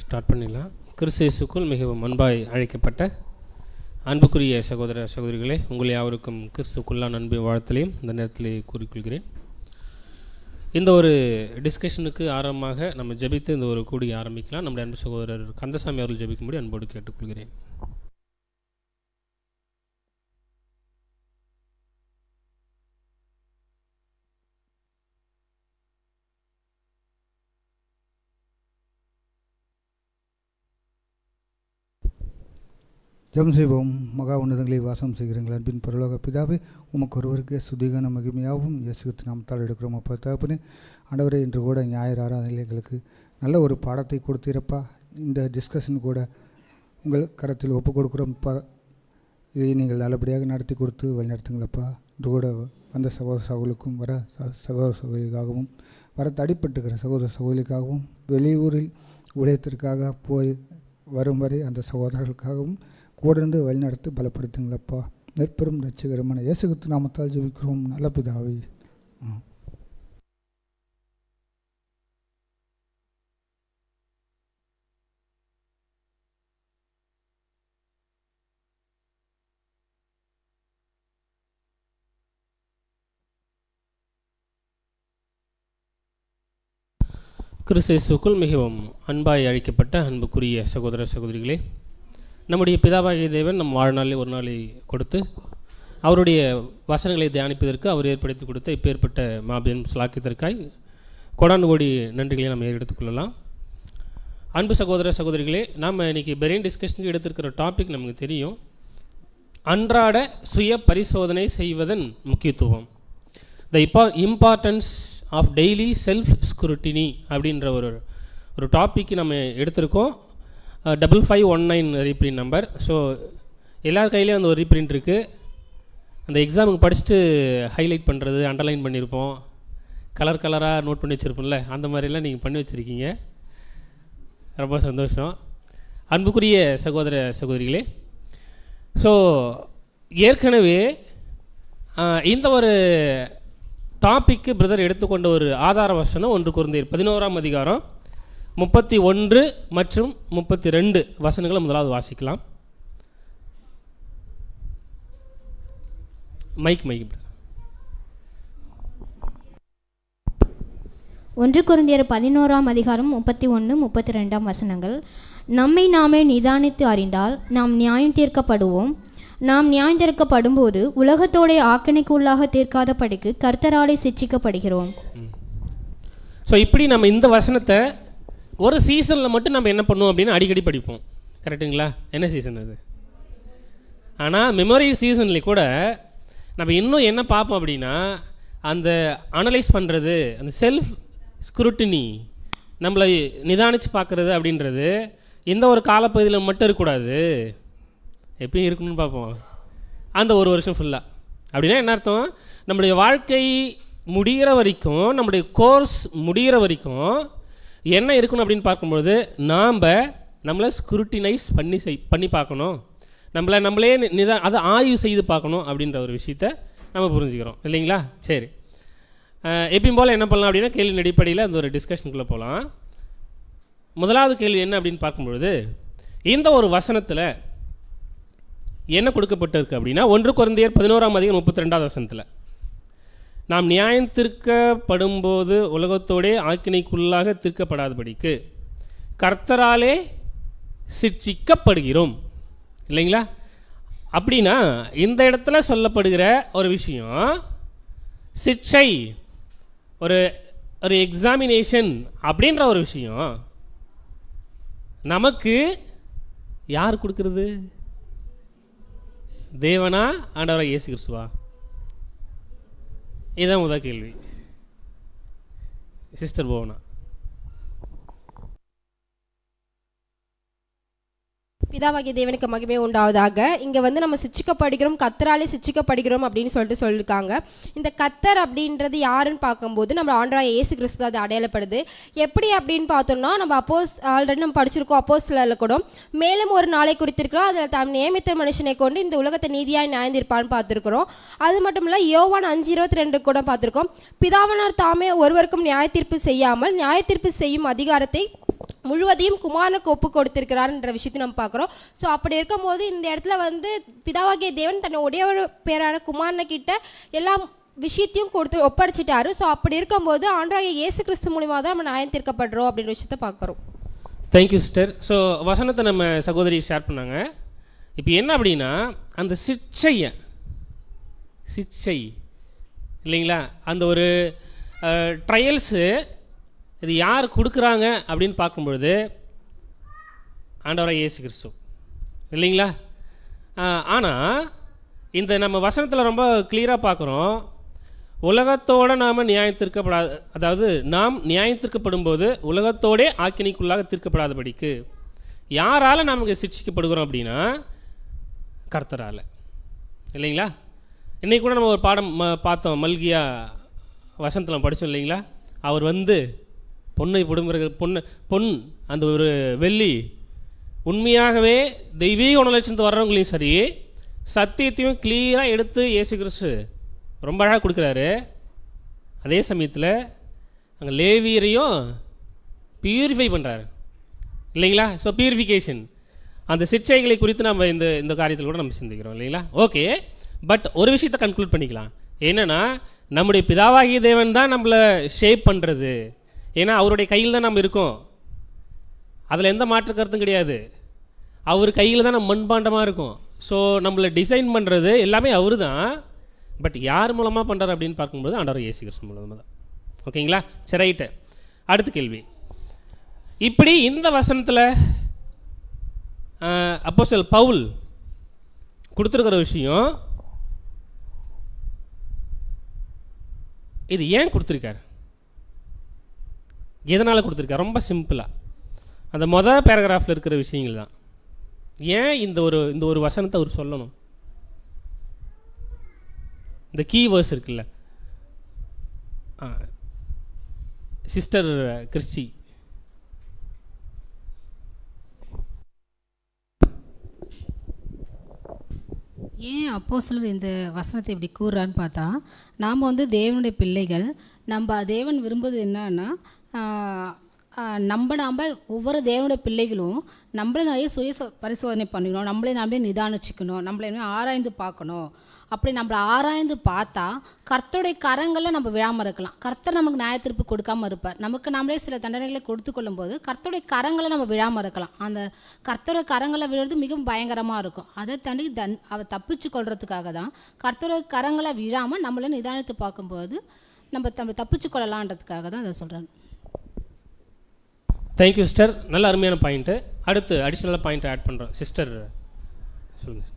Start பண்ணிடலாம். கிறிஸ்து இயேசுக்குள் மிகவும் அன்பாய் அழைக்கப்பட்ட அன்புக்குரிய சகோதர சகோதரிகளே, உங்கள் யாவருக்கும் கிறிஸ்துக்குள்ளான அன்பு வாழ்த்தலையும் இந்த நேரத்திலே கூறிக்கொள்கிறேன். இந்த ஒரு டிஸ்கஷனுக்கு ஆரம்பமாக நம்ம ஜெபித்து இந்த ஒரு கூடி ஆரம்பிக்கலாம். நம்முடைய அன்பு சகோதரர் கந்தசாமி அவர்கள் ஜெபிக்கும்படி அன்போடு கேட்டுக்கொள்கிறேன். ஜெபம் செய்வோம். மகா உன்னதங்களை வாசம் செய்கிறீர்கள் அன்பின் பரலோக பிதாவே, உமக்கு ஒருவருக்கே சுதிகான மகிமையாகவும் இயேசுவின் நாமத்தால் எடுக்கிறோம். அப்போ தகப்பனே, ஆண்டவரே, இன்று கூட ஞாயிறு ஆராதனையில் எங்களுக்கு நல்ல ஒரு பாடத்தை கொடுத்தீரப்பா. இந்த டிஸ்கஷன் கூட உங்கள் கரத்தில் ஒப்புக் கொடுக்குறோம்ப்பா. இதை நீங்கள் நல்லபடியாக நடத்தி கொடுத்து வழிநடத்துங்களப்பா. இன்று கூட வந்த சகோதர சகோதரிக்கும் வர சகோதர சகோதரிக்காகவும் வர தடிப்பட்டுக்கிற சகோதர சகோதரிக்காகவும் வெளியூரில் உலகத்திற்காக போய் வரும் வரை அந்த சகோதரர்களுக்காகவும் கூட இருந்து வழிநடத்தி பலப்படுத்துங்களப்பா. நெற்பெரும் ரட்சிகரமான இயேசு கிறிஸ்து நாமத்தால் ஜெபிக்கிறோம் நல்ல பிதாவே. கிறிஸ்து இயேசுக்குள் மிகவும் அன்பாய் அழைக்கப்பட்ட அன்புக்குரிய சகோதர சகோதரிகளே, நம்முடைய பிதாவாகிய தேவன் நம் வாழ்நாளில் ஒரு நாளை கொடுத்து அவருடைய வசனங்களை தியானிப்பதற்கு அவர் ஏற்படுத்தி கொடுத்த இப்பேற்பட்ட மாபெரும் ஸ்லாக்கியத்திற்காய் கோடானு கோடி நன்றிகளை நாம் எடுத்துக்கொள்ளலாம். அன்பு சகோதர சகோதரிகளே, நாம் இன்றைக்கி பிரெயின் டிஸ்கஷனுக்கு எடுத்திருக்கிற டாபிக் நமக்கு தெரியும். அன்றாட சுய பரிசோதனை செய்வதன் முக்கியத்துவம், the importance of daily self scrutiny அப்படின்ற ஒரு டாபிக் நம்ம எடுத்திருக்கோம். 5519 ரீப்ரிண்ட் நம்பர். ஸோ எல்லார் கையிலையும் அந்த ஒரு ரீப்ரிண்ட் இருக்குது. அந்த எக்ஸாமுக்கு படிச்சுட்டு ஹைலைட் பண்ணுறது, அண்டர்லைன் பண்ணியிருப்போம், கலர் கலராக நோட் பண்ணி வச்சுருப்போம்ல, அந்த மாதிரிலாம் நீங்கள் பண்ணி வச்சுருக்கீங்க. ரொம்ப சந்தோஷம். அன்புக்குரிய சகோதர சகோதரிகளே, ஸோ ஏற்கனவே இந்த ஒரு டாப்பிக்கு பிரதர் எடுத்துக்கொண்ட ஒரு ஆதார வசனம் 1 கொரிந்தியர் 11ஆம் அதிகாரம் 31 மற்றும் 32 வசனங்களை முதலாவது வாசிக்கலாம். மைக் 1 கொரிந்தியர் 11ஆம் அதிகாரம் 31, 32 வசனங்கள். நம்மை நாமே நிதானித்து அறிந்தால் நாம் நியாயம் தீர்க்கப்படுவோம். நாம் நியாயம் தீர்க்கப்படும்போது உலகத்தோடைய ஆக்கினைக்கு உள்ளாக தீர்க்காத படிக்கு கர்த்தராலே சிட்சிக்கப்படுகிறோம். ஸோ இப்படி நம்ம இந்த வசனத்தை ஒரு சீசனில் மட்டும் நம்ம என்ன பண்ணுவோம் அப்படின்னு அடிக்கடி படிப்போம். கரெக்டுங்களா? என்ன சீசன் அது? ஆனால் மெமரி சீசன்லேயே கூட நம்ம இன்னும் என்ன பார்ப்போம் அப்படின்னா, அந்த அனலைஸ் பண்ணுறது, அந்த செல்ஃப் ஸ்க்ரூட்டினி, நம்மளை நிதானித்து பார்க்குறது அப்படின்றது இந்த ஒரு காலப்பகுதியில் மட்டும் இருக்கக்கூடாது, எப்பயும் இருக்கணும்னு பார்ப்போம். அந்த ஒரு வருஷம் ஃபுல்லாக. அப்படின்னா என்ன அர்த்தம்? நம்முடைய வாழ்க்கை முடிகிற வரைக்கும், நம்முடைய கோர்ஸ் முடிகிற வரைக்கும் என்ன இருக்கணும் அப்படின்னு பார்க்கும்பொழுது நம்மளை ஸ்க்ரூட்டினைஸ் பண்ணி பார்க்கணும், நம்மளே அதை ஆய்வு செய்து பார்க்கணும் அப்படின்ற ஒரு விஷயத்தை நம்ம புரிஞ்சுக்கிறோம் இல்லைங்களா? சரி, எப்பயும் போல் என்ன பண்ணலாம் அப்படின்னா, கேள்வியின் அடிப்படையில் அந்த ஒரு டிஸ்கஷனுக்குள்ளே போகலாம். முதலாவது கேள்வி என்ன அப்படின்னு பார்க்கும்பொழுது, இந்த ஒரு வசனத்தில் என்ன கொடுக்கப்பட்டிருக்கு அப்படின்னா, 1 கொரிந்தியர் 11ஆம் அதிகாரம் 32வது வசனத்தில், நாம் நியாயம் தீர்க்கப்படும்போது உலகத்தோடே ஆக்கினைக்குள்ளாக தீர்க்கப்படாதபடிக்கு கர்த்தராலே சிட்சிக்கப்படுகிறோம் இல்லைங்களா? அப்படின்னா இந்த இடத்துல சொல்லப்படுகிற ஒரு விஷயம் சிட்சை, ஒரு எக்ஸாமினேஷன் அப்படின்ற ஒரு விஷயம் நமக்கு யார் கொடுக்கறது? தேவனா, ஆண்டவராகிய இயேசு கிறிஸ்துவா? இதுதான் முதல் கேள்வி. சிஸ்டர் போவனா. பிதாவாகிய தேவனுக்கு மகிமை உண்டாவதாக. இங்கே நம்ம சிட்சிக்கப்படுகிறோம், கத்தராலே சிட்சிக்கப்படுகிறோம் அப்படின்னு சொல்லியிருக்காங்க. இந்த கத்தர் அப்படின்றது யாருன்னு பார்க்கும்போது நம்ம ஆண்டவராகிய இயேசு கிறிஸ்து அது அடையாளப்படுது. எப்படி அப்படின்னு பார்த்தோம்னா, நம்ம ஆல்ரெடி நம்ம படிச்சிருக்கோம் அப்போஸ்தலர்ல கூட, மேலும் ஒரு நாளை குறித்திருக்கிறோம், அதில் தாம் நியமித்த மனுஷனை கொண்டு இந்த உலகத்தை நீதியாய் நியாயந்திருப்பான்னு பார்த்துருக்கிறோம். அது மட்டும் இல்லை, யோவான் 5:22 கூட பார்த்துருக்கோம். பிதாவானவர் தாமே ஒருவருக்கும் நியாய தீர்ப்பு செய்யாமல் நியாய தீர்ப்பு செய்யும் அதிகாரத்தை முழுவதையும் குமாரனுக்கு ஒப்பு கொடுத்திருக்கிறார்ன்ற விஷயத்தை நம்ம பார்க்குறோம். ஸோ அப்படி இருக்கும்போது இந்த இடத்துல வந்து பிதாவாகிய தேவன் தன்னை ஒரே ஒரு பேரான குமாரனை கிட்ட எல்லா விஷயத்தையும் கொடுத்து ஒப்படைச்சிட்டாரு. ஸோ அப்படி இருக்கும்போது ஆண்டவராகிய இயேசு கிறிஸ்து மூலியமாக தான் நம்ம நியாயம் தீர்க்கப்படுறோம் அப்படின்ற விஷயத்தை பார்க்குறோம். Thank you sister. ஸோ வசனத்தை நம்ம சகோதரி ஷேர் பண்ணாங்க. இப்போ என்ன அப்படின்னா, அந்த சிக்ஷை இல்லைங்களா, அந்த ஒரு ட்ரையல்ஸு இது யார் கொடுக்குறாங்க அப்படின்னு பார்க்கும்பொழுது ஆண்டவராகிய இயேசு கிறிஸ்து இல்லைங்களா. ஆனால் இந்த நம்ம வசனத்தில் ரொம்ப கிளியராக பார்க்குறோம், உலகத்தோடு நாம் நியாயத்திற்கப்படாத, அதாவது நாம் நியாயத்திற்கப்படும் போது உலகத்தோடே ஆக்கினிக்குள்ளாக தீர்க்கப்படாதபடிக்கு யாரால் நாம் இங்கே சிக்ஷிக்கப்படுகிறோம் அப்படின்னா கர்த்தரால் இல்லைங்களா. இன்றைக்கி கூட நம்ம ஒரு பாடம் பார்த்தோம், மல்கியா வசனத்தில் படித்தோம் இல்லைங்களா. அவர் வந்து பொண்ணை பொன் அந்த ஒரு வெள்ளி உண்மையாகவே தெய்வீக உணர்ச்சித்து வர்றவங்களையும் சரி, சத்தியத்தையும் கிளியராக எடுத்து இயேசு கிறிஸ்து ரொம்ப அழகாக கொடுக்குறாரு. அதே சமயத்தில் அங்கே லேவியரையும் பியூரிஃபை பண்ணுறாரு இல்லைங்களா. ஸோ பியூரிஃபிகேஷன், அந்த சிக்ஷைகளை குறித்து நம்ம இந்த காரியத்தில் கூட நம்ம சிந்திக்கிறோம் இல்லைங்களா. ஓகே, பட் ஒரு விஷயத்தை கன்க்ளூட் பண்ணிக்கலாம். என்னென்னா, நம்முடைய பிதாவாகிய தேவன் தான் நம்மளை ஷேப் பண்ணுறது. ஏன்னா அவருடைய கையில் தான் நம்ம இருக்கோம், அதில் எந்த மாற்று கருத்தும் கிடையாது. அவர் கையில் தான் நம்ம மண்பாண்டமாக இருக்கும். ஸோ நம்மளை டிசைன் பண்ணுறது எல்லாமே அவர் தான். பட் யார் மூலமாக பண்ணுறாரு அப்படின்னு பார்க்கும்போது ஆண்டவர் இயேசு கிறிஸ்து மூலமாக தான். ஓகேங்களா, சரி ரைட்டு. அடுத்த கேள்வி, இப்படி இந்த வசனத்தில் அப்போஸ்தலர் பவுல் கொடுத்துருக்கிற விஷயம், இது ஏன் கொடுத்துருக்காரு, எதனால் கொடுத்துருக்காரு? ரொம்ப சிம்பிளாக அந்த மொதல் பேராகிராஃபில் இருக்கிற விஷயங்கள் தான். ஏன் இந்த ஒரு வசனத்தை அவர் சொல்லணும்? இந்த கீ வேர்ஸ் இருக்குல்ல, சிஸ்டர் கிறிஸ்டி. ஏன் அப்போஸ்தலர் இந்த வசனத்தை இப்படி கூறுறான்னு பார்த்தா, நாம் வந்து தேவனுடைய பிள்ளைகள். நம்ம தேவன் விரும்புவது என்னன்னா, நாம் ஒவ்வொரு தேவனுடைய பிள்ளைகளும் நம்மளை நிறைய பரிசோதனை பண்ணிக்கணும், நம்மளே நாமளே நிதானிச்சுக்கணும், நம்மளே ஆராய்ந்து பார்க்கணும். அப்படி நம்மளை ஆராய்ந்து பார்த்தா கர்த்தருடைய கரங்களில் நம்ம விழாமல் இருக்கலாம். கர்த்தர் நமக்கு நியாயத்தீர்ப்பு கொடுக்காமல் இருப்பார். நமக்கு நம்மளே சில தண்டனைகளை கொடுத்து கொள்ளும்போது கர்த்தருடைய கரங்களை நம்ம விழாமல் இருக்கலாம். அந்த கர்த்தருடைய கரங்களை விழுறது மிகவும் பயங்கரமாக இருக்கும். அதை தாண்டி அவ தப்பிச்சு கொள்றதுக்காக தான் கர்த்தருடைய கரங்களை விழாமல் நம்மளே நிதானித்து பார்க்கும்போது நம்ம தப்பிச்சு கொள்ளலான்றதுக்காக தான் அதை சொல்கிறேன். தேங்க்யூ சிஸ்டர், நல்ல அருமையான பாயிண்ட்டு. அடுத்து அடிஷ்னலாக பாயிண்ட் ஆட் பண்ணுறோம். சிஸ்டர் சொல்லுங்கள்.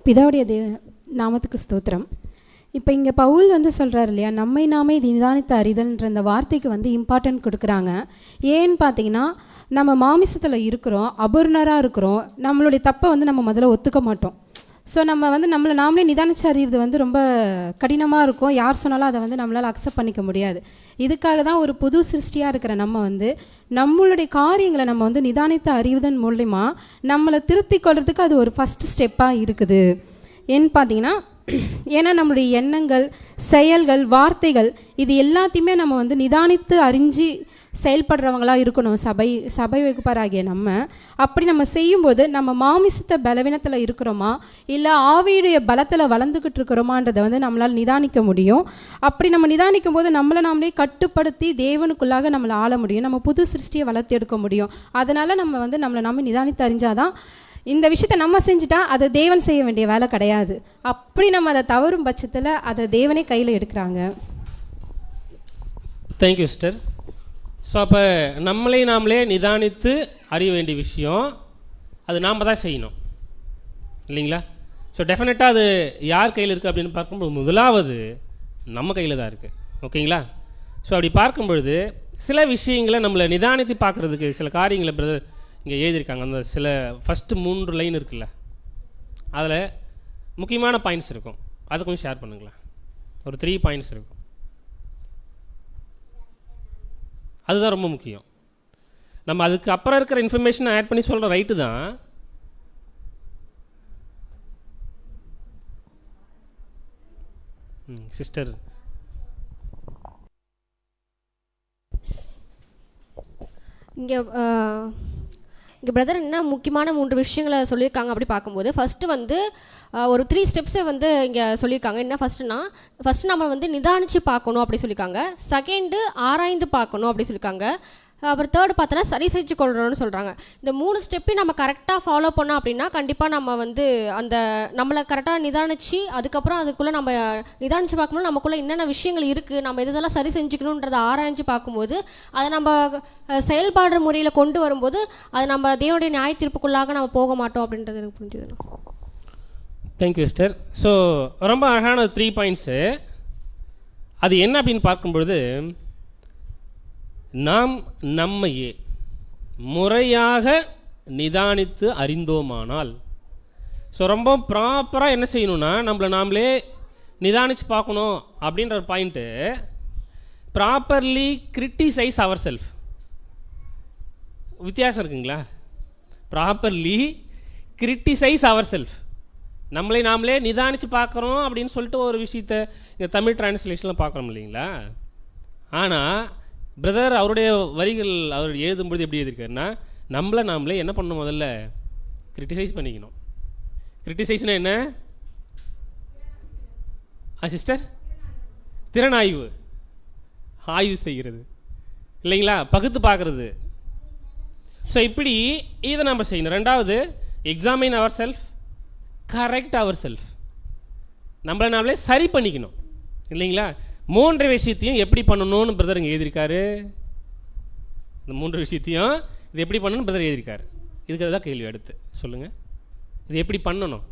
பிதாவுடைய நாமத்துக்கு ஸ்தோத்திரம். இப்போ இங்கே பவுல் வந்து சொல்கிறார் இல்லையா, நம்மை நாமே நிதானித்து அறிதல்ன்ற அந்த வார்த்தைக்கு வந்து இம்பார்ட்டன்ட் கொடுக்குறாங்க. ஏன்னு பார்த்தீங்கன்னா, நம்ம மாமிசத்தில் இருக்கிறோம், அபூர்ணராக இருக்கிறோம், நம்மளுடைய தப்பை வந்து நம்ம முதல்ல ஒத்துக்க மாட்டோம். ஸோ நம்ம வந்து நம்மளை நாமளே நிதானிச்சு அறிகிறது வந்து ரொம்ப கடினமாக இருக்கும். யார் சொன்னாலும் அதை வந்து நம்மளால் அக்செப்ட் பண்ணிக்க முடியாது. இதுக்காக தான் ஒரு புது சிருஷ்டியாக இருக்கிற நம்ம வந்து நம்மளுடைய காரியங்களை நம்ம வந்து நிதானித்து அறிவதன் மூலிமா நம்மளை திருத்தி கொள்றதுக்கு அது ஒரு ஃபஸ்ட்டு ஸ்டெப்பாக இருக்குது. ஏன்னு பார்த்தீங்கன்னா, ஏன்னா நம்மளுடைய எண்ணங்கள், செயல்கள், வார்த்தைகள் இது எல்லாத்தையுமே நம்ம வந்து நிதானித்து அறிஞ்சு செயல்படுறவங்களாக இருக்கணும். சபை வகுப்பாராகிய நம்ம அப்படி நம்ம செய்யும்போது நம்ம மாமிசத்தை பலவீனத்தில் இருக்கிறோமா இல்லை ஆவியுடைய பலத்தில் வளர்ந்துக்கிட்டு இருக்கிறோமான்றதை வந்து நம்மளால் நிதானிக்க முடியும். அப்படி நம்ம நிதானிக்கும் போது நாமளே கட்டுப்படுத்தி தேவனுக்குள்ளாக நம்மளை ஆள முடியும், நம்ம புது சிருஷ்டியை வளர்த்து எடுக்க முடியும். அதனால் நம்ம வந்து நம்மளை நிதானித்து அறிஞ்சாதான், இந்த விஷயத்தை நம்ம செஞ்சுட்டா அதை தேவன் செய்ய வேண்டிய வேலை கிடையாது. அப்படி நம்ம அதை தவறும் பட்சத்தில் அதை தேவனே கையில் எடுக்கிறாங்க. Thank you sister. ஸோ அப்போ நாமளே நிதானித்து அறிய வேண்டிய விஷயம் அது நாம் தான் செய்யணும் இல்லைங்களா. ஸோ டெஃபினட்டாக அது யார் கையில் இருக்குது அப்படின்னு பார்க்கும்போது முதலாவது நம்ம கையில் தான் இருக்குது. ஓகேங்களா. ஸோ அப்படி பார்க்கும்பொழுது சில விஷயங்களை நம்மளை நிதானித்து பார்க்குறதுக்கு சில காரியங்களை பிரதர் இங்கே எழுதியிருக்காங்க. அந்த சில ஃபஸ்ட்டு 3 லைன் இருக்குல்ல, அதில் முக்கியமான பாயிண்ட்ஸ் இருக்கும். அதை கொஞ்சம் ஷேர் பண்ணுங்களேன். ஒரு 3 பாயிண்ட்ஸ் இருக்கும். அதுதான் ரொம்ப முக்கியம். நம்ம அதுக்கு அப்புறம் இருக்கிற இன்ஃபர்மேஷனை ஆட் பண்ணி சொல்கிற ரைட்டு தான். சிஸ்டர் இங்கே இங்கே பிரதர் என்ன முக்கியமான 3 விஷயங்களை சொல்லியிருக்காங்க அப்படி பார்க்கும்போது, ஃபஸ்ட்டு வந்து ஒரு 3 ஸ்டெப்ஸை வந்து இங்கே சொல்லியிருக்காங்க. என்ன ஃபஸ்ட்டு நம்ம வந்து நிதானித்து பார்க்கணும் அப்படி சொல்லியிருக்காங்க. செகண்டு ஆராய்ந்து பார்க்கணும் அப்படி சொல்லியிருக்காங்க. அப்புறம் தேர்டு பார்த்தோன்னா சரி செஞ்சு கொள்கிறோன்னு சொல்கிறாங்க. இந்த 3 ஸ்டெப்பையும் நம்ம கரெக்டாக ஃபாலோ பண்ணோம் அப்படின்னா கண்டிப்பாக நம்ம வந்து அந்த நம்மளை கரெக்டாக நிதானித்து அதுக்கப்புறம் அதுக்குள்ளே நம்ம நிதானித்து பார்க்கும்போது நமக்குள்ளே என்னென்ன விஷயங்கள் இருக்குது, நம்ம இதெல்லாம் சரி செஞ்சுக்கணுன்றதை ஆராய்ஞ்சு பார்க்கும்போது அதை நம்ம செயல்பாடுற முறையில் கொண்டு வரும்போது அது நம்ம தேவனுடைய நியாய தீர்ப்புக்குள்ளாக நம்ம போக மாட்டோம் அப்படின்றது எனக்கு புரிஞ்சுது. Thank you sister. ஸோ ரொம்ப அழகான 3 பாயிண்ட்ஸு. அது என்ன அப்படின்னு பார்க்கும்பொழுது, நாம் நம்மையே முறையாக நிதானித்து அறிந்தோமானால், ஸோ ரொம்ப ப்ராப்பராக என்ன செய்யணும்னா நம்மளை நாமளே நிதானித்து பார்க்கணும் அப்படின்ற ஒரு point, properly criticise our self. வித்தியாசம் இருக்குங்களா? ப்ராப்பர்லி கிரிட்டிசைஸ் அவர் செல்ஃப், நம்மளை நாமளே நிதானித்து பார்க்குறோம் அப்படின்னு சொல்லிட்டு ஒரு விஷயத்தை இங்கே தமிழ் டிரான்ஸ்லேஷனில் பார்க்குறோம் இல்லைங்களா? ஆனால் பிரதர் அவருடைய வரிகள் அவர் எழுதும்பொழுது எப்படி எழுதியிருக்காருன்னா, நம்மளை நாமளே என்ன பண்ணணும், முதல்ல கிரிட்டிசைஸ் பண்ணிக்கணும். கிரிட்டிசைஸ்னால் என்ன சிஸ்டர்? திறனாய்வு, ஆய்வு செய்கிறது இல்லைங்களா, பகுத்து பார்க்குறது. ஸோ இப்படி இதை நம்ம செய்யணும். ரெண்டாவது, examine our self, correct our self, நம்மளை நாமளே சரி பண்ணிக்கணும் இல்லைங்களா? 3 விஷயத்தையும் எப்படி பண்ணணும்னு பிரதர் இங்கே எழுதியிருக்காரு. இந்த 3 விஷயத்தையும் இது எப்படி பண்ணணும்னு பிரதர் எழுதியிருக்காரு. இதுக்கு தான் கேள்வி அடுத்து சொல்லுங்கள். இது எப்படி பண்ணணும்?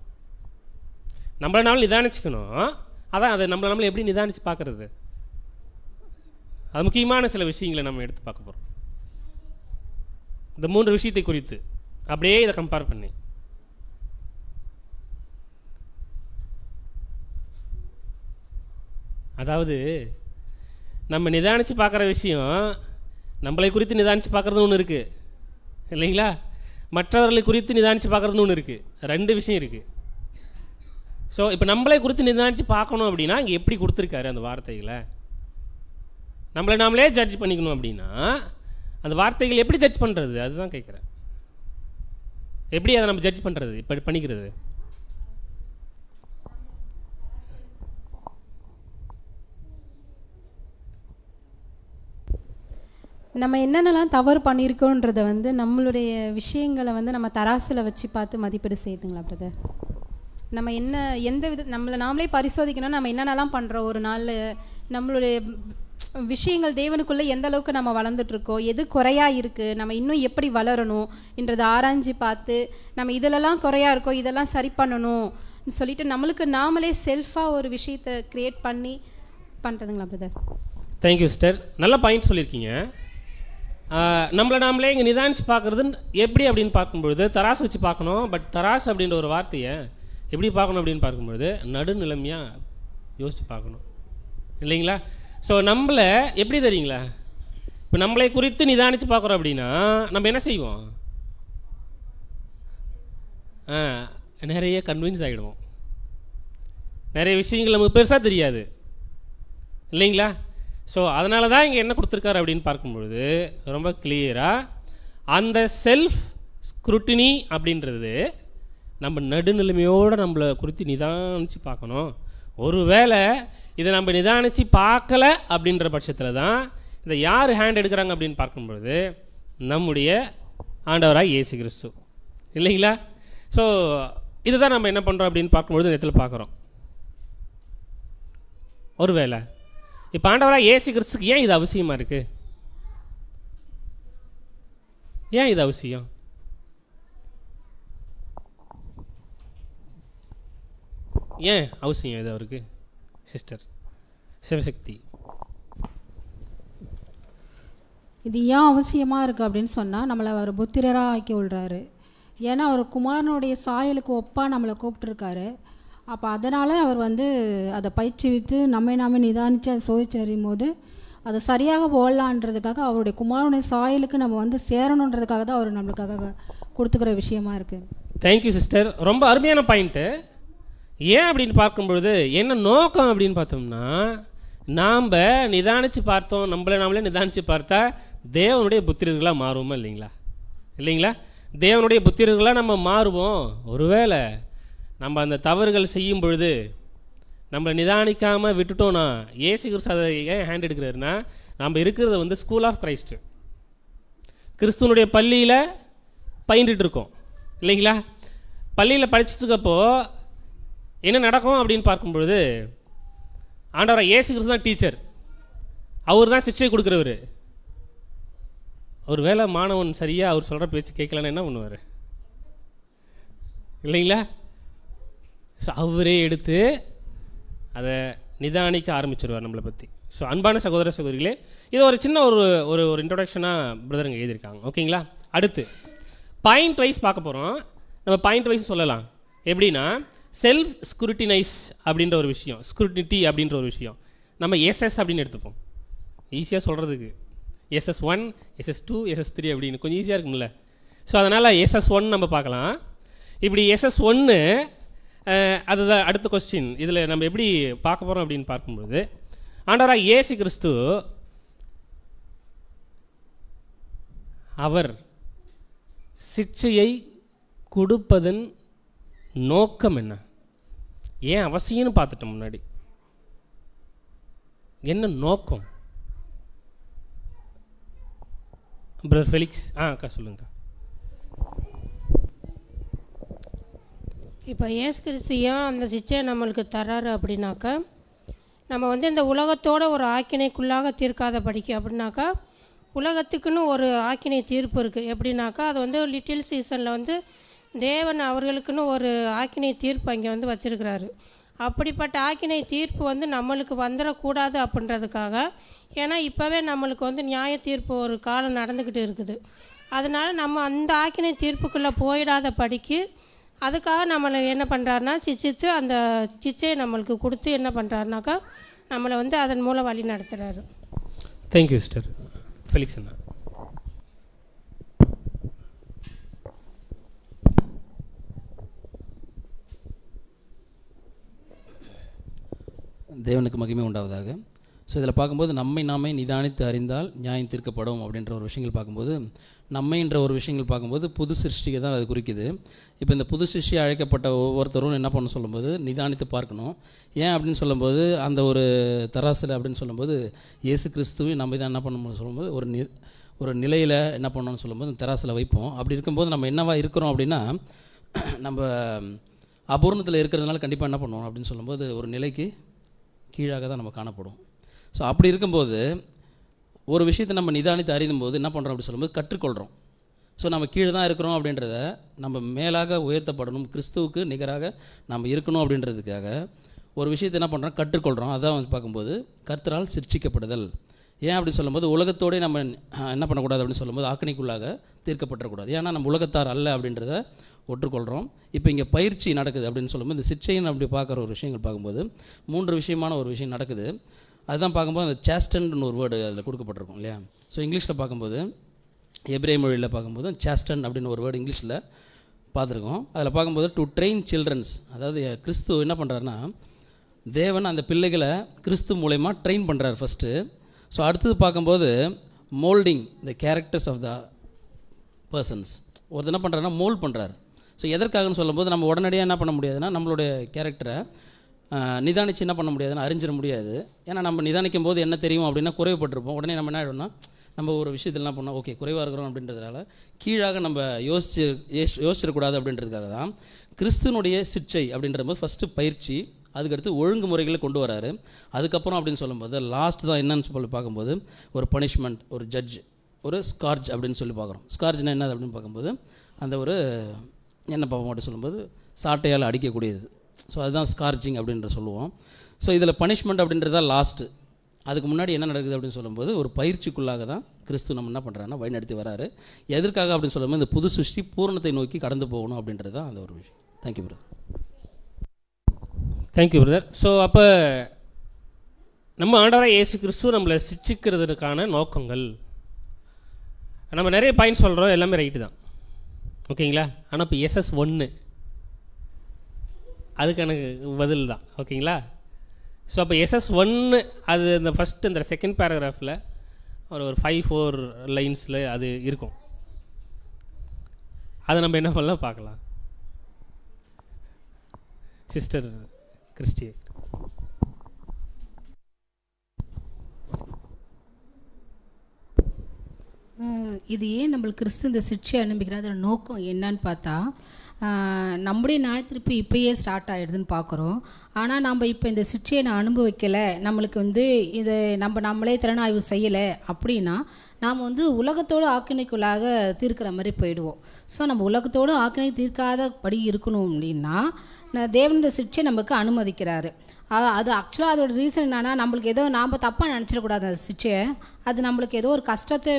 நம்மளை நாமளே நிதானிச்சுக்கணும். அதான் அதை நம்மளை எப்படி நிதானித்து பார்க்குறது, அது முக்கியமான சில விஷயங்களை நம்ம எடுத்து பார்க்க போகிறோம். இந்த 3 விஷயத்தை குறித்து அப்படியே இதை கம்பேர் பண்ணி, அதாவது நம்ம நிதானித்து பார்க்குற விஷயம், நம்மளை குறித்து நிதானித்து பார்க்குறதுன்னு ஒன்று இருக்குது இல்லைங்களா, மற்றவர்களை குறித்து நிதானித்து பார்க்குறதுன்னு ஒன்று இருக்குது. 2 விஷயம் இருக்குது. ஸோ இப்போ நம்மளை குறித்து நிதானித்து பார்க்கணும் அப்படின்னா இங்கே எப்படி கொடுத்துருக்காரு அந்த வார்த்தைகளை, நம்மளை நாமளே ஜட்ஜ் பண்ணிக்கணும் அப்படின்னா அந்த வார்த்தைகள் எப்படி ஜட்ஜ் பண்ணுறது, அதுதான் கேட்குறேன். எப்படி அதை நம்ம ஜட்ஜ் பண்ணுறது, இப்போ பண்ணிக்கிறது? நம்ம என்னென்னலாம் தவறு பண்ணியிருக்கோன்றதை வந்து நம்மளுடைய விஷயங்களை வந்து நம்ம தராசில் வச்சு பார்த்து மதிப்பீடு செய்யுதுங்களா பிரதர்? நம்ம எந்த நம்மளை நாமளே பரிசோதிக்கணும். நம்ம என்னென்னலாம் பண்ணுறோம் ஒரு நாள், நம்மளுடைய விஷயங்கள் தேவனுக்குள்ளே எந்த அளவுக்கு நம்ம வளர்ந்துட்டுருக்கோம், எது குறையாக இருக்குது, நம்ம இன்னும் எப்படி வளரணும் என்றதை ஆராய்ஞ்சு பார்த்து நம்ம இதிலெல்லாம் குறையாக இருக்கோம், இதெல்லாம் சரி பண்ணணும் சொல்லிட்டு நம்மளுக்கு நாமளே செல்ஃபாக ஒரு விஷயத்தை க்ரியேட் பண்ணி பண்ணுறதுங்களா பிரதர்? தேங்க்யூ சிஸ்டர், நல்ல பாயிண்ட் சொல்லியிருக்கீங்க. நம்மளை நாமளே இங்கே நிதானிச்சு பார்க்குறது எப்படி அப்படின்னு பார்க்கும்பொழுது தராசு வச்சு பார்க்கணும். பட் தராசு அப்படின்ற ஒரு வார்த்தையை எப்படி பார்க்கணும் அப்படின்னு பார்க்கும்பொழுது நடுநிலைமையாக யோசித்து பார்க்கணும் இல்லைங்களா? ஸோ நம்மளை எப்படி தெரியுங்களா, இப்போ நம்மளை குறித்து நிதானித்து பார்க்குறோம் அப்படின்னா நம்ம என்ன செய்வோம், நிறைய கன்வின்ஸ் ஆகிடுவோம். நிறைய விஷயங்கள் நமக்கு பெருசாக தெரியாது இல்லைங்களா? ஸோ அதனால தான் இங்கே என்ன கொடுத்துருக்காரு அப்படின்னு பார்க்கும்பொழுது ரொம்ப கிளியராக அந்த செல்ஃப் ஸ்க்ரூட்டினி அப்படின்றது நம்ம நடுநிலைமையோடு நம்மளை குறித்து நிதானித்து பார்க்கணும். ஒருவேளை இதை நம்ம நிதானித்து பார்க்கல அப்படின்ற பட்சத்தில் தான் இதை யார் ஹேண்ட் எடுக்கிறாங்க அப்படின்னு பார்க்கும்பொழுது நம்முடைய ஆண்டவராக இயேசு கிறிஸ்து இல்லைங்களா? ஸோ இதுதான் நம்ம என்ன பண்ணுறோம் அப்படின்னு பார்க்கும்பொழுது இந்த இடத்துல பார்க்குறோம். ஒருவேளை இப்போ ஆண்டவராக இயேசு கிறிஸ்துக்கு ஏன் இது அவசியமாக இருக்குது, ஏன் இது அவசியம்? ஏன் அவசியம் இது அவருக்கு சிஸ்டர் சிவசக்தி? இது ஏன் அவசியமாக இருக்குது அப்படின்னு சொன்னால் நம்மளை அவர் புத்திரராக ஆக்கி விடுறாரு. ஏன்னா அவர் குமாரனுடைய சாயலுக்கு ஒப்பாக நம்மளை கூப்பிட்டுருக்காரு. அப்போ அதனால் அவர் வந்து அதை பயிற்சிவித்து நம்மை நாமே நிதானித்து அதை சோதிச்சறியும் போது அதை சரியாக போடலான்றதுக்காக அவருடைய குமாரனுடைய சாயலுக்கு நம்ம வந்து சேரணுன்றதுக்காக தான் அவர் நம்மளுக்காக கொடுத்துக்கிற விஷயமா இருக்குது. தேங்க்யூ சிஸ்டர், ரொம்ப அருமையான பாயிண்ட்டு. ஏன் அப்படின்னு பார்க்கும்பொழுது என்ன நோக்கம் அப்படின்னு பார்த்தோம்னா, நாம் நிதானித்து பார்த்தோம், நம்மளை நாமளே நிதானித்து பார்த்தா தேவனுடைய புத்திரர்களாக மாறுவோமா இல்லைங்களா? தேவனுடைய புத்திரர்களாக நம்ம மாறுவோம். ஒருவேளை நம்ம அந்த தவறுகள் செய்யும் பொழுது நம்மளை நிதானிக்காமல் விட்டுட்டோன்னா, இயேசு கிறிஸ்து அதை ஏன் ஹேண்ட் எடுக்கிறாருன்னா, நம்ம இருக்கிறது வந்து ஸ்கூல் ஆஃப் கிரைஸ்ட், கிறிஸ்துவனுடைய பள்ளியில் பயின்றுட்டு இருக்கோம் இல்லைங்களா? பள்ளியில் படிச்சுட்டு இருக்கப்போ என்ன நடக்கும் அப்படின்னு பார்க்கும்பொழுது, ஆண்டவரை இயேசு கிறிஸ்து தான் டீச்சர், அவர் தான் சிக்ஷை கொடுக்குறவர். ஒரு வேளை மாணவன் சரியாக அவர் சொல்கிற பேச்சு கேட்கலன்னு என்ன பண்ணுவார் இல்லைங்களா? ஸோ அவரே எடுத்து அதை நிதானிக்க ஆரம்பிச்சிருவார் நம்மளை பற்றி. ஸோ அன்பான சகோதர சகோதரிகளே, இது ஒரு சின்ன ஒரு ஒரு இன்ட்ரொடக்ஷனாக பிரதருங்க எழுதியிருக்காங்க. ஓகேங்களா? அடுத்து பாயிண்ட் வைஸ் பார்க்க போகிறோம். நம்ம பாயிண்ட் வைஸ் சொல்லலாம். எப்படின்னா, செல்ஃப் ஸ்க்ரூட்டினைஸ் அப்படின்ற ஒரு விஷயம், ஸ்க்ரூட்டினிட்டி அப்படின்ற ஒரு விஷயம் நம்ம எஸ்எஸ் அப்படின்னு எடுத்துப்போம். ஈஸியாக சொல்கிறதுக்கு SS1, SS2, SS3 அப்படின்னு கொஞ்சம் ஈஸியாக இருக்கும்ல. ஸோ அதனால் SS1 நம்ம பார்க்கலாம். இப்படி SS1 அதுதான் அடுத்த கொஸ்டின். இதில் நம்ம எப்படி பார்க்க போகிறோம் அப்படின்னு பார்க்கும்போது, ஆண்டவராக இயேசு கிறிஸ்து அவர் சிக்ஷையை கொடுப்பதன் நோக்கம் என்ன, ஏன் அவசியம்னு பார்த்துட்டோம். முன்னாடி என்ன நோக்கம்? பிரதர் ஃபெலிக்ஸ் அக்கா சொல்லுங்கக்கா. இப்போ இயேசு கிறிஸ்து ஏன் அந்த சிச்சையை நம்மளுக்கு தராரு அப்படின்னாக்கா, நம்ம வந்து இந்த உலகத்தோட ஒரு ஆக்கினைக்குள்ளாக தீர்க்காத படிக்க அப்படின்னாக்கா, உலகத்துக்குன்னு ஒரு ஆக்கினை தீர்ப்பு இருக்குது. எப்படின்னாக்கா, அது வந்து லிட்டில் சீசனில் வந்து தேவன் அவர்களுக்குன்னு ஒரு ஆக்கினை தீர்ப்பு அங்கே வந்து வச்சுருக்கிறாரு. அப்படிப்பட்ட ஆக்கினை தீர்ப்பு வந்து நம்மளுக்கு வந்துடக்கூடாது அப்படின்றதுக்காக, ஏன்னா இப்போவே நம்மளுக்கு வந்து நியாய தீர்ப்பு ஒரு காலம் நடந்துக்கிட்டு இருக்குது. அதனால் நம்ம அந்த ஆக்கினை தீர்ப்புக்குள்ளே போயிடாத படிக்கு அதுக்காக நம்மளை என்ன பண்ணுறாருனா சிச்சித்து அந்த சிச்சையை நம்மளுக்கு கொடுத்து என்ன பண்ணுறாருனாக்கா நம்மளை வந்து அதன் மூலம் வழி நடத்துகிறாரு. Thank you sister. ஃபெலிக்ஸ் அண்ணா. தேவனுக்கு மகிமை உண்டாவதாக. ஸோ இதில் பார்க்கும்போது நம்மை நாமே நிதானித்து அறிந்தால் நியாயம் தீர்க்கப்படும் அப்படின்ற ஒரு விஷயங்கள் பார்க்கும்போது, நம்மைன்ற ஒரு விஷயங்கள் பார்க்கும்போது புது சிருஷ்டியை தான் அது குறிக்குது. இப்போ இந்த புது சிருஷ்டி அழைக்கப்பட்ட ஒவ்வொருத்தரும் என்ன பண்ண சொல்லும்போது நிதானித்து பார்க்கணும். ஏன் அப்படின்னு சொல்லும்போது, அந்த ஒரு தராசில் அப்படின்னு சொல்லும்போது இயேசு கிறிஸ்துவையும் நம்ம தான் என்ன பண்ணணும்னு சொல்லும்போது ஒரு நிலையில் என்ன பண்ணணும்னு சொல்லும்போது தராசில் வைப்போம். அப்படி இருக்கும்போது நம்ம என்னவா இருக்கிறோம் அப்படின்னா, நம்ம அபூர்ணத்தில் இருக்கிறதுனால கண்டிப்பாக என்ன பண்ணுவோம் அப்படின்னு சொல்லும்போது ஒரு நிலைக்கு கீழாக தான் நம்ம காணப்படும். ஸோ அப்படி இருக்கும்போது ஒரு விஷயத்தை நம்ம நிதானித்து அறியும் போது என்ன பண்ணுறோம் அப்படி சொல்லும்போது கற்றுக்கொள்கிறோம். ஸோ நம்ம கீழே தான் இருக்கிறோம் அப்படின்றத நம்ம மேலாக உயர்த்தப்படணும், கிறிஸ்துவுக்கு நிகராக நம்ம இருக்கணும் அப்படின்றதுக்காக ஒரு விஷயத்தை என்ன பண்ணுறோம் கற்றுக்கொள்கிறோம். அதான் வந்து பார்க்கும்போது கர்த்தரால் சிருஷ்டிக்கப்படுதல். ஏன் அப்படி சொல்லும்போது உலகத்தோடு நம்ம என்ன பண்ணக்கூடாது அப்படின்னு சொல்லும்போது ஆக்கணிக்குள்ளாக தீர்க்கப்பட்டுறக்கூடாது. ஏன்னா நம்ம உலகத்தார் அல்ல அப்படின்றத ஒற்றுக்கொள்கிறோம். இப்போ இங்கே பயிற்சி நடக்குது அப்படின்னு சொல்லும்போது இந்த சிச்சைன்னு அப்படி பார்க்குற ஒரு விஷயங்கள் பார்க்கும்போது 3 விஷயமான ஒரு விஷயம் நடக்குது. அதுதான் பார்க்கும்போது அந்த சாஸ்டன்ட்னு ஒரு வேர்டு அதில் கொடுக்கப்பட்டிருக்கும் இல்லையா. ஸோ இங்கிலீஷில் பார்க்கும்போது எபிரேய மொழியில் பார்க்கும்போது சாஸ்டன் அப்படின்னு ஒரு வேர்டு இங்கிலீஷில் பார்த்துருக்கோம். அதில் பார்க்கும்போது டு ட்ரெயின் சில்ட்ரன்ஸ், அதாவது கிறிஸ்து என்ன பண்ணுறாருன்னா தேவன் அந்த பிள்ளைகளை கிறிஸ்து மூலயமா ட்ரெயின் பண்ணுறாரு ஃபஸ்ட்டு. ஸோ அடுத்தது பார்க்கும்போது moulding the characters of the persons. ஒருத்தர் என்ன பண்ணுறாருன்னா மோல்ட் பண்ணுறாரு. ஸோ எதற்காகன்னு சொல்லும்போது நம்ம உடனடியாக என்ன பண்ண முடியாதுன்னா நம்மளுடைய கேரக்டரை நிதானித்து என்ன பண்ண முடியாதுன்னா அறிஞ்சிட முடியாது. ஏன்னா நம்ம நிதானிக்கும் போது என்ன தெரியும் அப்படின்னா குறைவுபட்டிருப்போம். உடனே நம்ம என்ன ஆகிடும்னா நம்ம ஒரு விஷயத்தில் என்ன பண்ணோம், ஓகே குறைவாக இருக்கிறோம் அப்படின்றதுனால கீழாக நம்ம யோசிச்சிடக்கூடாது அப்படின்றதுக்காக தான் கிறிஸ்துவனுடைய சிக்ஷை அப்படின்றபோது ஃபஸ்ட்டு பயிற்சி, அதுக்கடுத்து ஒழுங்குமுறைகளை கொண்டு வராரு. அதுக்கப்புறம் அப்படின்னு சொல்லும்போது லாஸ்ட் தான் என்னன்னு சொல்லி பார்க்கும்போது ஒரு பனிஷ்மெண்ட், ஒரு ஜட்ஜ், ஒரு ஸ்கார்ஜ் அப்படின்னு சொல்லி பார்க்குறோம். ஸ்கார்ஜ்னா என்ன அப்படின்னு பார்க்கும்போது அந்த ஒரு என்ன பார்ப்போம் அப்படின்னு சொல்லும்போது சாட்டையால் அடிக்கக்கூடியது. ஸோ அதுதான் ஸ்கார்ஜிங் அப்படின்ற சொல்லுவோம். ஸோ இதில் பனிஷ்மெண்ட் அப்படின்றதான் லாஸ்ட்டு. அதுக்கு முன்னாடி என்ன நடக்குது அப்படின்னு சொல்லும்போது ஒரு பயிற்சிக்குள்ளாக தான் கிறிஸ்து நம்ம என்ன பண்ணுறாருன்னா வழிநடத்தி வராரு. எதற்காக அப்படின்னு சொல்லும்போது இந்த புது சிருஷ்டி பூரணத்தை நோக்கி கடந்து போகணும் அப்படின்றது தான் அந்த ஒரு விஷயம். Thank you brother. Thank you brother. So அப்போ நம்ம ஆண்டவராக இயேசு கிறிஸ்து நம்மளை சிக்ஷிக்கிறதுக்கான நோக்கங்கள் நம்ம நிறைய பாயிண்ட் சொல்கிறோம், எல்லாமே ரைட்டு தான், ஓகேங்களா. ஆனால் இப்போ SS1 அதுக்கு எனக்கு பதில் தான், ஓகேங்களா. ஸோ அப்போ SS1 அது இந்த ஃபஸ்ட்டு இந்த செகண்ட் பேராகிராஃபில் ஒரு 5-4 லைன்ஸில் அது இருக்கும். அதை நம்ம என்ன பண்ணலாம் பார்க்கலாம். Sister Christy. இது ஏன் நம்மளுக்கு கிறிஸ்து இந்த சிக்ஷை அனுப்பிக்கிறார், அதோட நோக்கம் என்னன்னு பார்த்தா, நம்முடைய நியாயத்தீர்ப்பு இப்பயே ஸ்டார்ட் ஆகிடுதுன்னு பார்க்குறோம். ஆனால் நம்ம இப்போ இந்த சிக்ஷையை நான் அனுபவிக்கலை, நம்மளுக்கு வந்து இது நம்மளே திறனாய்வு செய்யலை அப்படின்னா நாம் வந்து உலகத்தோடு ஆக்கினைக்குள்ளாக தீர்க்கிற மாதிரி போயிடுவோம். ஸோ நம்ம உலகத்தோடு ஆக்கினை தீர்க்காதபடி இருக்கணும் அப்படின்னா தேவன் இந்த சிக்ஷை நமக்கு அனுமதிக்கிறாரு. அது ஆக்சுவலாக அதோட ரீசன் என்னென்னா, நம்மளுக்கு ஏதோ நாம் தப்பாக நினச்சிடக்கூடாது அந்த சிக்ஷையை. அது நம்மளுக்கு ஏதோ ஒரு கஷ்டத்தை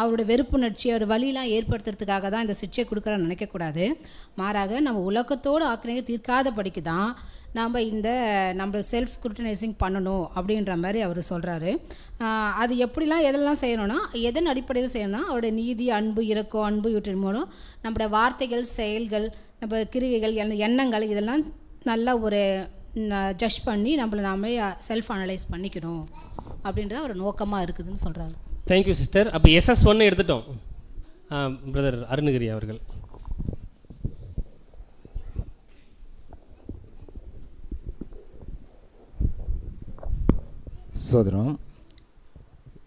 அவரோட வெறுப்புணர்ச்சி ஒரு வழியெலாம் ஏற்படுத்துறதுக்காக தான் இந்த சிக்ஷை கொடுக்குறோன்னு நினைக்கக்கூடாது. மாறாக நம்ம உலகத்தோடு ஆக்கினையை தீர்க்காத படிக்கு தான் நம்ம செல்ஃப் ஸ்க்ரூட்டனைசிங் பண்ணணும் அப்படின்ற மாதிரி அவர் சொல்கிறாரு. அது எப்படிலாம் எதெல்லாம் செய்யணும்னா, எதன் அடிப்படையில் செய்யணும்னா அவருடைய நீதி, அன்பு, இரக்கம், அன்பு இவற்றின் மூலம் நம்மளோட வார்த்தைகள், செயல்கள், நம்ம கிரிகைகள், எண்ணங்கள் இதெல்லாம் நல்லா ஒரு ஜட்ஜ் பண்ணி நாமே செல்ஃப் அனலைஸ் பண்ணிக்கணும் அப்படின்றது ஒரு நோக்கமாக இருக்குதுன்னு சொல்கிறாரு. Thank you sister. அப்போ SS1 எடுத்துட்டோம். பிரதர் அருணகிரி அவர்கள். சோதரம்,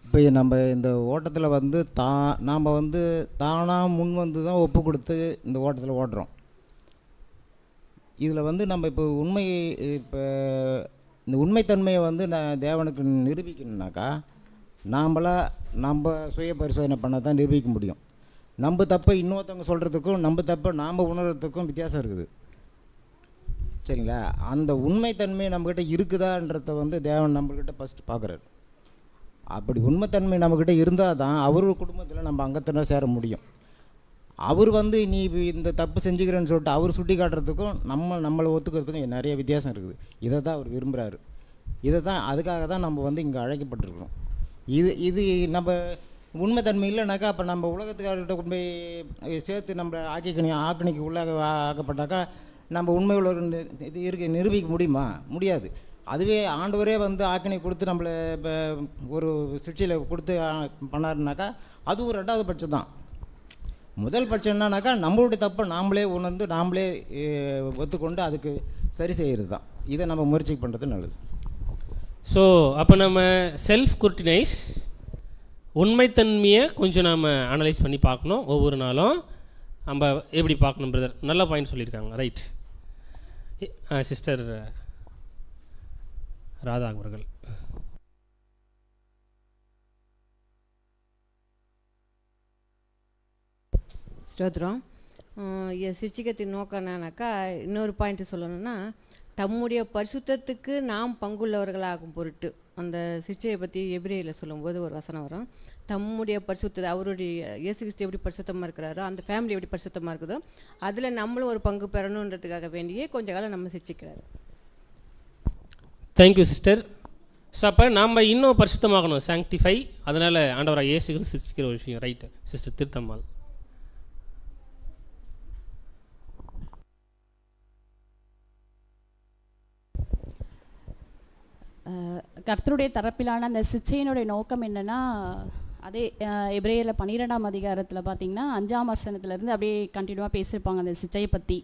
இப்போ நம்ம இந்த ஓட்டத்தில் வந்து நாம் வந்து தானாக முன் வந்து தான் ஒப்பு கொடுத்து இந்த ஓட்டத்தில் ஓடுறோம். இதில் வந்து நம்ம இப்போ இந்த உண்மைத்தன்மையை வந்து தேவனுக்கு நிரூபிக்கணுன்னாக்கா நம்ம சுய பரிசோதனை பண்ண தான் நிரூபிக்க முடியும். நம்ம தப்பை இன்னொருத்தவங்க சொல்கிறதுக்கும் நம்ம தப்பை நாம் உணர்கிறதுக்கும் வித்தியாசம் இருக்குது. சரிங்களா? அந்த உண்மைத்தன்மை நம்மக்கிட்ட இருக்குதான்றத வந்து தேவன் நம்மக்கிட்ட ஃபஸ்ட்டு பார்க்குறாரு. அப்படி உண்மைத்தன்மை நம்மக்கிட்ட இருந்தால் தான் அவர் குடும்பத்தில் நம்ம அங்கத்தினா சேர முடியும். அவர் வந்து நீ இந்த தப்பு செஞ்சுக்கிறேன்னு சொல்லிட்டு அவர் சுட்டி காட்டுறதுக்கும் நம்மளை ஒத்துக்கிறதுக்கும் நிறைய வித்தியாசம் இருக்குது. இதை தான் அவர் விரும்புகிறாரு. அதுக்காக தான் நம்ம வந்து இங்கே அழைக்கப்பட்டிருக்கிறோம். இது நம்ம உண்மைத்தன்மை இல்லைனாக்கா அப்போ நம்ம உலகத்துக்காரர்கிட்ட கொண்டு போய் சேர்த்து நம்ம ஆக்கினைக்கு உள்ளாக ஆக்கப்பட்டாக்கா நம்ம உண்மை உள்ள இது நிரூபிக்க முடியுமா? முடியாது. அதுவே ஆண்டவரே வந்து ஆக்கினை கொடுத்து நம்மளை இப்போ ஒரு சிகிச்சையில் கொடுத்து பண்ணாருனாக்கா அது ஒரு 2வது பட்சம் தான். முதல் பட்சம் என்னன்னாக்கா நம்மளுடைய தப்பை நாமளே உணர்ந்து நாமளே ஒத்துக்கொண்டு அதுக்கு சரி செய்கிறது தான். இதை நம்ம முயற்சி பண்ணுறது நல்லது. ஸோ அப்போ நம்ம செல்ஃப் ஸ்க்ரூட்டினைஸ் உண்மைத்தன்மையை கொஞ்சம் நாம் அனலைஸ் பண்ணி பார்க்கணும். ஒவ்வொரு நாளும் நம்ம எப்படி பார்க்கணும் பிரதர். நல்ல பாயிண்ட் சொல்லியிருக்காங்க. ரைட். சிஸ்டர் ராதா அவர்கள். ஸ்தோத்திரம். சிருஷ்டிகத்தின் நோக்கம் என்னன்னாக்கா, இன்னொரு பாயிண்ட் சொல்லணும்னா, தம்முடைய பரிசுத்தத்துக்கு நாம் பங்குள்ளவர்களாகும் பொருட்டு அந்த சிற்சையை பற்றி எபிரேயரில் சொல்லும்போது ஒரு வசனம் வரும். தம்முடைய பரிசுத்தத்தை, அவருடைய இயேசு கிறிஸ்து எப்படி பரிசுத்தமாக இருக்கிறாரோ, அந்த ஃபேமிலி எப்படி பரிசுத்தமாக இருக்குதோ அதில் நம்மளும் ஒரு பங்கு பெறணுன்றதுக்காக வேண்டியே கொஞ்ச காலம் நம்ம சிரிச்சிக்கிறாரு. Thank you sister. ஸோ அப்போ நாம் இன்னும் பரிசுத்தமாகணும், சாங்டிஃபை. அதனால் ஆண்டவராக இயேசு கிறிஸ்து சிரிச்சிக்கிற ஒரு விஷயம். Right sister Thiruthammal. கர்த்தருடைய தரப்பிலான அந்த சிச்சையினுடைய நோக்கம் என்னென்னா, அதே எபிரேயரில் 12ஆம் அதிகாரத்தில் பார்த்தீங்கன்னா 5ஆம் வசனத்துலேருந்து அப்படியே கண்டினியூவாக பேசியிருப்பாங்க அந்த சிச்சையை பற்றி.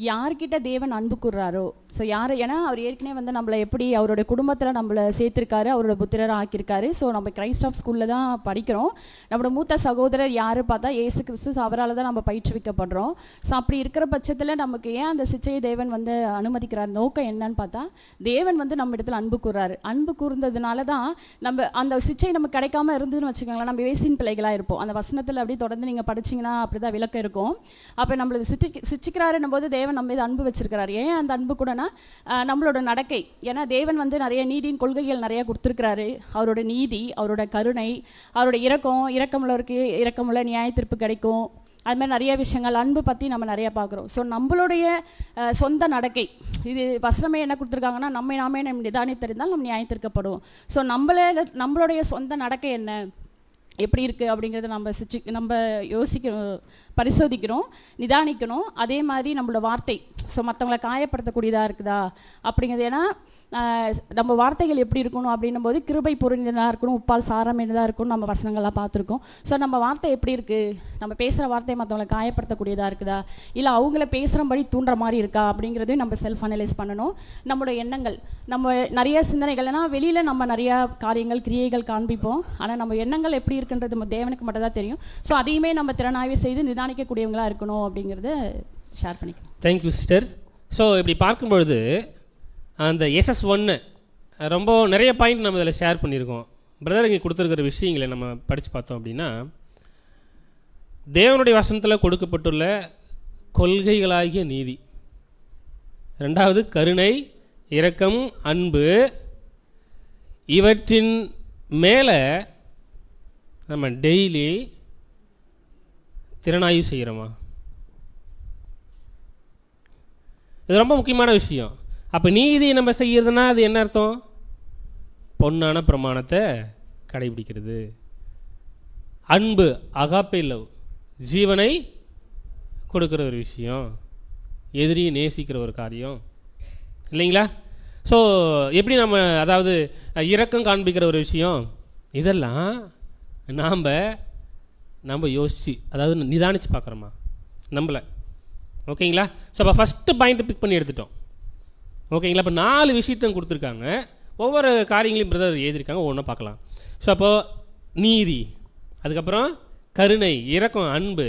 யார்கிட்ட தேவன் அன்பு கூறுறாரோ, ஸோ ஏன்னா அவர் ஏற்கனவே வந்து நம்மளை எப்படி அவருடைய குடும்பத்தில் நம்மளை சேர்த்துருக்காரு, அவரோட புத்திரரை ஆக்கியிருக்காரு. ஸோ நம்ம கிரைஸ்ட் ஆஃப் ஸ்கூலில் தான் படிக்கிறோம். நம்மளோட மூத்த சகோதரர் யார் பார்த்தா இயேசு கிறிஸ்து. அவரால் தான் நம்ம பயிற்றுவிக்கப்படுறோம். ஸோ அப்படி இருக்கிற பட்சத்தில் நமக்கு ஏன் அந்த சிச்சையை தேவன் வந்து அனுமதிக்கிறார், நோக்கம் என்னன்னு பார்த்தா, தேவன் வந்து நம்ம இடத்துல அன்பு கூறுறாரு. அன்பு கூர்ந்ததுனால தான் நம்ம அந்த சிச்சை நமக்கு கிடைக்காம இருந்ததுன்னு வச்சுக்கோங்களேன், நம்ம வேசின் பிள்ளைகளாக இருப்போம். அந்த வசனத்தில் அப்படியே தொடர்ந்து நீங்கள் படிச்சிங்கன்னா அப்படி தான் விளக்கம் இருக்கும். அப்போ நம்மளது சிச்சிக்கிறாருன்னும் போது தேவன் நம்ம இது அன்பு வச்சிருக்கிறார். ஏன் அந்த அன்பு கூடனா நம்மளோட நடக்கை. ஏன்னா தேவன் வந்து நிறைய நீதியின் கொள்கைகள் நிறைய கொடுத்துருக்கிறாரு. அவரோட நீதி, அவரோட கருணை, அவரோட இரக்கமுள்ளவருக்கு இரக்கமுள்ள நியாய தீர்ப்பு கிடைக்கும். அது மாதிரி நிறைய விஷயங்கள் அன்பு பற்றி நம்ம நிறைய பார்க்குறோம். ஸோ நம்மளுடைய சொந்த நடக்கை, இது வசனமே என்ன கொடுத்துருக்காங்கன்னா, நாமே நம்ம நிதானித்திருந்தால் நம்ம நியாயத்திற்கப்படுவோம். ஸோ நம்மளுடைய சொந்த நடக்கை என்ன, எப்படி இருக்குது அப்படிங்கிறத நம்ம யோசிக்கணும், பரிசோதிக்கணும், நிதானிக்கணும். அதே மாதிரி நம்மளோட வார்த்தை, ஸோ மற்றவங்களை காயப்படுத்தக்கூடியதாக இருக்குதா அப்படிங்கிறது. ஏன்னா நம்ம வார்த்தைகள் எப்படி இருக்கணும் அப்படின்னும் போது கிருபை பொருந்தினதாக இருக்கணும், உப்பால் சாரமேனதாக இருக்கணும், நம்ம வசனங்கள்லாம் பார்த்துருக்கோம். ஸோ நம்ம வார்த்தை எப்படி இருக்குது, நம்ம பேசுகிற வார்த்தை மற்றவங்களை காயப்படுத்தக்கூடியதாக இருக்குதா, இல்லை அவங்கள பேசுகிறபடி தூண்டுற மாதிரி இருக்கா அப்படிங்கிறதையும் நம்ம செல்ஃப் அனலைஸ் பண்ணணும். நம்மளோட எண்ணங்கள், நம்ம நிறைய சிந்தனைகள், ஏன்னா வெளியில் நம்ம நிறையா காரியங்கள் கிரியைகள் காண்பிப்போம், ஆனால் நம்ம எண்ணங்கள் எப்படி இருக்குன்றது நம்ம தேவனுக்கு மட்டும் தான் தெரியும். ஸோ அதையுமே நம்ம திறனாய்வு செய்து நிதானிக்கக்கூடியவங்களாக இருக்கணும் அப்படிங்கிறத ஷேர் பண்ணிக்கலாம். Thank you sister. ஸோ இப்படி பார்க்கும்பொழுது அந்த SS1 ரொம்ப நிறைய பாயிண்ட் நம்ம இதில் ஷேர் பண்ணியிருக்கோம். பிரதர் இங்கே கொடுத்துருக்கிற விஷயங்களை நம்ம படித்து பார்த்தோம் அப்படின்னா, தேவனுடைய வசனத்தில் கொடுக்கப்பட்டுள்ள கொள்கைகளாகிய நீதி, ரெண்டாவது கருணை, இரக்கம், அன்பு, இவற்றின் மேலே நம்ம டெய்லி திறனாய்வு செய்கிறோமா? இது ரொம்ப முக்கியமான விஷயம். அப்போ நீதி நம்ம செய்யறதுனா அது என்ன அர்த்தம்? பொன்னான பிரமாணத்தை கடைபிடிக்கிறது. அன்பு, அகாப்பே லவ், ஜீவனை கொடுக்குற ஒரு விஷயம், எதிரியை நேசிக்கிற ஒரு காரியம் இல்லைங்களா? ஸோ எப்படி நம்ம, அதாவது இரக்கம் காண்பிக்கிற ஒரு விஷயம், இதெல்லாம் நம்ம யோசித்து, அதாவது நிதானித்து பார்க்குறோமா நம்மளை? ஓகேங்களா? ஸோ அப்போ ஃபஸ்ட்டு பாயிண்ட்டு பிக் பண்ணி எடுத்துட்டோம். ஓகேங்களா? இப்போ 4 விஷயத்தை கொடுத்துருக்காங்க, ஒவ்வொரு காரியங்களையும் பிரதர் எழுதியிருக்காங்க, ஒவ்வொன்றா பார்க்கலாம். ஸோ அப்போது நீதி, அதுக்கப்புறம் கருணை, இரக்கம், அன்பு,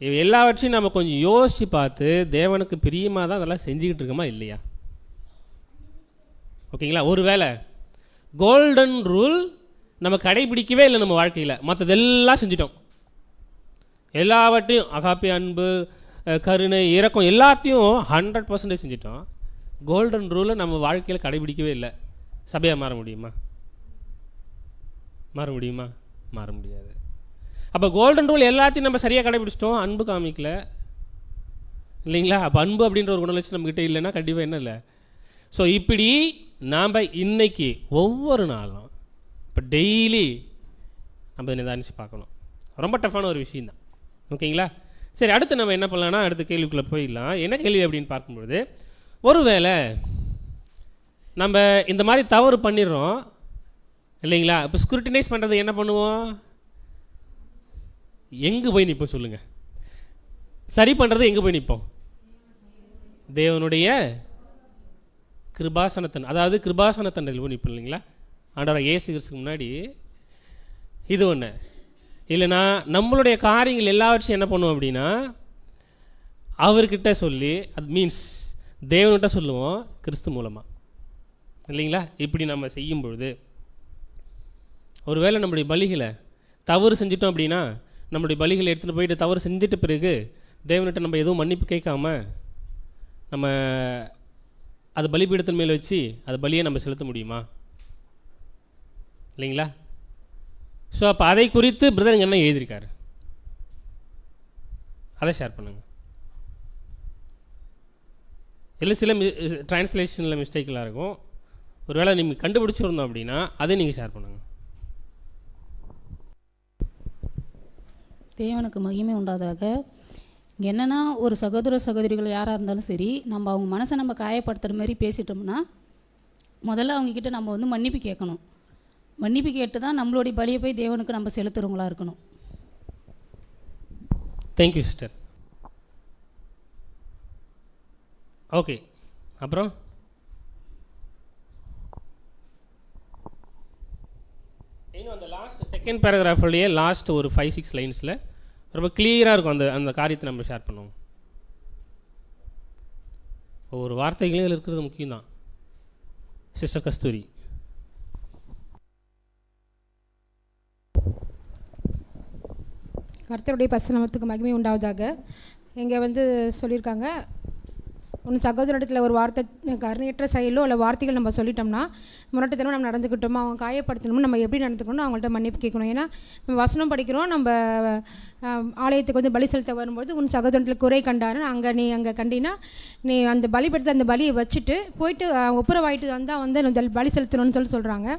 இவை எல்லாவற்றையும் நம்ம கொஞ்சம் யோசித்து பார்த்து தேவனுக்கு பிரியமாக தான் அதெல்லாம் செஞ்சுக்கிட்டு இருக்கோமா இல்லையா? ஓகேங்களா? ஒருவேளை கோல்டன் ரூல் நம்ம கடைபிடிக்கவே இல்லை நம்ம வாழ்க்கையில், மற்றதெல்லாம் செஞ்சிட்டோம், எல்லாவற்றையும் அகாப்பே, அன்பு, கருணை, இரக்கம் எல்லாத்தையும் 100% செஞ்சிட்டோம். கோல்டன் ரூலை நம்ம வாழ்க்கையில் கடைபிடிக்கவே இல்லை. சபையாக மாற முடியுமா? மாற முடியுமா? மாற முடியாது. அப்போ கோல்டன் ரூல் எல்லாத்தையும் நம்ம சரியாக கடைபிடிச்சிட்டோம், அன்பு காமிக்கல இல்லைங்களா? அப்போ அன்பு அப்படின்ற ஒரு குணலட்சணம் நம்மக்கிட்ட இல்லைன்னா கண்டிப்பாக என்ன இல்லை. ஸோ இப்படி நாம் இன்னைக்கு ஒவ்வொரு நாளும் இப்போ டெய்லி நம்ம நிதானிச்சு பார்க்கணும். ரொம்ப டஃப்பான ஒரு விஷயந்தான். ஓகேங்களா? சரி, அடுத்து நம்ம என்ன பண்ணலான்னா அடுத்த கேள்விக்குள்ளே போயிடலாம். என்ன கேள்வி அப்படின்னு பார்க்கும்பொழுது, ஒருவேளை நம்ம இந்த மாதிரி தவறு பண்ணிடுறோம் இல்லைங்களா? இப்போ ஸ்க்ரூட்டினைஸ் பண்ணுறது என்ன பண்ணுவோம்? எங்கே போய் நிற்போம் சொல்லுங்கள்? சரி பண்ணுறது எங்கே போய் நிற்போம்? தேவனுடைய கிருபாசனத்தன், அதாவது கிருபாசனத்தண்டையில் போய் நிற்போம் இல்லைங்களா? ஆண்டவராக இயேசு கிறிஸ்துக்கு முன்னாடி. இது ஒன்று. இல்லைனா நம்மளுடைய காரியங்கள் எல்லாவற்றையும் என்ன பண்ணுவோம் அப்படின்னா அவர்கிட்ட சொல்லி, அது மீன்ஸ் தேவன்கிட்ட சொல்லுவோம் கிறிஸ்து மூலமாக இல்லைங்களா? இப்படி நம்ம செய்யும் பொழுது ஒருவேளை நம்முடைய பலிகளை தவறு செஞ்சிட்டோம் அப்படின்னா, நம்முடைய பலிகளை எடுத்துகிட்டு போயிட்டு தவறு செஞ்சிட்ட பிறகு தேவன்கிட்ட நம்ம எதுவும் மன்னிப்பு கேட்காம நம்ம அது பலிபீடத்தின் மேலே வச்சு அது பலியை நம்ம செலுத்த முடியுமா? இல்லைங்களா? ஸோ அப்போ அதை குறித்து பிரதர் என்ன எழுதியிருக்காரு, அதை ஷேர் பண்ணுங்கள். இல்லை சில டிரான்ஸ்லேஷனில் மிஸ்டேக்கெலாம் இருக்கும், ஒருவேளை நீங்கள் கண்டுபிடிச்சிருந்தோம் அப்படின்னா அதை நீங்கள் ஷேர் பண்ணுங்கள். தேவனுக்கு மகிமை உண்டாதாக. என்னென்னா, ஒரு சகோதர சகோதரிகள் யாராக இருந்தாலும் சரி, நம்ம அவங்க மனசை நம்ம காயப்படுத்துகிற மாதிரி பேசிட்டோம்னா முதல்ல அவங்கக்கிட்ட நம்ம வந்து மன்னிப்பு கேட்கணும். மன்னிப்பு கேட்டு தான் நம்மளுடைய பலியை போய் தேவனுக்கு நம்ம செலுத்துறவங்களா இருக்கணும். Thank you sister. ஓகே, அப்புறம் இன்னும் அந்த லாஸ்ட் செகண்ட் பேராகிராஃப்லேயே லாஸ்ட் ஒரு 5-6 லைன்ஸில் ரொம்ப கிளியராக இருக்கும் அந்த காரியத்தை நம்ம ஷேர் பண்ணுவோம். ஒவ்வொரு வார்த்தைகளையும் இதில் இருக்கிறது முக்கியம்தான். சிஸ்டர் கஸ்தூரி. கர்த்தருடைய பரிசுத்தத்துக்கு மகிமை உண்டாவதாக. இங்கே வந்து சொல்லியிருக்காங்க, ஒன்று சகோதரத்தில் ஒரு வார்த்தை கருணையற்ற செயலோ இல்லை வார்த்தைகள் நம்ம சொல்லிட்டோம்னா, முரட்டுத்தனமாக நம்ம நடந்துக்கிட்டோமோ, அவங்க காயப்படுத்தணுமோ, நம்ம எப்படி நடந்துக்கணும், அவங்கள்ட்ட மன்னிப்பு கேட்கணும். ஏன்னா நம்ம வசனம் படிக்கிறோம், நம்ம ஆலயத்துக்கு வந்து பலி செலுத்த வரும்போது உன் சகோதரத்தில் குறை கண்டாரு, நீ அங்கே கண்டினா நீ அந்த பலிபடுத்த அந்த பலியை வச்சுட்டு போயிட்டு ஒப்புரவாயிட்டு வந்தால் வந்து பலி செலுத்தணும்னு சொல்கிறாங்க.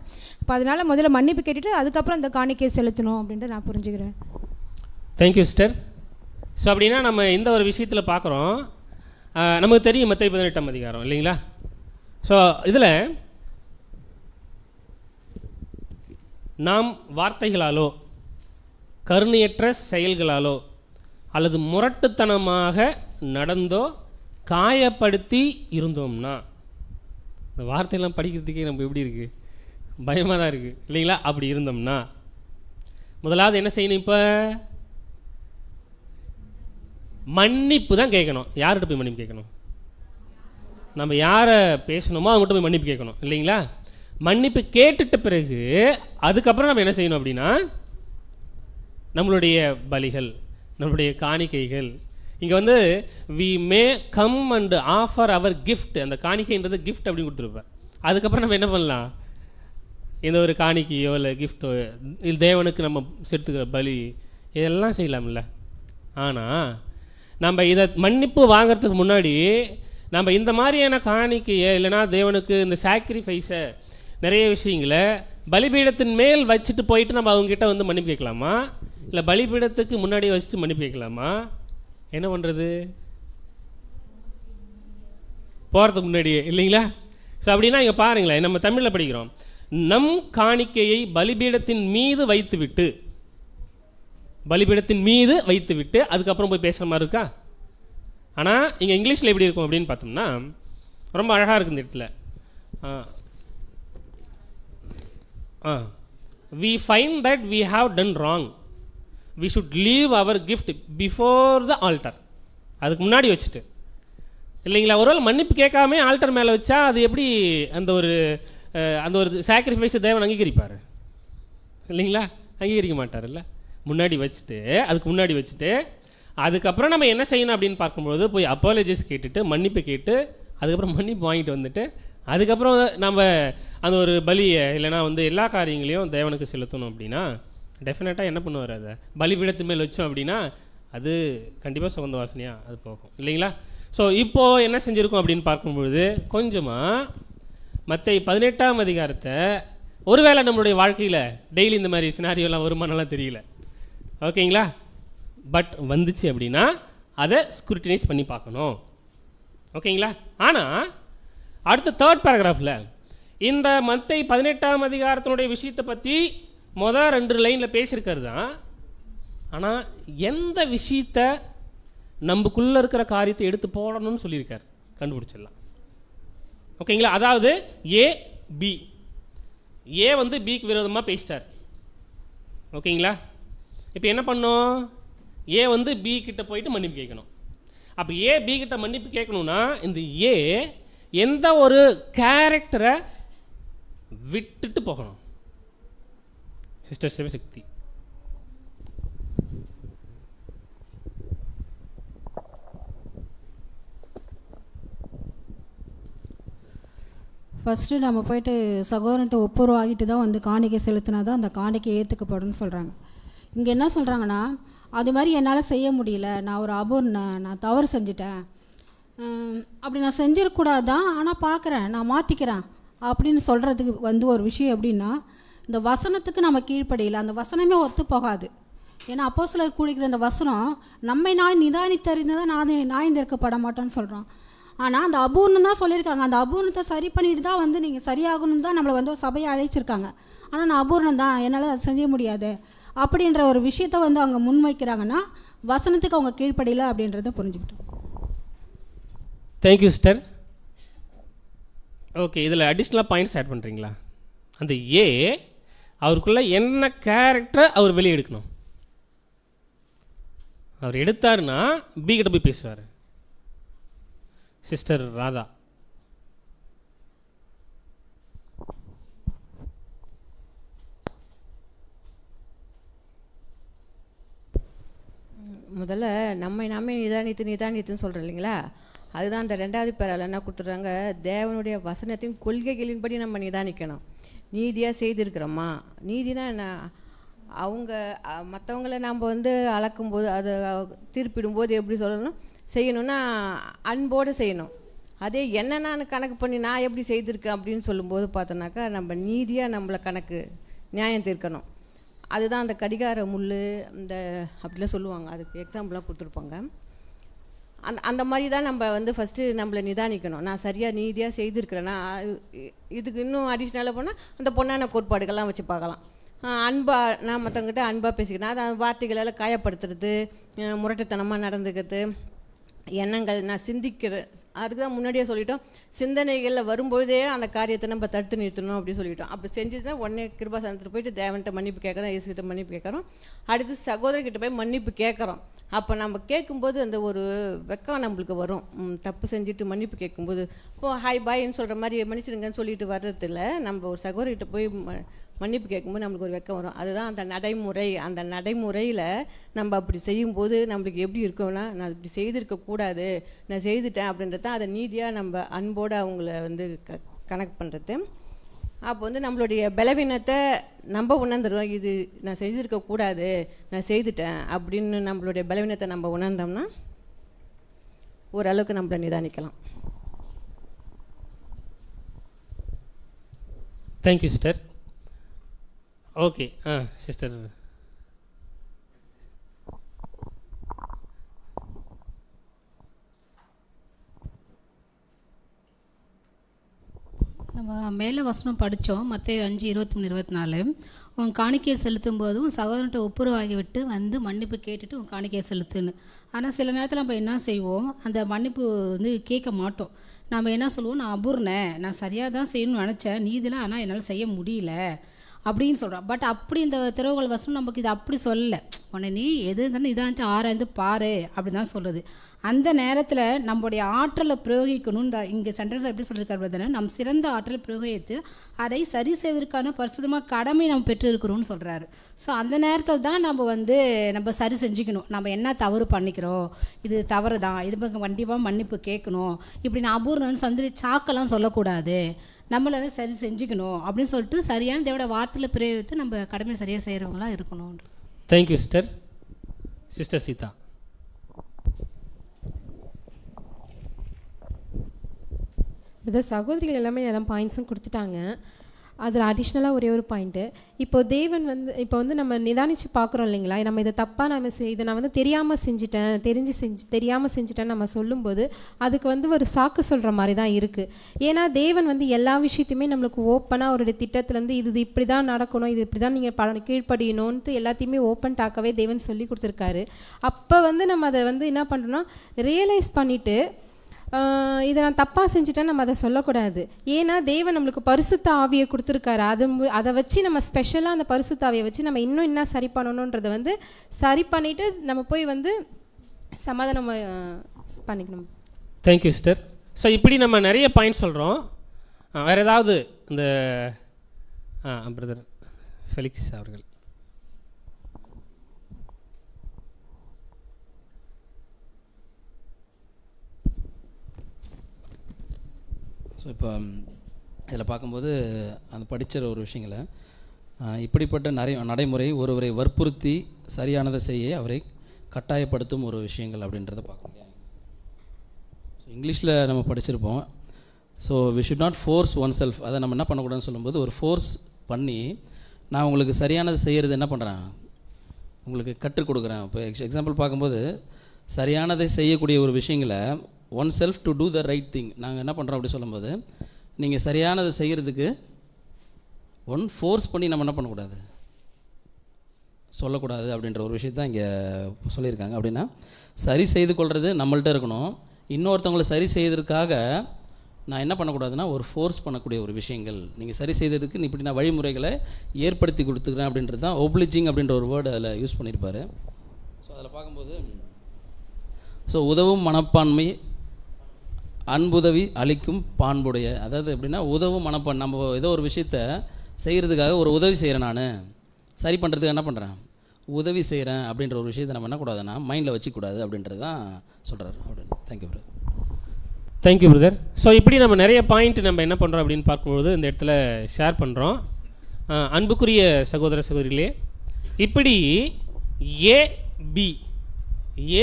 அப்போ அதனால் முதல்ல மன்னிப்பு கேட்டுட்டு அதுக்கப்புறம் அந்த காணிக்கையை செலுத்தணும் அப்படின்ட்டு நான் புரிஞ்சுக்கிறேன். Thank you sister. ஸோ அப்படின்னா நம்ம இந்த ஒரு விஷயத்தில் பார்க்குறோம், நமக்கு தெரியும் மத்தேயு 18ஆம் அதிகாரம் இல்லைங்களா? ஸோ இதில் நாம் வார்த்தைகளாலோ கருணையற்ற செயல்களாலோ அல்லது முரட்டுத்தனமாக நடந்தோ காயப்படுத்தி இருந்தோம்னா, இந்த வார்த்தையெல்லாம் படிக்கிறதுக்கே நம்ம எப்படி இருக்குது, பயமாக தான் இருக்குது இல்லைங்களா? அப்படி இருந்தோம்னா முதலாவது என்ன செய்யணும்? இப்போ மன்னிப்பு தான் கேட்கணும். யார்கிட்ட போய் மன்னிப்பு கேட்கணும்? நம்ம யாரை பேசணுமோ அவங்ககிட்ட போய் மன்னிப்பு கேட்கணும் இல்லைங்களா? மன்னிப்பு கேட்டுட்ட பிறகு அதுக்கப்புறம் நம்ம என்ன செய்யணும் அப்படின்னா, நம்மளுடைய பலிகள், நம்மளுடைய காணிக்கைகள், இங்கே வந்து we may come and offer our gift, அந்த காணிக்கைன்றது கிஃப்ட் அப்படின்னு கொடுத்துருப்பார். அதுக்கப்புறம் நம்ம என்ன பண்ணலாம்? எந்த ஒரு காணிக்கையோ இல்லை கிஃப்ட்டோ இல்லை தேவனுக்கு நம்ம செலுத்துக்கிற பலி இதெல்லாம் செய்யலாம்ல. ஆனால் நம்ம இதை மன்னிப்பு வாங்கிறதுக்கு முன்னாடி நம்ம இந்த மாதிரியான காணிக்கையை இல்லைனா தேவனுக்கு இந்த சாக்ரிஃபைஸை நிறைய விஷயங்களை பலிபீடத்தின் மேல் வச்சுட்டு போயிட்டு நம்ம அவங்ககிட்ட வந்து மன்னிப்பு கேட்கலாமா, இல்லை பலிபீடத்துக்கு முன்னாடியே வச்சுட்டு மன்னிப்பு கேட்கலாமா? என்ன பண்ணுறது? போகிறதுக்கு முன்னாடியே இல்லைங்களா? ஸோ அப்படின்னா இங்கே பாருங்களேன், நம்ம தமிழில் படிக்கிறோம், நம் காணிக்கையை பலிபீடத்தின் மீது வைத்துவிட்டு, பலிபீடத்தின் மீது வைத்துவிட்டு அதுக்கப்புறம் போய் பேசுகிற மாதிரி இருக்கா? ஆனால் இங்கே இங்கிலீஷில் எப்படி இருக்கும் அப்படின்னு பார்த்தோம்னா ரொம்ப அழகாக இருக்குது இந்த இடத்துல. we find that we have done wrong, we should leave our gift before the altar. அதுக்கு முன்னாடி வச்சுட்டு இல்லைங்களா? ஒருவேளை மன்னிப்பு கேட்காம ஆல்டர் மேலே வச்சா அது எப்படி அந்த ஒரு சாக்ரிஃபைஸை தேவன் அங்கீகரிப்பார் இல்லைங்களா? அங்கீகரிக்க மாட்டார் இல்லை. முன்னாடி வச்சுட்டு அதுக்கு முன்னாடி வச்சுட்டு அதுக்கப்புறம் நம்ம என்ன செய்யணும் அப்படின்னு பார்க்கும்போது போய் அப்பாலஜிஸ் கேட்டுட்டு மன்னிப்பு கேட்டு அதுக்கப்புறம் மன்னிப்பு வாங்கிட்டு வந்துட்டு அதுக்கப்புறம் நம்ம அந்த ஒரு பலியை இல்லைனா வந்து எல்லா காரியங்களையும் தேவனுக்கு செலுத்தணும் அப்படின்னா டெஃபினட்டாக என்ன பண்ணுவார்? அதை பலிபீடத்து மேல் வச்சோம் அப்படின்னா அது கண்டிப்பாக சுகந்த வாசனையாக அது போகும் இல்லைங்களா? ஸோ இப்போது என்ன செஞ்சுருக்கோம் அப்படின்னு பார்க்கும்பொழுது கொஞ்சமாக மத்தேயு 18ஆம் அதிகாரத்தை ஒருவேளை நம்மளுடைய வாழ்க்கையில் டெய்லி இந்த மாதிரி சினாரியோலாம் வருமானலாம் தெரியல, ஓகேங்களா? பட் வந்துச்சு அப்படின்னா அதை ஸ்க்ரூட்டினைஸ் பண்ணி பார்க்கணும், ஓகேங்களா? ஆனால் அடுத்த 3rd பேராகிராஃபில் இந்த மத்தேயு 18ஆம் அதிகாரத்தினுடைய விஷயத்தை பற்றி மொதல் 2 லைனில் பேசியிருக்கிறது தான். ஆனால் எந்த விஷயத்தை நமக்குள்ளே இருக்கிற காரியத்தை எடுத்து போடணும்னு சொல்லியிருக்கார், கண்டுபிடிச்சிடலாம், ஓகேங்களா? அதாவது ஏ வந்து பிக்கு விரோதமாக பேசிட்டார், ஓகேங்களா? இப்போ என்ன பண்ணோம்? ஏ வந்து பி கிட்ட போயிட்டு மன்னிப்பு கேட்கணும். அப்போ ஏ பி கிட்ட மன்னிப்பு கேட்கணும்னா இந்த ஏ எந்த ஒரு கேரக்டரை விட்டுட்டு போகணும்? சிஸ்டர் சிவசக்தி. ஃபஸ்ட்டு நம்ம போயிட்டு சகோதரன்ட்ட ஒப்புரவாகிட்டு தான் வந்து காணிக்கை செலுத்தினா தான் அந்த காணிக்கை ஏற்றுக்கப்படும்னு சொல்கிறாங்க. இங்கே என்ன சொல்கிறாங்கன்னா, அது மாதிரி என்னால் செய்ய முடியல, நான் ஒரு நான் தவறு செஞ்சிட்டேன், அப்படி நான் செஞ்சிடக்கூடாது தான், ஆனால் பார்க்குறேன், நான் மாற்றிக்கிறேன் அப்படின்னு சொல்கிறதுக்கு வந்து ஒரு விஷயம் எப்படின்னா, இந்த வசனத்துக்கு நம்ம கீழ்ப்படியல, அந்த வசனமே ஒத்து போகாது. ஏன்னா அப்போஸ்தலர் கூடிக்கிற இந்த வசனம் நம்மை நான் நிதானித்தறிந்ததான் நியாயந்தீர்க்கப்பட மாட்டேன்னு சொல்கிறோம். ஆனால் அந்த அபூர்ணம் தான் சொல்லியிருக்காங்க. அந்த அபூர்ணத்தை சரி பண்ணிட்டு தான் வந்து நீங்கள் சரியாகணும்னு தான் நம்மளை வந்து சபையை அழைச்சிருக்காங்க. ஆனால் நான் அபூர்ணம் தான், என்னால் அதை செய்ய முடியாது அப்படின்ற ஒரு விஷயத்த வந்து அவங்க முன்வைக்கிறாங்கன்னா வசனத்துக்கு அவங்க கீழ்ப்படியல அப்படின்றத புரிஞ்சுக்கிட்டோம். Thank you sister. ஓகே, இதில் அடிஷ்னலாக பாயிண்ட்ஸ் ஆட் பண்ணுறீங்களா? அந்த ஏ அவருக்குள்ளே என்ன கேரக்டரை அவர் வெளியே எடுக்கணும். அவர் எடுத்தாருன்னா பி கிட்ட போய் பேசுவார். சிஸ்டர் ராதா. முதல்ல நம்மை நாமே நிதானித்துன்னு சொல்கிறோம் இல்லைங்களா? அதுதான் அந்த 2வது பேரால் என்ன கொடுத்துட்றாங்க, தேவனுடைய வசனத்தின் கொள்கைகளின்படி நம்ம நிதானிக்கணும். நீதியாக செய்திருக்கிறோமா? நீதினா என்ன? அவங்க மற்றவங்கள நாம் வந்து அளக்கும்போது அதை தீர்ப்பிடும்போது எப்படி சொல்லணும், செய்யணும்னா அன்போடு செய்யணும். அதே என்ன நான் கணக்கு பண்ணி நான் எப்படி செய்திருக்கேன் அப்படின்னு சொல்லும்போது பார்த்தோன்னாக்கா நம்ம நீதியாக நம்மளை நியாயம் தீர்க்கணும். அதுதான் அந்த கடிகார முள் இந்த அப்படிலாம் சொல்லுவாங்க, அதுக்கு எக்ஸாம்பிளாக கொடுத்துருப்பாங்க. அந்த மாதிரி தான் நம்ம வந்து ஃபஸ்ட்டு நம்மளை நிதானிக்கணும். நான் சரியாக நீதியாக செய்திருக்கிறேன்னா, இதுக்கு இன்னும் அடிஷ்னலாக போனால் அந்த பொண்ணான கோட்பாடுகள்லாம் வச்சு பார்க்கலாம். அன்பாக நான் மற்றவங்கிட்ட அன்பாக பேசிக்கிறேன், அது வார்த்தைகளால் காயப்படுத்துறது, முரட்டுத்தனமாக நடந்துக்கிறது, எண்ணங்கள் நான் சிந்திக்கிறேன். அதுக்கு தான் முன்னாடியே சொல்லிட்டோம், சிந்தனைகளில் வரும்பொழுதே அந்த காரியத்தை நம்ம தடுத்து நிறுத்தணும் அப்படின்னு சொல்லிட்டோம். அப்படி செஞ்சு தான் உடனே கிருபாசனத்தில் போயிட்டு தேவன்கிட்ட மன்னிப்பு கேட்குறோம், இயேசுகிட்ட மன்னிப்பு கேட்குறோம், அடுத்து சகோதரர்கிட்ட போய் மன்னிப்பு கேட்குறோம். அப்போ நம்ம கேட்கும்போது அந்த ஒரு வெக்கம் நம்மளுக்கு வரும். தப்பு செஞ்சுட்டு மன்னிப்பு கேட்கும்போது இப்போது ஹாய் பாய்ன்னு சொல்கிற மாதிரி மன்னிச்சிடுங்கன்னு சொல்லிட்டு வர்றதில்ல, நம்ம ஒரு சகோதரர்கிட்ட போய் மன்னிப்பு கேட்கும்போது நம்மளுக்கு ஒரு வெக்கம் வரும். அதுதான் அந்த நடைமுறை. அந்த நடைமுறையில் நம்ம அப்படி செய்யும்போது நம்மளுக்கு எப்படி இருக்கும்னா, நான் இப்படி செய்திருக்கக்கூடாது, நான் செய்துட்டேன் அப்படின்றது தான் அதை நீதியாக நம்ம அன்போடு அவங்கள வந்து கனெக்ட் பண்ணுறது. அப்போ வந்து நம்மளுடைய பலவீனத்தை நம்ம உணர்ந்துடுவோம், இது நான் செய்திருக்கக்கூடாது, நான் செய்துட்டேன் அப்படின்னு நம்மளுடைய பலவீனத்தை நம்ம உணர்ந்தோம்னா ஓரளவுக்கு நம்மளை நிதானிக்கலாம். Thank you sister. Okay, sister. நம்ம மேலே வசனம் படித்தோம், மத்தேயு 5:23-24. உன் காணிக்கையை செலுத்தும் போதும் சகோதரன்ட்ட ஒப்புரவாகி விட்டு வந்து மன்னிப்பு கேட்டுட்டு உன் காணிக்கையை செலுத்துன்னு. ஆனால் சில நேரத்தில் நம்ம என்ன செய்வோம், அந்த மன்னிப்பு வந்து கேட்க மாட்டோம். நம்ம என்ன சொல்லுவோம், நான் அபூர்ணேன், நான் சரியாக தான் செய்யணும்னு நினச்சேன், நீதிலாம் ஆனால் என்னால் செய்ய முடியல அப்படின்னு சொல்கிறோம். பட் அப்படி இந்த திறவுகள் வசனம் நமக்கு இது அப்படி சொல்லலை. உடனே நீ எது இருந்தாலும் இதாச்சு ஆராய்ந்து பாரு அப்படி தான் சொல்லுது. அந்த நேரத்தில் நம்மளுடைய ஆற்றலை பிரயோகிக்கணும்னு இங்கே சென்டென்ஸ் எப்படி சொல்லியிருக்காரு பார்த்தீங்கன்னா, நம் சிறந்த ஆற்றலை பிரயோகித்து அதை சரி செய்வதற்கான பரிசுத்தமாக கடமை நம்ம பெற்றிருக்கிறோம்னு சொல்கிறாரு. ஸோ அந்த நேரத்தில் தான் நம்ம வந்து நம்ம சரி செஞ்சுக்கணும், நம்ம என்ன தவறு பண்ணிக்கிறோம், இது தவறு தான், இது கண்டிப்பாக மன்னிப்பு கேட்கணும், இப்படி நான் அபூர்ணன்னு சந்திரி சாக்கெல்லாம் சொல்லக்கூடாது, நம்மளால சரி செஞ்சுக்கணும் அப்படின்னு சொல்லிட்டு சரியான தேவோட வார்த்தையில் பிரயோகித்து நம்ம கடமை சரியாக செய்கிறவங்களாம் இருக்கணும். Thank you sister. சிஸ்டர் சீதா. இந்த சகோதரிகள் எல்லாமே எல்லாம் பாயிண்ட்ஸும் கொடுத்துட்டாங்க. அதில் அடிஷ்னலாக ஒரே ஒரு பாயிண்ட்டு, இப்போ வந்து நம்ம நிதானித்து பார்க்குறோம் இல்லைங்களா, நம்ம இதை தப்பாக இதை நான் வந்து தெரியாமல் செஞ்சுட்டேன், தெரியாமல் செஞ்சுட்டேன்னு நம்ம சொல்லும்போது அதுக்கு வந்து ஒரு சாக்கு சொல்கிற மாதிரி தான் இருக்குது. ஏன்னா தேவன் வந்து எல்லா விஷயத்தையுமே நம்மளுக்கு ஓப்பனாக அவருடைய திட்டத்துலேருந்து இது இப்படி தான் நடக்கணும், இது இப்படி தான் நீங்கள் கீழ்ப்படியணுன்ட்டு எல்லாத்தையுமே ஓப்பன் டாக்கவே தேவன் சொல்லி கொடுத்துருக்காரு. அப்போ வந்து நம்ம அதை வந்து என்ன பண்ணுறோன்னா ரியலைஸ் பண்ணிவிட்டு இதை நான் தப்பாக செஞ்சுட்டேன்னு நம்ம அதை சொல்லக்கூடாது. ஏன்னா தேவன் நம்மளுக்கு பரிசுத்த ஆவியை கொடுத்துருக்காரு. அதை வச்சு நம்ம ஸ்பெஷலாக அந்த பரிசுத்த ஆவியை வச்சு நம்ம இன்னும் என்ன சரி பண்ணணுன்றதை வந்து சரி பண்ணிவிட்டு நம்ம போய் வந்து சமாதானம் பண்ணிக்கணும். Thank you sister. ஸோ இப்படி நம்ம நிறைய பாயிண்ட் சொல்கிறோம். வேறு ஏதாவது இந்த பிரதர் ஃபெலிக்ஸ் அவர்கள். ஸோ இப்போ இதில் பார்க்கும்போது அந்த படித்த ஒரு விஷயங்களை இப்படிப்பட்ட நடைமுறை ஒருவரை வற்புறுத்தி சரியானதை செய்ய அவரை கட்டாயப்படுத்தும் ஒரு விஷயங்கள் அப்படின்றத பார்க்க முடியாது. ஸோ இங்கிலீஷில் நம்ம படிச்சிருப்போம். So we should not force oneself. அதை நம்ம என்ன பண்ணக்கூடாதுன்னு சொல்லும்போது, ஒரு ஃபோர்ஸ் பண்ணி நான் உங்களுக்கு சரியானதை செய்கிறது என்ன பண்ணுறேன், உங்களுக்கு கற்றுக் கொடுக்குறேன். இப்போ எக்ஸாம்பிள் பார்க்கும்போது சரியானதை செய்யக்கூடிய ஒரு விஷயங்களை oneself to do the right thing நாங்கள் என்ன பண்ணுறோம் அப்படி சொல்லும்போது, நீங்கள் சரியானதை செய்கிறதுக்கு ஃபோர்ஸ் பண்ணி நம்ம என்ன பண்ணக்கூடாது, சொல்லக்கூடாது அப்படின்ற ஒரு விஷயத்தான் இங்கே சொல்லியிருக்காங்க. அப்படின்னா சரி செய்து கொள்வது நம்மள்ட்ட இருக்கணும். இன்னொருத்தவங்களை சரி செய்வதற்காக நான் என்ன பண்ணக்கூடாதுன்னா ஒரு ஃபோர்ஸ் பண்ணக்கூடிய ஒரு விஷயங்கள், நீங்கள் சரி செய்ததுக்கு இப்படி நான் வழிமுறைகளை ஏற்படுத்தி கொடுத்துக்கிறேன் அப்படின்றது தான் ஒப்ளிஜிங் அப்படின்ற ஒரு வேர்டு அதில் யூஸ் பண்ணியிருப்பார். ஸோ அதில் பார்க்கும்போது உதவும் மனப்பான்மை அன்புதவி அளிக்கும் பான்புடைய, அதாவது எப்படின்னா உதவும் மனப்பான், நம்ம ஏதோ ஒரு விஷயத்த செய்கிறதுக்காக ஒரு உதவி செய்கிறேன், நான் சரி பண்ணுறதுக்கு என்ன பண்ணுறேன், உதவி செய்கிறேன் அப்படின்ற ஒரு விஷயத்தை நம்ம என்ன கூடாதுன்னா மைண்டில் வச்சுக்கூடாது அப்படின்றது தான் சொல்கிறார் அப்படின்னு. Thank you brother. Thank you brother. So இப்படி நம்ம நிறைய பாயிண்ட் நம்ம என்ன பண்ணுறோம் அப்படின்னு பார்க்கும்பொழுது இந்த இடத்துல ஷேர் பண்ணுறோம். அன்புக்குரிய சகோதர சகோதரிகளே, இப்படி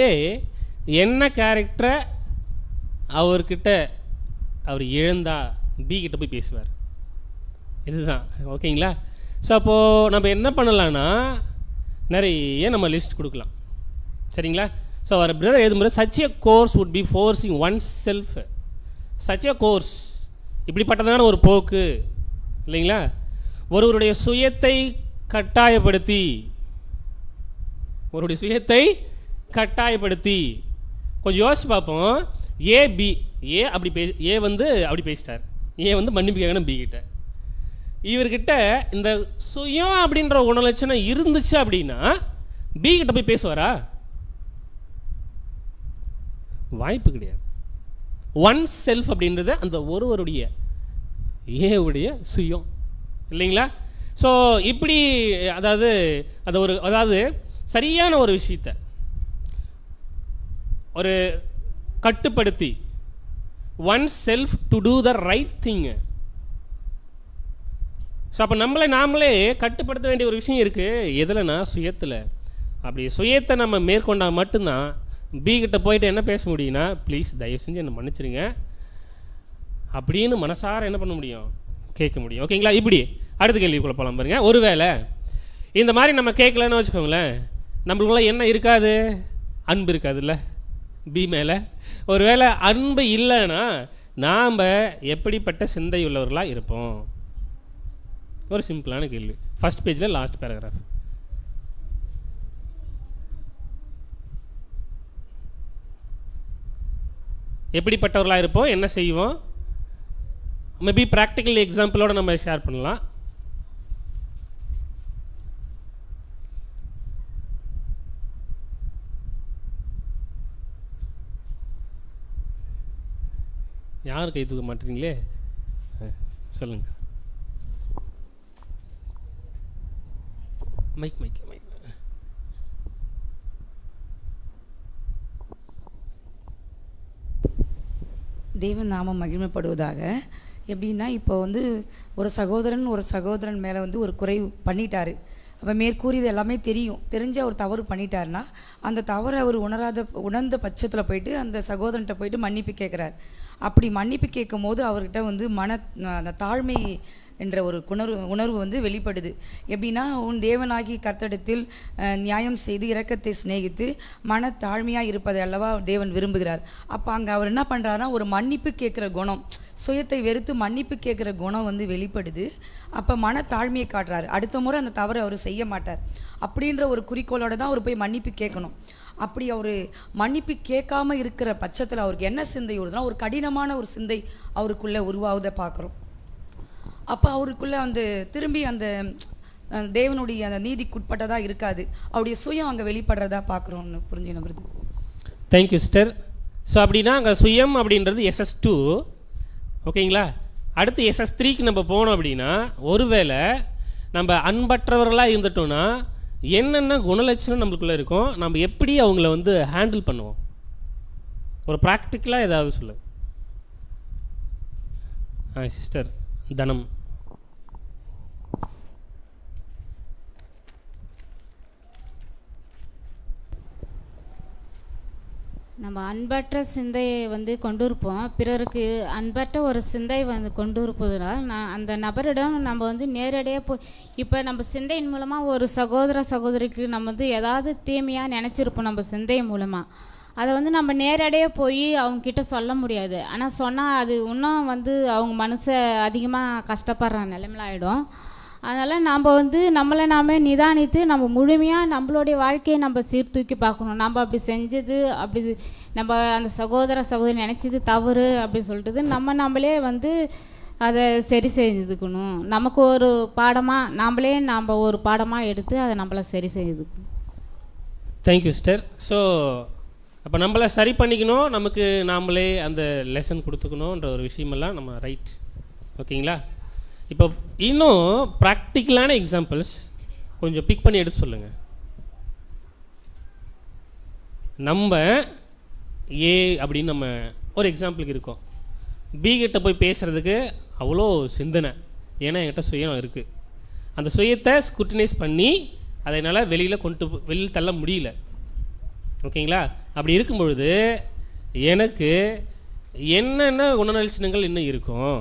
ஏ என்ன கேரக்டரை அவர் இழந்தா பி கிட்ட போய் பேசுவார். இதுதான் ஓகேங்களா. ஸோ அப்போது நம்ம என்ன பண்ணலான்னா நிறைய நம்ம லிஸ்ட் கொடுக்கலாம், சரிங்களா. ஸோ அவர் பிரதர் எழுதும்போது such a course would be forcing one self. Such a course, இப்படிப்பட்டதான ஒரு போக்கு இல்லைங்களா, ஒருவருடைய சுயத்தை கட்டாயப்படுத்தி, ஒருவருடைய சுயத்தை கட்டாயப்படுத்தி. கொஞ்சம் யோசிச்சு பார்ப்போம். ஏ அப்படி ஏ வந்து அப்படி பேசிட்டார், ஏ வந்து மன்னிப்பு கேட்கணும் பி கிட்ட. இவர்கிட்ட இந்த சுயம் அப்படின்ற குணலட்சணம் இருந்துச்சு அப்படின்னா பி கிட்ட போய் பேசுவாரா? வாய்ப்பு கிடையாது. ஒன் செல்ஃப் அப்படின்றது அந்த ஒருவருடைய ஏவுடைய சுயம் இல்லைங்களா. ஸோ இப்படி அதாவது சரியான ஒரு விஷயத்தை ஒரு கட்டுப்படுத்தி oneself to do the right thing. So அப்போ நாமளே கட்டுப்படுத்த வேண்டிய ஒரு விஷயம் இருக்குது. எதுலனா சுயத்தில். அப்படி சுயத்தை நம்ம மேற்கொண்டால் மட்டும்தான் பி கிட்ட போயிட்டு என்ன பேச முடியும்னா, ப்ளீஸ் தயவு செஞ்சு என்னை மன்னிச்சிருங்க அப்படின்னு மனசார என்ன பண்ண முடியும், கேட்க முடியும். ஓகேங்களா. இப்படி அடுத்த கேள்விக்குள்ளே போகலாம் பாருங்கள். ஒருவேளை இந்த மாதிரி நம்ம கேட்கலன்னு வச்சுக்கோங்களேன், நம்மளுக்குள்ள என்ன இருக்காது, அன்பு இருக்காதுல்ல பி மேலே. ஒருவேளை அன்பு இல்லைன்னா நாம் எப்படிப்பட்ட சிந்தை உள்ளவர்களாக இருப்போம்? ஒரு சிம்பிளான கேள்வி. ஃபர்ஸ்ட் பேஜில் லாஸ்ட் பேராகிராஃப். எப்படிப்பட்டவர்களாக இருப்போம், என்ன செய்வோம்? மேபி ப்ராக்டிக்கல் எக்ஸாம்பிளோட நம்ம ஷேர் பண்ணலாம். யார் கை தூக்க மாட்டீங்களே, சொல்லுங்கள். Mic mic mic. தேவன் நாமம் மகிமைப்படுவதாக. எப்படின்னா இப்போ வந்து ஒரு சகோதரன் மேலே வந்து ஒரு குறை பண்ணிட்டாரு. அப்போ மேற்கூறியது எல்லாமே தெரிஞ்சு அவர் தவறு பண்ணிட்டாருன்னா அந்த தவறை அவர் உணர்ந்த பட்சத்தில் போயிட்டு அந்த சகோதரன்கிட்ட போயிட்டு மன்னிப்பு கேட்குறாரு. அப்படி மன்னிப்பு கேட்கும் போது அவர்கிட்ட வந்து அந்த தாழ்மை என்ற ஒரு உணர்வு வந்து வெளிப்படுது. எப்படின்னா, உன் தேவனாகி கர்த்தரிடத்தில் நியாயம் செய்து இரக்கத்தை சிநேகித்து மன தாழ்மையாக இருப்பதை அல்லவா தேவன் விரும்புகிறார். அப்போ அங்கே அவர் என்ன பண்ணுறாருன்னா, ஒரு மன்னிப்பு கேட்குற குணம், சுயத்தை வெறுத்து மன்னிப்பு கேட்குற குணம் வந்து வெளிப்படுது. அப்போ மன தாழ்மையை காட்டுறாரு. அடுத்த முறை அந்த தவறை அவர் செய்ய மாட்டார் அப்படின்ற ஒரு குறிக்கோளோடு தான் அவர் போய் மன்னிப்பு கேட்கணும். அப்படி அவர் மன்னிப்பு கேட்காம இருக்கிற பட்சத்தில் அவருக்கு என்ன சிந்தை வருதுன்னா, ஒரு கடினமான ஒரு சிந்தை அவருக்குள்ளே உருவாவதை பார்க்குறோம். அப்போ அவருக்குள்ளே வந்து திரும்பி அந்த தேவனுடைய அந்த நீதிக்குட்பட்டதாக இருக்காது, அவருடைய சுயம் அங்கே வெளிப்படுறதா பார்க்குறோம்னு புரிஞ்சு நம்புறது. Thank you sister. ஸோ அப்படின்னா அங்கே சுயம் அப்படின்றது SS2 ஓகேங்களா. அடுத்து SS3க்கு நம்ம போனோம் அப்படின்னா, ஒருவேளை நம்ம அன்பற்றவர்களாக இருந்துட்டோம்னா என்னென்ன குணலட்சணம் நம்மளுக்குள்ளே இருக்கும், நம்ம எப்படி அவங்கள வந்து ஹேண்டில் பண்ணுவோம்? ஒரு ப்ராக்டிக்கலாக ஏதாவது சொல்லு. சிஸ்டர் தனம். நம்ம அன்பற்ற சிந்தையை வந்து கொண்டு இருப்போம். பிறருக்கு அன்பற்ற ஒரு சிந்தை வந்து கொண்டு இருப்பதனால் அந்த நபரிடம் நம்ம வந்து நேரடியாக போய், இப்போ நம்ம சிந்தையின் மூலமாக ஒரு சகோதரிக்கு நம்ம வந்து ஏதாவது தீமையாக நினச்சிருப்போம் நம்ம சிந்தை மூலமாக. அதை வந்து நம்ம நேரடியாக போய் அவங்கக்கிட்ட சொல்ல முடியாது. ஆனால் சொன்னால் அது இன்னும் வந்து அவங்க மனசை அதிகமாக கஷ்டப்படுற நிலைமையில ஆகிடும். அதனால் நம்ம வந்து நம்மளை நாமே நிதானித்து நம்ம முழுமையாக நம்மளுடைய வாழ்க்கையை நம்ம சீர்தூக்கி பார்க்கணும். நம்ம அப்படி செஞ்சது, அப்படி நம்ம அந்த சகோதரி நினச்சது தவறு அப்படின்னு சொல்லிட்டு நம்மளே வந்து அதை சரி செஞ்சுக்கணும். நமக்கு ஒரு பாடமாக நாம் ஒரு பாடமாக எடுத்து அதை நம்மளை சரி செய்துக்கணும். Thank you sister. ஸோ அப்போ நம்மளை சரி பண்ணிக்கணும், நமக்கு நாமளே அந்த லெசன் கொடுத்துக்கணுன்ற ஒரு விஷயமெல்லாம் நம்ம ரைட். ஓகேங்களா. இப்போ இன்னும் ப்ராக்டிக்கலான எக்ஸாம்பிள்ஸ் கொஞ்சம் பிக் பண்ணி எடுத்து சொல்லுங்கள். நம்ம ஏ அப்படின்னு நம்ம ஒரு எக்ஸாம்பிளுக்கு இருக்கோம். பி கிட்ட போய் பேசுகிறதுக்கு அவ்வளோ சிந்தனை, ஏன்னா என்கிட்ட சுயம் இருக்குது. அந்த சுயத்தை ஸ்குட்டினைஸ் பண்ணி அதை என்னால் வெளியில் தள்ள முடியல. ஓகேங்களா. அப்படி இருக்கும் பொழுது எனக்கு என்னென்ன குணநலட்சணங்கள் இன்னும் இருக்கும்?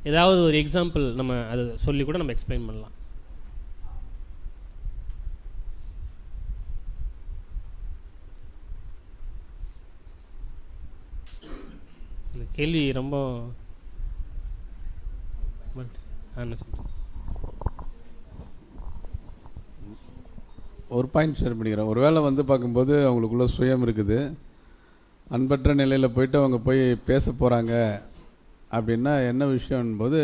ஏதாவது ஒரு எக்ஸாம்பிள் நம்ம அதை சொல்லி கூட நம்ம எக்ஸ்பிளைன் பண்ணலாம். கேள்வி ரொம்ப என்ன சொல்கிறேன், ஒரு பாயிண்ட் ஷேர் பண்ணிக்கிறேன். ஒரு வேளை வந்து பார்க்கும்போது அவங்களுக்குள்ள சுயம் இருக்குது, அன்பற்ற நிலையில் போயிட்டு அவங்க போய் பேச போகிறாங்க அப்படின்னா என்ன விஷயம்போது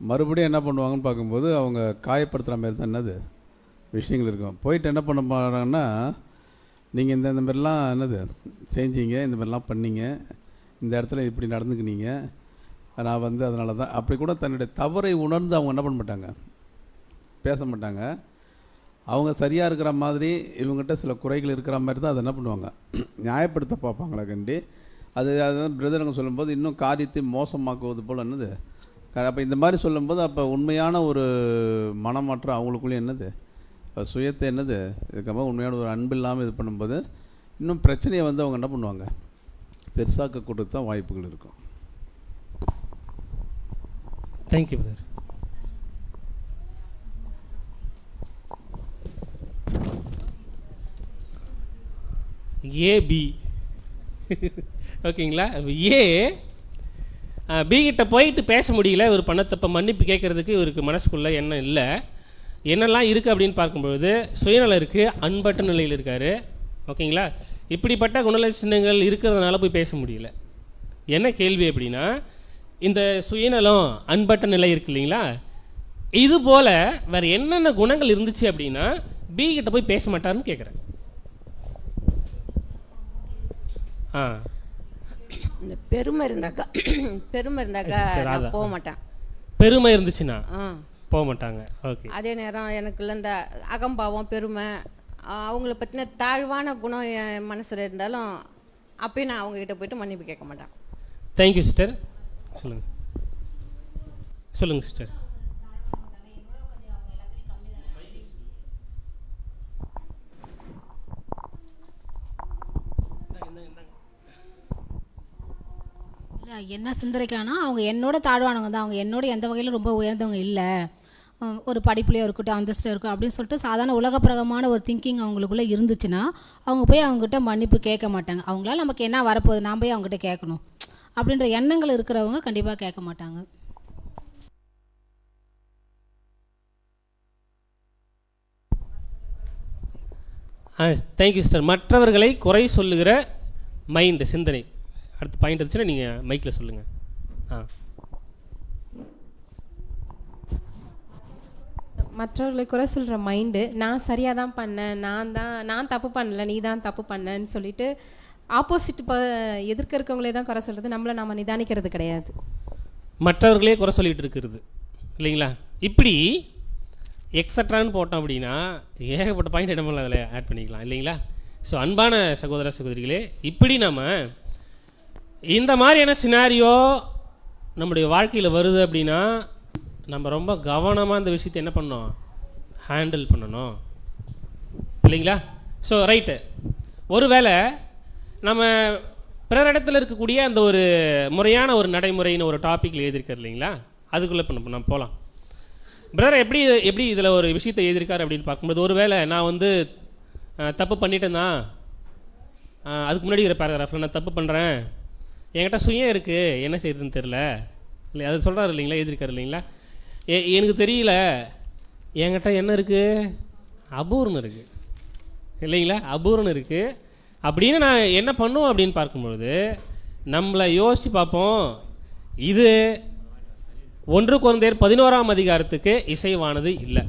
மறுபடியும் என்ன பண்ணுவாங்கன்னு பார்க்கும்போது அவங்க காயப்படுத்துகிற மாதிரி தான் என்னது விஷயங்கள் இருக்கும். போயிட்டு என்ன பண்ண போகிறாங்கன்னா, நீங்கள் இந்த மாதிரிலாம் என்னது செஞ்சீங்க, இந்த மாதிரிலாம் பண்ணீங்க, இந்த இடத்துல இப்படி நடந்துக்கினீங்க, நான் வந்து அதனால தான் அப்படி கூட தன்னுடைய தவறை உணர்ந்து அவங்க என்ன பண்ண மாட்டாங்க, பேச மாட்டாங்க. அவங்க சரியாக இருக்கிற மாதிரி இவங்ககிட்ட சில குறைகள் இருக்கிற மாதிரி தான் அதை என்ன பண்ணுவாங்க, நியாயப்படுத்த பார்ப்பாங்களா கண்டி. அதுதான் பிரதருங்க சொல்லும்போது இன்னும் காரியத்தை மோசமாக்குவது போல் என்னது. அப்போ இந்த மாதிரி சொல்லும்போது அப்போ உண்மையான ஒரு மனமாற்றம் அவங்களுக்குள்ளேயும் என்னது, சுயத்தை என்னது இதுக்கப்புறம் உண்மையான ஒரு அன்பு இல்லாமல் இது பண்ணும்போது இன்னும் பிரச்சனையை வந்து அவங்க என்ன பண்ணுவாங்க, பெருசாக்க கொடுத்து தான் வாய்ப்புகள் இருக்கும். Thank you brother. ஏபி ஓகேங்களா. ஏ பி கிட்ட போயிட்டு பேச முடியல, இவர் பண்ண தப்ப மன்னிப்பு கேட்குறதுக்கு இவருக்கு மனசுக்குள்ளே எண்ணம் இல்லை. என்னெல்லாம் இருக்குது அப்படின்னு பார்க்கும்பொழுது சுயநலம் இருக்குது, அன்பற்ற நிலையில் இருக்கார். ஓகேங்களா. இப்படிப்பட்ட குணலட்சணங்கள் இருக்கிறதுனால போய் பேச முடியல. என்ன கேள்வி அப்படின்னா, இந்த சுயநலம் அன்பற்ற நிலை இருக்கு இல்லைங்களா, இது போல் வேறு என்னென்ன குணங்கள் இருந்துச்சு அப்படின்னா பி கிட்ட போய் பேச மாட்டாருன்னு கேட்குறேன். இந்த பெருமை இருந்தாக்கா நான் போக மாட்டேன். பெருமை இருந்துச்சுன்னா போக மாட்டாங்க. ஓகே. அதே நேரம் எனக்குள்ள இந்த அகம்பாவம், பெருமை, அவங்கள பற்றின தாழ்வான குணம் என் மனசில் இருந்தாலும் அப்பயும் நான் அவங்ககிட்ட போயிட்டு மன்னிப்பு கேட்க மாட்டேன். Thank you sister. சொல்லுங்கள் சொல்லுங்கள் சிஸ்டர். என்ன சிந்தரிக்கலாம்னா, அவங்க என்னோட தாழ்வானவங்க தான், அவங்க என்னோட எந்த வகையிலும் ரொம்ப உயர்ந்தவங்க இல்லை, ஒரு படிப்புலையோ இருக்கட்டும், அந்தஸ்தில் இருக்கும் அப்படின்னு சொல்லிட்டு சாதாரண உலகப்பிரகமான ஒரு திங்கிங் அவங்களுக்குள்ளே இருந்துச்சுன்னா அவங்க போய் அவங்ககிட்ட மன்னிப்பு கேட்க மாட்டாங்க. அவங்களால நமக்கு என்ன வரப்போகுது, நான் போய் அவங்ககிட்ட கேட்கணும் அப்படின்ற எண்ணங்கள் இருக்கிறவங்க கண்டிப்பாக கேட்க மாட்டாங்க. Thank you sister. மற்றவர்களை குறை சொல்லுகிற மைண்டு, சிந்தனை. அடுத்த பாயிண்ட் இருந்துச்சுன்னா நீங்கள் மைக்கில் சொல்லுங்கள். மற்றவர்களை குறை சொல்கிற மைண்டு, நான் சரியாக தான் பண்ணேன், நான் தப்பு பண்ணல, நீ தான் தப்பு பண்ணேன்னு சொல்லிட்டு ஆப்போசிட் எதிர்க்க இருக்கவங்களே தான் குறை சொல்கிறது, நம்மளை நம்ம நிதானிக்கிறது கிடையாது. மற்றவர்களே குறை சொல்லிகிட்டு இருக்கிறது இல்லைங்களா. இப்படி எக்ஸட்ரான்னு போட்டோம் அப்படின்னா ஏகப்பட்ட பாயிண்ட் என்ன பண்ணலாம், அதில் ஆட் பண்ணிக்கலாம் இல்லைங்களா. ஸோ அன்பான சகோதர சகோதரிகளே, இப்படி நம்ம இந்த மாதிரியான சினாரியோ நம்முடைய வாழ்க்கையில் வருது அப்படின்னா நம்ம ரொம்ப கவனமாக இந்த விஷயத்தை என்ன பண்ணணும், ஹேண்டில் பண்ணணும் இல்லைங்களா. ஸோ ரைட்டு, ஒருவேளை நம்ம பிறரிடத்தில் இருக்கக்கூடிய அந்த ஒரு முறையான ஒரு நடைமுறைன்னு ஒரு டாப்பிக்கில் எழுதியிருக்கார் இல்லைங்களா, அதுக்குள்ளே இப்போ நம்ம போகலாம். பிரதர் எப்படி இதில் ஒரு விஷயத்தை எழுதியிருக்காரு அப்படின்னு பார்க்கும்போது, ஒருவேளை நான் வந்து தப்பு பண்ணிட்டேன் தான், அதுக்கு முன்னாடி இருக்கிற பேராகிராஃபில் நான் தப்பு பண்ணுறேன், என்கிட்ட சுயம் இருக்குது, என்ன செய்யுதுன்னு தெரில இல்லை, அது சொல்கிறாரு இல்லைங்களா, எழுதியிருக்காரு இல்லைங்களா. எனக்கு தெரியல, என்கிட்ட என்ன இருக்குது, அபூர்ணம் இருக்குது இல்லைங்களா, அபூர்ணம் இருக்குது அப்படின்னு நான் என்ன பண்ணுவோம் அப்படின்னு பார்க்கும்பொழுது நம்மளை யோசித்து பார்ப்போம். இது 1 கொரிந்தியர் 11ஆம் அதிகாரத்துக்கு இசைவானது இல்லை.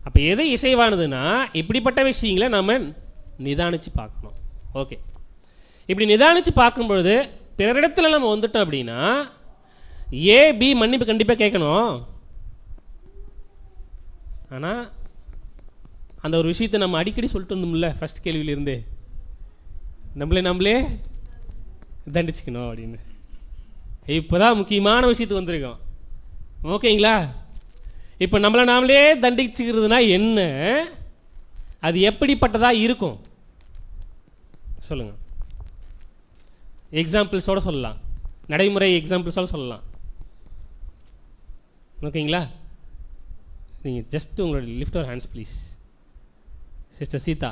அப்போ எது இசைவானதுன்னா இப்படிப்பட்ட விஷயங்களை நம்ம நிதானித்து பார்க்கணும். ஓகே, இப்படி நிதானித்து பார்க்கும்பொழுது பிறரிடத்தில் நம்ம வந்துட்டோம் அப்படின்னா ஏபி மன்னிப்பு கண்டிப்பாக கேட்கணும். ஆனால் அந்த ஒரு விஷயத்தை நம்ம அடிக்கடி சொல்லிட்டு இருந்தோம்ல ஃபஸ்ட் கேள்வியிலிருந்து, நம்மளே தண்டிச்சுக்கணும் அப்படின்னு. இப்போ தான் முக்கியமான விஷயத்துக்கு வந்திருக்கோம். ஓகேங்களா. இப்போ நம்மளை நாமளே தண்டிச்சுக்கிறதுனா என்ன, அது எப்படிப்பட்டதாக இருக்கும் சொல்லுங்கள். எக்ஸாம்பிள்ஸோடு சொல்லலாம், நடைமுறை எக்ஸாம்பிள்ஸோடு சொல்லலாம். ஓகேங்களா. நீங்கள் ஜஸ்ட் உங்களோட lift your hands please. Sister Seetha.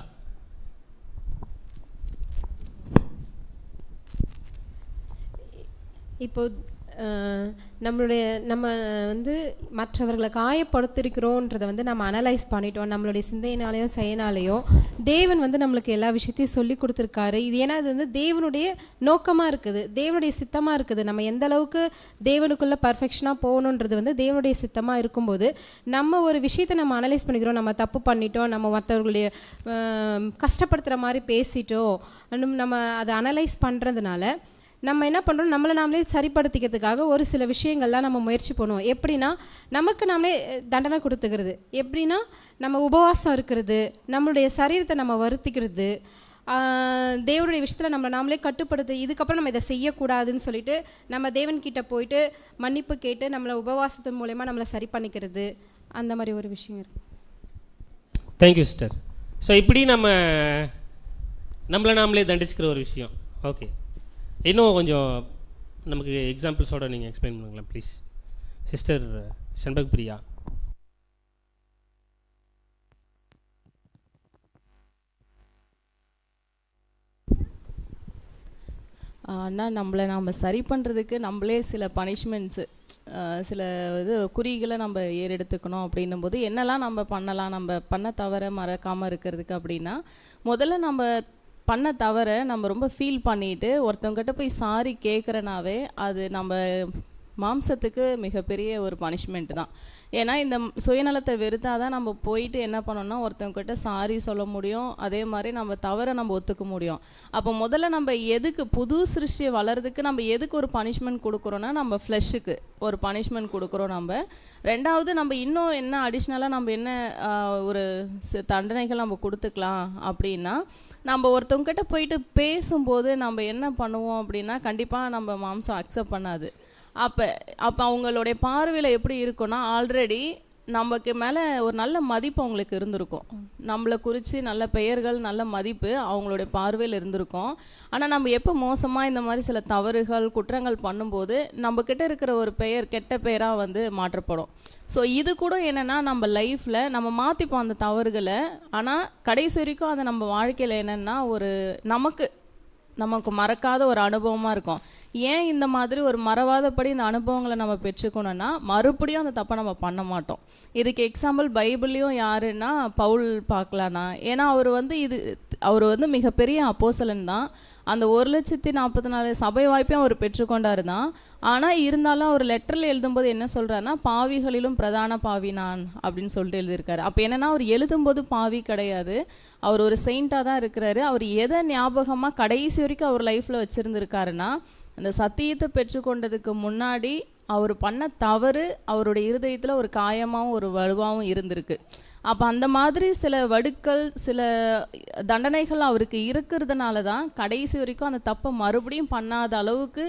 இப்போ நம்ம வந்து மற்றவர்களை காயப்படுத்திருக்கிறோன்றதை வந்து நம்ம அனலைஸ் பண்ணிட்டோம். நம்மளுடைய சிந்தையினாலேயோ செயனாலேயோ தேவன் வந்து நம்மளுக்கு எல்லா விஷயத்தையும் சொல்லி கொடுத்துருக்காரு. இது ஏன்னா இது வந்து தேவனுடைய நோக்கமாக இருக்குது, தேவனுடைய சித்தமாக இருக்குது. நம்ம எந்த அளவுக்கு தேவனுக்குள்ளே பர்ஃபெக்ஷனாக போகணுன்றது வந்து தேவனுடைய சித்தமாக இருக்கும்போது நம்ம ஒரு விஷயத்தை நம்ம அனலைஸ் பண்ணிக்கிறோம். நம்ம தப்பு பண்ணிட்டோம், நம்ம மற்றவர்களுடைய கஷ்டப்படுத்துகிற மாதிரி பேசிட்டோம், நம்ம அதை அனலைஸ் பண்ணுறதுனால நம்ம என்ன பண்ணுறோம், நம்மளை நாமளே சரிப்படுத்திக்கிறதுக்காக ஒரு சில விஷயங்கள்லாம் நம்ம முயற்சி பண்ணுவோம். எப்படின்னா நமக்கு நாமளே தண்டனை கொடுத்துக்கிறது, எப்படின்னா நம்ம உபவாசம் இருக்கிறது, நம்மளுடைய சரீரத்தை நம்ம வருத்திக்கிறது, தேவனுடைய விஷயத்தில் நம்மளை நாமளே கட்டுப்படுத்து, இதுக்கப்புறம் நம்ம இதை செய்யக்கூடாதுன்னு சொல்லிட்டு நம்ம தேவன்கிட்ட போயிட்டு மன்னிப்பு கேட்டு நம்மளை உபவாசத்தின் மூலயமா நம்மளை சரி பண்ணிக்கிறது, அந்த மாதிரி ஒரு விஷயம் இருக்குது. Thank you sister. ஸோ இப்படி நம்மளை நாமளே தண்டிச்சுக்கிற ஒரு விஷயம். ஓகே, இன்னும் கொஞ்சம் நமக்கு எக்ஸாம்பிள்ஸோடு நீங்கள் எக்ஸ்பிளைன் பண்ணுங்களேன் ப்ளீஸ். சிஸ்டர் செண்பக் பிரியா. ஆனால் நம்மளை நாம் சரி பண்ணுறதுக்கு நம்மளே சில பனிஷ்மெண்ட்ஸு, சில குறிகளை நம்ம ஏறெடுத்துக்கணும். அப்படின்னும் போது என்னெல்லாம் நம்ம பண்ணலாம், நம்ம பண்ண தவற மறக்காமல் இருக்கிறதுக்கு அப்படின்னா, முதல்ல நம்ம பண்ண தவிர நம்ம ரொம்ப ஃபீல் பண்ணிட்டு ஒருத்தவங்ககிட்ட போய் சாரி கேட்குறனாவே அது நம்ம மாம்சத்துக்கு மிகப்பெரிய ஒரு பனிஷ்மெண்ட் தான். ஏன்னா இந்த சுயநலத்தை வெறுத்தால் தான் நம்ம போயிட்டு என்ன பண்ணோம்னா ஒருத்தவங்ககிட்ட சாரி சொல்ல முடியும், அதே மாதிரி நம்ம தவற நம்ம ஒத்துக்க முடியும். அப்போ முதல்ல நம்ம எதுக்கு புது சிருஷ்டியை வளர்றதுக்கு நம்ம எதுக்கு ஒரு பனிஷ்மெண்ட் கொடுக்குறோன்னா நம்ம ஃப்ளெஷ்ஷுக்கு ஒரு பனிஷ்மெண்ட் கொடுக்குறோம். நம்ம ரெண்டாவது நம்ம இன்னும் என்ன அடிஷ்னலாக நம்ம என்ன ஒரு தண்டனைகள் நம்ம கொடுத்துக்கலாம் அப்படின்னா, நம்ம ஒருத்தவங்ககிட்ட போயிட்டு பேசும்போது நம்ம என்ன பண்ணுவோம் அப்படின்னா கண்டிப்பாக நம்ம மாம்சம் அக்செப்ட் பண்ணாது. அப்போ அவங்களுடைய பார்வையில் எப்படி இருக்குன்னா, ஆல்ரெடி நமக்கு மேலே ஒரு நல்ல மதிப்பு அவங்களுக்கு இருந்திருக்கும், நம்மளை குறித்து நல்ல பெயர்கள் நல்ல மதிப்பு அவங்களுடைய பார்வையில் இருந்திருக்கும். ஆனால் நம்ம எப்போ மோசமாக இந்த மாதிரி சில தவறுகள் குற்றங்கள் பண்ணும்போது நம்மக்கிட்ட இருக்கிற ஒரு பெயர் கெட்ட பெயராக மாற்றப்படும். ஸோ இது கூட என்னென்னா நம்ம லைஃப்பில் நம்ம மாற்றிப்போம் அந்த தவறுகளை. ஆனால் கடைசி வரைக்கும் அது நம்ம வாழ்க்கையில் என்னென்னா ஒரு நமக்கு மறக்காத ஒரு அனுபவமாக இருக்கும். ஏன் இந்த மாதிரி ஒரு மறவாதபடி இந்த அனுபவங்களை நம்ம பெற்றுக்கணும்னா மறுபடியும் அந்த தப்பை நம்ம பண்ண மாட்டோம். இதுக்கு எக்ஸாம்பிள் பைபிள்லேயும் யாருன்னா பவுல் பார்க்கலான்னா, ஏன்னா அவர் மிகப்பெரிய அப்போஸ்தலன் தான். அந்த 1,44,000 சபை வாய்ப்பையும் அவர் பெற்றுக்கொண்டாரு தான். ஆனால் இருந்தாலும் அவர் லெட்டரில் எழுதும்போது என்ன சொல்கிறாருன்னா, பாவிகளிலும் பிரதான பாவி நான் அப்படின்னு சொல்லிட்டு எழுதியிருக்காரு. அப்போ என்னென்னா அவர் எழுதும்போது பாவி கிடையாது, அவர் ஒரு செயிண்டாக தான் இருக்கிறாரு. அவர் எதை ஞாபகமாக கடைசி வரைக்கும் அவர் லைஃப்பில் வச்சுருந்துருக்காருன்னா, அந்த சத்தியத்தை பெற்றுக்கொண்டதுக்கு முன்னாடி அவர் பண்ண தவறு அவருடைய இருதயத்தில் ஒரு காயமாகவும் ஒரு வலுவாகவும் இருந்திருக்கு. அப்போ அந்த மாதிரி சில வடுக்கள் சில தண்டனைகள் அவருக்கு இருக்கிறதுனால தான் கடைசி வரைக்கும் அந்த தப்பை மறுபடியும் பண்ணாத அளவுக்கு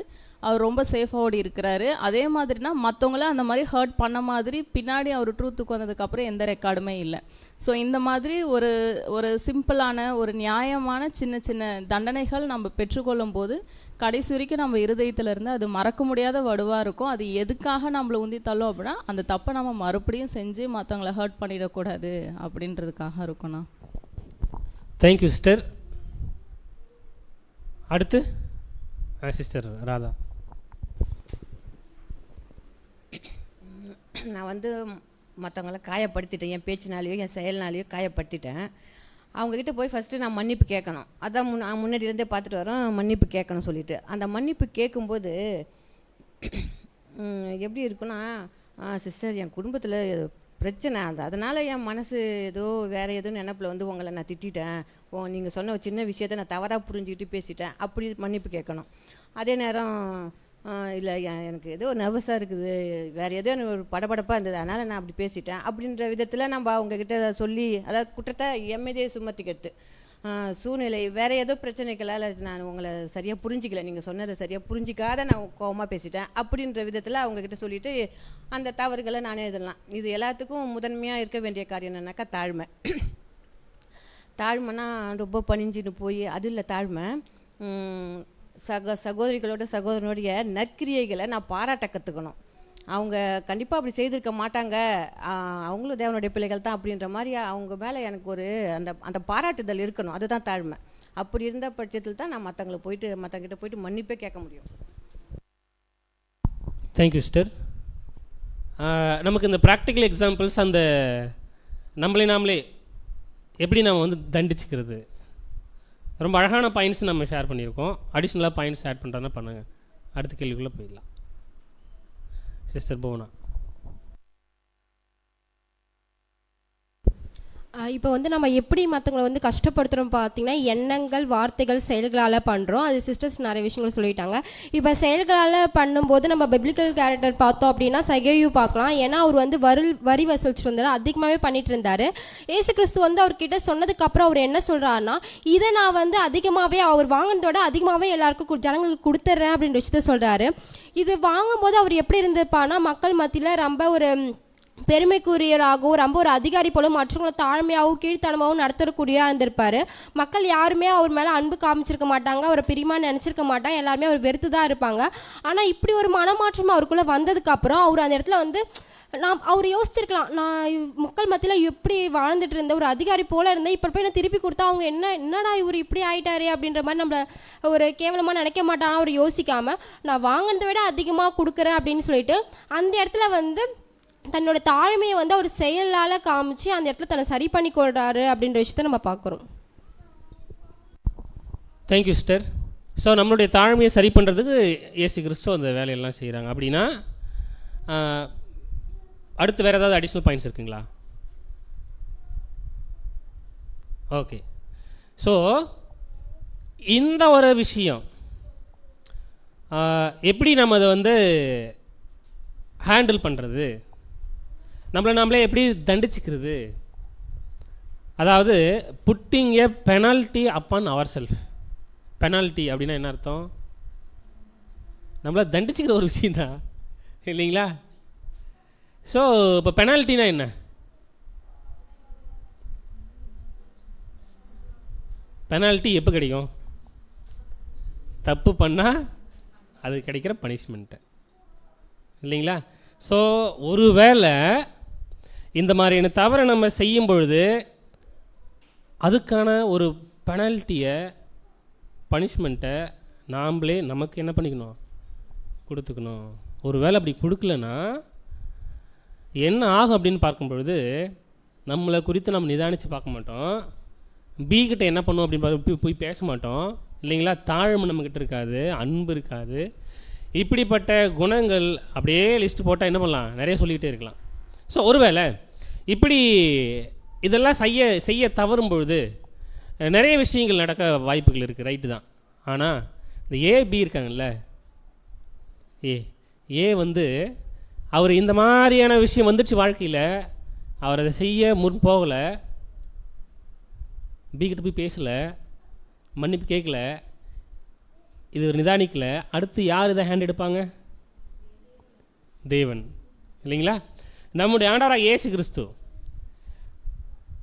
அவர் ரொம்ப சேஃபாக இருக்கிறாரு. அதே மாதிரினா மற்றவங்கள அந்த மாதிரி ஹர்ட் பண்ண மாதிரி பின்னாடி அவர் ட்ரூத்துக்கு வந்ததுக்கப்புறம் எந்த ரெக்கார்டுமே இல்லை. ஸோ இந்த மாதிரி ஒரு சிம்பிளான ஒரு நியாயமான சின்ன சின்ன தண்டனைகள் நம்ம பெற்றுக்கொள்ளும் போது கடைசி வரைக்கும் நம்ம இருதயத்தில் இருந்து அது மறக்க முடியாத வடுவாக இருக்கும். அது எதுக்காக நம்மளை உந்தி தள்ளும் அப்படின்னா அந்த தப்பை நம்ம மறுபடியும் செஞ்சு மற்றவங்கள ஹர்ட் பண்ணிடக்கூடாது அப்படின்றதுக்காக இருக்கும்ண்ணா. Thank you sister. அடுத்து சிஸ்டர் ராதா. நான் மற்றவங்கள காயப்படுத்திட்டேன், என் பேச்சினாலேயோ என் செயல்னாலேயோ காயப்படுத்திட்டேன். அவங்கக்கிட்ட போய் ஃபஸ்ட்டு நான் மன்னிப்பு கேட்கணும். அதான் முன்னாடி இருந்தே பார்த்துட்டு வரோம், மன்னிப்பு கேட்கணும் சொல்லிட்டு. அந்த மன்னிப்பு கேட்கும்போது எப்படி இருக்குன்னா, சிஸ்டர் என் குடும்பத்தில் பிரச்சனை அதனால் என் மனசு ஏதோ வேறு ஏதோ நினப்பில் உங்களை நான் திட்டேன், நீங்கள் சொன்ன ஒரு சின்ன விஷயத்த நான் தவறாக புரிஞ்சுக்கிட்டு பேசிட்டேன் அப்படி மன்னிப்பு கேட்கணும். அதே நேரம் இல்லை எனக்கு ஏதோ நர்வஸாக இருக்குது, வேறு ஏதோ எனக்கு ஒரு படபடப்பாக இருந்தது அதனால் நான் அப்படி பேசிட்டேன் அப்படின்ற விதத்தில் நம்ம அவங்கக்கிட்ட சொல்லி அதாவது குற்றத்தை எம்எதே சுமத்திக்கிறது. சூழ்நிலை வேறு ஏதோ பிரச்சனைகளால் நான் உங்களை சரியாக புரிஞ்சிக்கல, நீங்கள் சொன்னதை சரியாக புரிஞ்சிக்காத நான் கோவமாக பேசிட்டேன் அப்படின்ற விதத்தில் அவங்கக்கிட்ட சொல்லிவிட்டு அந்த தவறுகளை நானே எழுதலாம். இது எல்லாத்துக்கும் முதன்மையாக இருக்க வேண்டிய காரியம் என்னன்னாக்கா தாழ்மை. தாழ்மைனா ரொம்ப பணிஞ்சின்னு போய் அது இல்லை தாழ்மை. சகோதரிகளோட சகோதரனுடைய நற்கிரியைகளை நான் பாராட்ட கற்றுக்கணும். அவங்க கண்டிப்பாக அப்படி செய்திருக்க மாட்டாங்க, அவங்களும் தேவனுடைய பிள்ளைகள் தான் அப்படின்ற மாதிரி அவங்க மேலே எனக்கு ஒரு அந்த பாராட்டுதல் இருக்கணும். அதுதான் தாழ்மை. அப்படி இருந்த பட்சத்தில் தான் நான் மற்றவங்கிட்ட போயிட்டு மன்னிப்பே கேட்க முடியும். Thank you sister. நமக்கு இந்த ப்ராக்டிக்கல் எக்ஸாம்பிள்ஸ், அந்த நாமளே எப்படி நம்ம வந்து தண்டிச்சுக்கிறது, ரொம்ப அழகான பாயிண்ட்ஸ் நம்ம ஷேர் பண்ணியிருக்கோம். அடிஷ்னலாக பாயிண்ட்ஸ் ஆட் பண்ணுறதுனா பண்ணுங்க. அடுத்த கேள்விக்குள்ளே போயிடலாம். சிஸ்டர் போனா. இப்போ வந்து நம்ம எப்படி மற்றவங்களை வந்து கஷ்டப்படுத்துகிறோம் பார்த்தீங்கன்னா, எண்ணங்கள், வார்த்தைகள், செயல்களால் பண்ணுறோம். அது சிஸ்டர்ஸ் நிறைய விஷயங்கள் சொல்லிட்டாங்க. இப்போ செயல்களால் பண்ணும்போது நம்ம பிப்ளிக்கல் கேரக்டர் பார்த்தோம் அப்படின்னா சகேயு பார்க்கலாம். ஏன்னா அவர் வந்து வரி வசூலிச்சுட்டு வந்தார், அதிகமாகவே பண்ணிட்டு இருந்தார். ஏசு கிறிஸ்து வந்து அவர்கிட்ட சொன்னதுக்கப்புறம் அவர் என்ன சொல்கிறாருன்னா, இதை நான் வந்து அதிகமாகவே, அவர் வாங்கினதோட அதிகமாகவே எல்லாருக்கும் ஜனங்களுக்கு கொடுத்துட்றேன் அப்படின்ற விஷயத்த சொல்கிறாரு. இது வாங்கும்போது அவர் எப்படி இருந்திருப்பான்னா, மக்கள் மத்தியில் ரொம்ப ஒரு பெருமைக்குரியராகவும் ரொம்ப ஒரு அதிகாரி போல மற்றவங்களை தாழ்மையாகவும் கீழ்த்தனமாகவும் நடத்தக்கூடியதாக இருந்திருப்பார். மக்கள் யாருமே அவர் மேலே அன்பு காமிச்சிருக்க மாட்டாங்க, அவரை பிரியமாக நினச்சிருக்க மாட்டாங்க, எல்லாருமே அவர் வெறுத்து தான் இருப்பாங்க. ஆனால் இப்படி ஒரு மனமாற்றம் அவருக்குள்ளே வந்ததுக்கப்புறம் அவர் அந்த இடத்துல வந்து அவர் யோசிச்சிருக்கலாம், நான் மக்கள் மத்தியில் எப்படி வாழ்ந்துட்டு இருந்தேன், ஒரு அதிகாரி போல இருந்தேன், இப்போ போய் நான் திருப்பி கொடுத்தா அவங்க என்னடா இவர் இப்படி ஆயிட்டாரே அப்படின்ற மாதிரி நம்மளை ஒரு கேவலமாக நினைக்க மாட்டானா அவர் யோசிக்காமல், நான் வாங்கினதை விட அதிகமாக கொடுக்குறேன் அப்படின்னு சொல்லிட்டு அந்த இடத்துல வந்து தன்னோட தாழ்மையை வந்து அவர் செயலால் காமிச்சு அந்த இடத்துல தன்னை சரி பண்ணி கொள்கிறாரு அப்படின்ற விஷயத்த நம்ம பார்க்குறோம். Thank you sister. ஸோ நம்மளுடைய தாழ்மையை சரி பண்ணுறதுக்கு இயேசு கிறிஸ்து அந்த வேலையெல்லாம் செய்கிறாங்க. அப்படின்னா அடுத்து வேறு ஏதாவது அடிஷ்னல் பாயிண்ட்ஸ் இருக்குங்களா? ஓகே. ஸோ இந்த ஒரு விஷயம் எப்படி நம்ம அதை வந்து ஹேண்டில் பண்ணுறது, நம்மளை நாமளே எப்படி தண்டிச்சுக்கிறது, அதாவது putting a penalty upon ourself. Penalty அப்படின்னா என்ன அர்த்தம்? நம்மளை தண்டிச்சுக்கிற ஒரு விஷயந்தான் இல்லைங்களா? ஸோ இப்போ பெனால்ட்டினா என்ன? பெனால்ட்டி எப்போ கிடைக்கும்? தப்பு பண்ணால் அது கிடைக்கிற பனிஷ்மெண்ட்டு இல்லைங்களா? ஸோ ஒருவேளை இந்த மாதிரியான தவறை நம்ம செய்யும் பொழுது அதுக்கான ஒரு பெனால்ட்டியை, பனிஷ்மெண்ட்டை நாம்ளே நமக்கு என்ன பண்ணிக்கணும், கொடுத்துக்கணும். ஒரு வேளை அப்படி கொடுக்கலன்னா என்ன ஆகும் அப்படின்னு பார்க்கும் பொழுது நம்மளை குறித்து நம்ம நிதானித்து பார்க்க மாட்டோம். பி கிட்ட என்ன பண்ணுவோம் அப்படின்னு போய் பேச மாட்டோம் இல்லைங்களா? தாழ்மை நம்மக்கிட்ட இருக்காது, அன்பு இருக்காது. இப்படிப்பட்ட குணங்கள் அப்படியே லிஸ்ட் போட்டால் என்ன பண்ணலாம், நிறைய சொல்லிக்கிட்டே இருக்கலாம். ஸோ ஒருவேளை இப்படி இதெல்லாம் செய்ய தவறும் பொழுது நிறைய விஷயங்கள் நடக்க வாய்ப்புகள் இருக்குது, ரைட்டு தான். ஆனால் இந்த ஏபி இருக்காங்கல்ல, ஏ வந்து அவர் இந்த மாதிரியான விஷயம் வந்துடுச்சு வாழ்க்கையில், அவர் அதை செய்ய முன் போகலை, பிகிட்ட போய் பேசலை, மன்னிப்பு கேட்கல, இது ஒரு நிதானிக்கலை, அடுத்து யார் இதை ஹேண்ட் எடுப்பாங்க? தேவன் இல்லைங்களா? நம்முடைய ஆண்டவராகிய இயேசு கிறிஸ்து,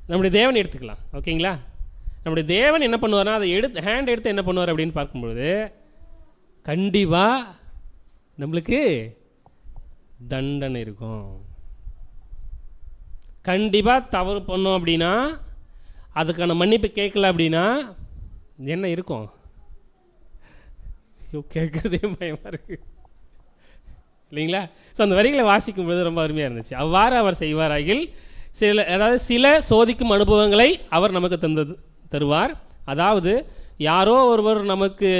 நம்முடைய தேவன் எடுத்துக்கலாம் ஓகேங்களா? நம்முடைய தேவன் என்ன பண்ணுவார்னா அதை ஹேண்ட் எடுத்து என்ன பண்ணுவார் அப்படின்னு பார்க்கும்பொழுது கண்டிப்பாக நம்மளுக்கு தண்டனை இருக்கும். கண்டிப்பாக தவறு பண்ணோம் அப்படின்னா, அதுக்கான மன்னிப்பு கேட்கல அப்படின்னா என்ன இருக்கும்? கேட்குறதே பயமாக இருக்குது இல்லைங்களா? ஸோ அந்த வரிகளை வாசிக்கும்பொழுது ரொம்ப அருமையாக இருந்துச்சு. அவ்வாறு அவர் செய்வாராகில் சில சோதிக்கும் அனுபவங்களை அவர் நமக்கு தருவார். அதாவது யாரோ ஒருவர் நமக்கு